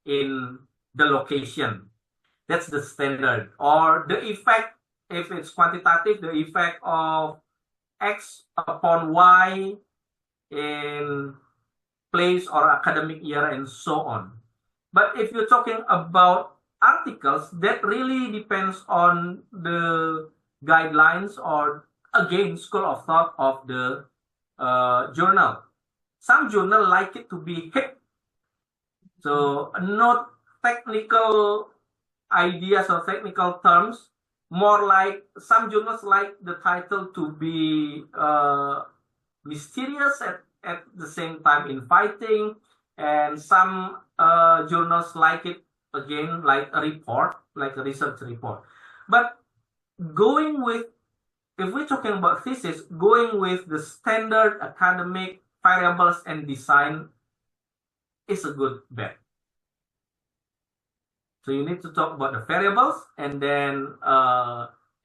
in the location. That's the standard. Or the effect, if it's quantitative, the effect of X upon Y in place or academic year and so on. But if you're talking about articles, that really depends on the guidelines or, again, school of thought of the journal. Some journal like it to be hip. So not technical ideas or technical terms, more like some journals like the title to be mysterious at the same time inviting, and some journals like it, again, like a report, like a research report. But if we're talking about thesis, going with the standard academic variables and design is a good bet. So you need to talk about the variables and then,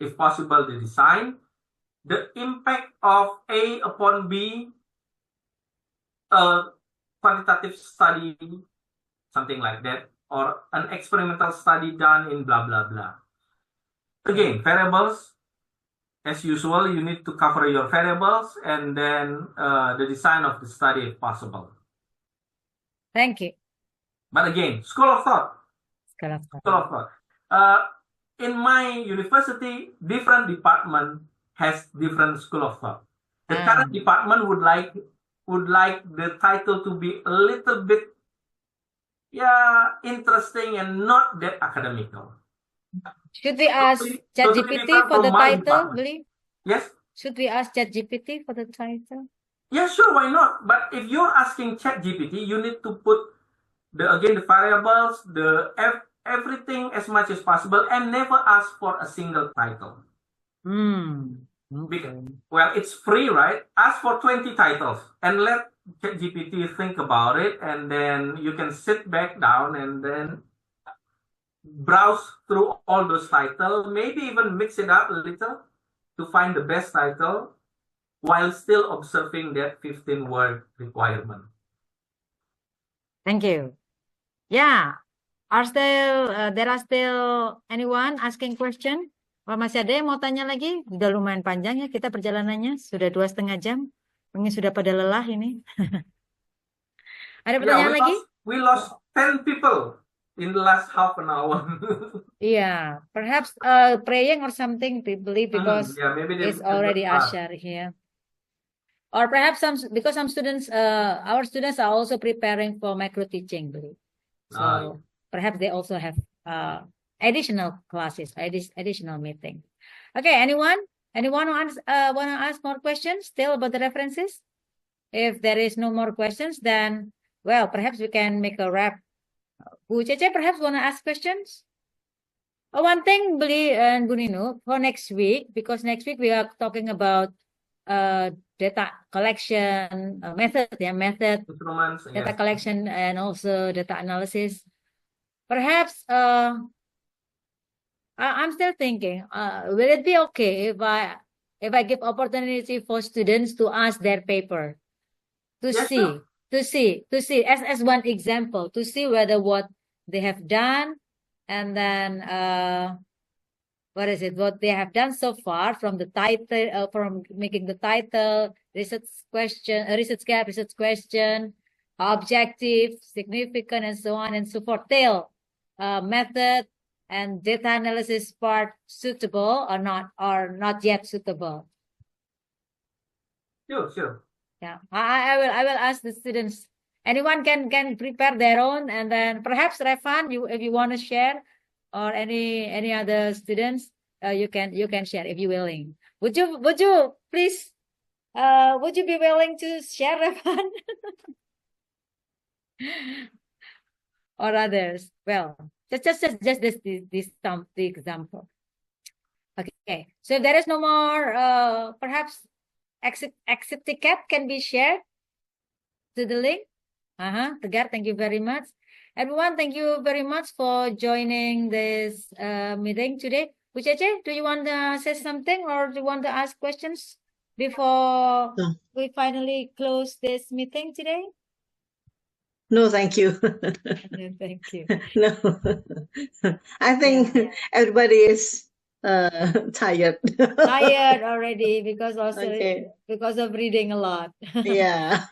if possible, the design, the impact of A upon B, quantitative study, something like that, or an experimental study done in blah, blah, blah. Again, variables, as usual, you need to cover your variables and then the design of the study if possible. Thank you. But again, school of thought. School of thought. In my university, different department has different school of thought. The current department would like the title to be a little bit, interesting and not that academical. Should we ask ChatGPT for the title, Beli? Yes. Should we ask ChatGPT for the title? Yeah, sure, why not? But if you're asking ChatGPT, you need to put again, the variables, everything as much as possible, and never ask for a single title. Okay. Well, it's free, right? Ask for 20 titles and let ChatGPT think about it, and then you can sit back down and then browse through all those titles, maybe even mix it up a little to find the best title while still observing that 15-word requirement. Thank you. Yeah. There are still anyone asking question? Kalau masih ada yang mau tanya lagi, udah lumayan panjang ya kita perjalanannya, sudah 2,5 jam. Mungkin sudah pada lelah ini. Ada pertanyaan lagi? We lost 10 people in the last half an hour. Yeah, perhaps praying or something, believe, because maybe it's already Ashar here. Or perhaps because some students, our students are also preparing for macro teaching, believe. So perhaps they also have additional classes, additional meeting. Okay, anyone want to ask more questions still about the references? If there is no more questions, then, well, perhaps we can make a wrap. Bu Cece perhaps want to ask questions? One thing, Beli and Bu Ninuk, for next week, because next week we are talking about data collection method, data collection and also data analysis. Perhaps I'm still thinking, will it be okay if I give opportunity for students to ask their paper to see as one example, to see whether what they have done, and then what they have done so far from the title, from making the title, research gap, research question, objective, significant, and so on and so forth, till method and data analysis part suitable or not yet suitable. Sure. Yeah, I will ask the students. Anyone can prepare their own, and then perhaps Revan, if you want to share, or any other students, you can share if you're willing. Would you please would you be willing to share, Revan? Or others? Well, just this example. Okay, so if there is no more, perhaps exit ticket can be shared to the link. Tegar, thank you very much. Everyone, thank you very much for joining this meeting today. Bu Cece, do you want to say something, or do you want to ask questions before we finally close this meeting today? No, thank you. Thank you. No, I think everybody is tired. Tired already because of reading a lot. Yeah.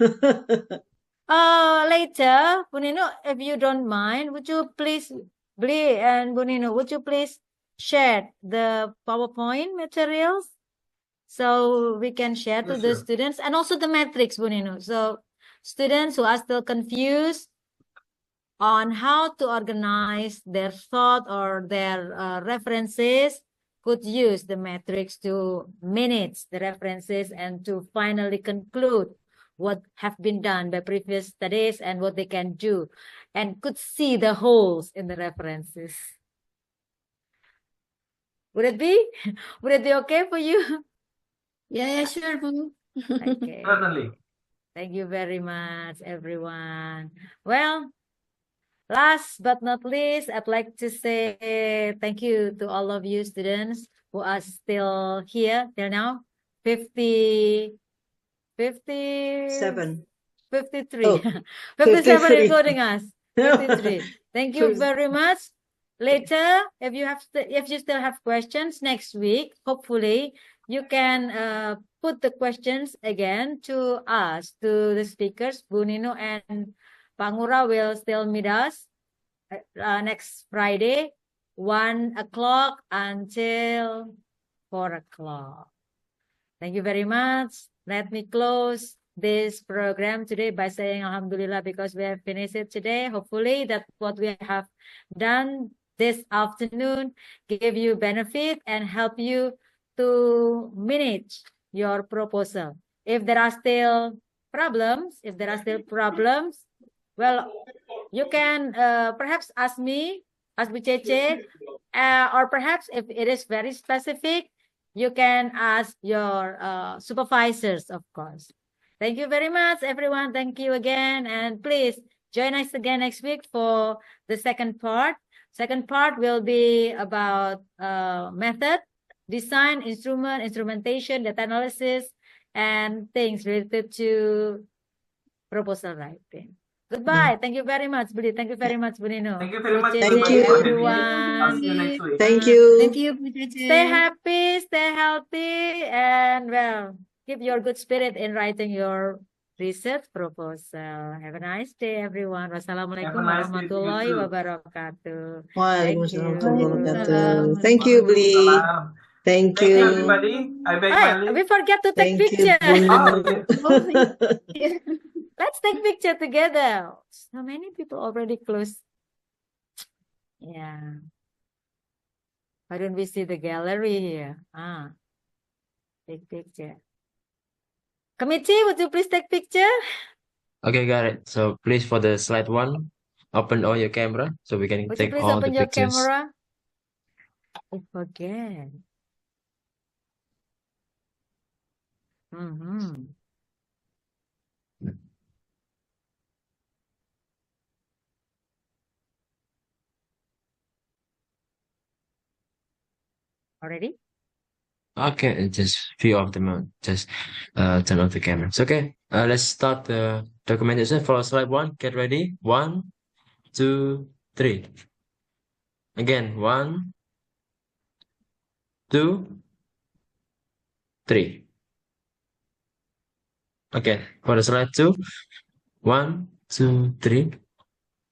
Later, Bu Ninuk, if you don't mind, would you please, Bli and Bu Ninuk, would you please share the PowerPoint materials so we can share to the students, and also the metrics, Bu Ninuk. So students who are still confused on how to organize their thought or their references could use the metrics to manage the references and to finally conclude what have been done by previous studies and what they can do, and could see the holes in the references. Would it be okay for you? Yeah, sure. Okay. Certainly. Thank you very much, everyone. Well, last but not least, I'd like to say thank you to all of you students who are still here till now. 53. Oh, 57 53. including us. 53. Thank you very much. Later, if you still have questions next week, hopefully you can put the questions again to us, to the speakers. Bu Ninuk and Pak Ngurah will still meet us next Friday, 1 o'clock until 4 o'clock. Thank you very much. Let me close this program today by saying Alhamdulillah, because we have finished it today. Hopefully that what we have done this afternoon give you benefit and help you to manage your proposal. If there are still problems, Well, you can perhaps ask me, ask Wijaya, or perhaps if it is very specific, you can ask your supervisors, of course. Thank you very much, everyone. Thank you again. And please join us again next week for the second part. Second part will be about method, design, instrument, instrumentation, data analysis, and things related to proposal writing. Goodbye. Thank you very much, Budi. Thank you very much, Bu Nino. Thank you very much, Wijaya, Thank everybody, you. for having me. everyone. I'll see you next week. Thank Thank you. you, Bu Cici. Stay happy, stay healthy, and well, keep your good spirit in writing your research proposal. Have a nice day, everyone. Have Wassalamualaikum a nice day to you warahmatullahi too. wabarakatuh. Thank Waalaikumsalam you. warahmatullahi Waalaikumsalam. wabarakatuh. Thank you, Bli. Waalaikumsalam. Thank Thank you, you. everybody. I beg Hey, my we leave. forget to take Thank you, picture. Oh, Bunu. okay. Oh, thank you. Let's take picture together. So many people already close. Yeah. Why don't we see the gallery here? Take picture. Kamichi, would you please take picture? Okay, got it. So please, for the slide 1, open all your camera so we can Would you take please all open the your pictures. camera? I forget. Already? Okay, just few of them. Just turn off the cameras. Okay, let's start the documentation for slide 1. Get ready. 1, 2, 3. Again, 1, 2, 3. Okay, for the slide 2, 1, 2, 3.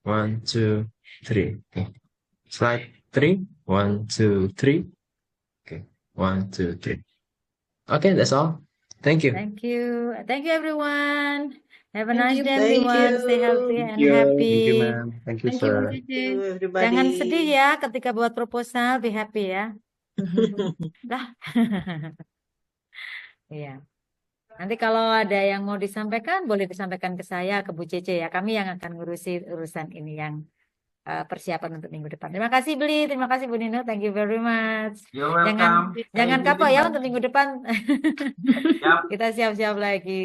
1, 2, 3. Okay. Slide 3, 1, 2, 3. Okay, 1, 2, 3. Okay, that's all. Thank you. Thank you. Thank you, everyone. Have a Thank nice you. day, Thank everyone. Stay you. healthy Thank and you. Thank happy. you, ma'am. Thank you, Thank you, Bu sir. Thank Cici. you, Jangan sedih everybody. ya ketika buat proposal. Be happy ya. Lah. Iya. Nanti kalau ada yang mau disampaikan, boleh disampaikan ke saya, ke Bu Cece ya. Kami yang akan ngurusi urusan ini yang persiapan untuk minggu depan. Terima kasih Beli, terima kasih Bu Nino. Thank you very much. You're Jangan welcome. jangan Thank you, kapok ya Bye. untuk minggu depan. Yap. Kita siap-siap lagi.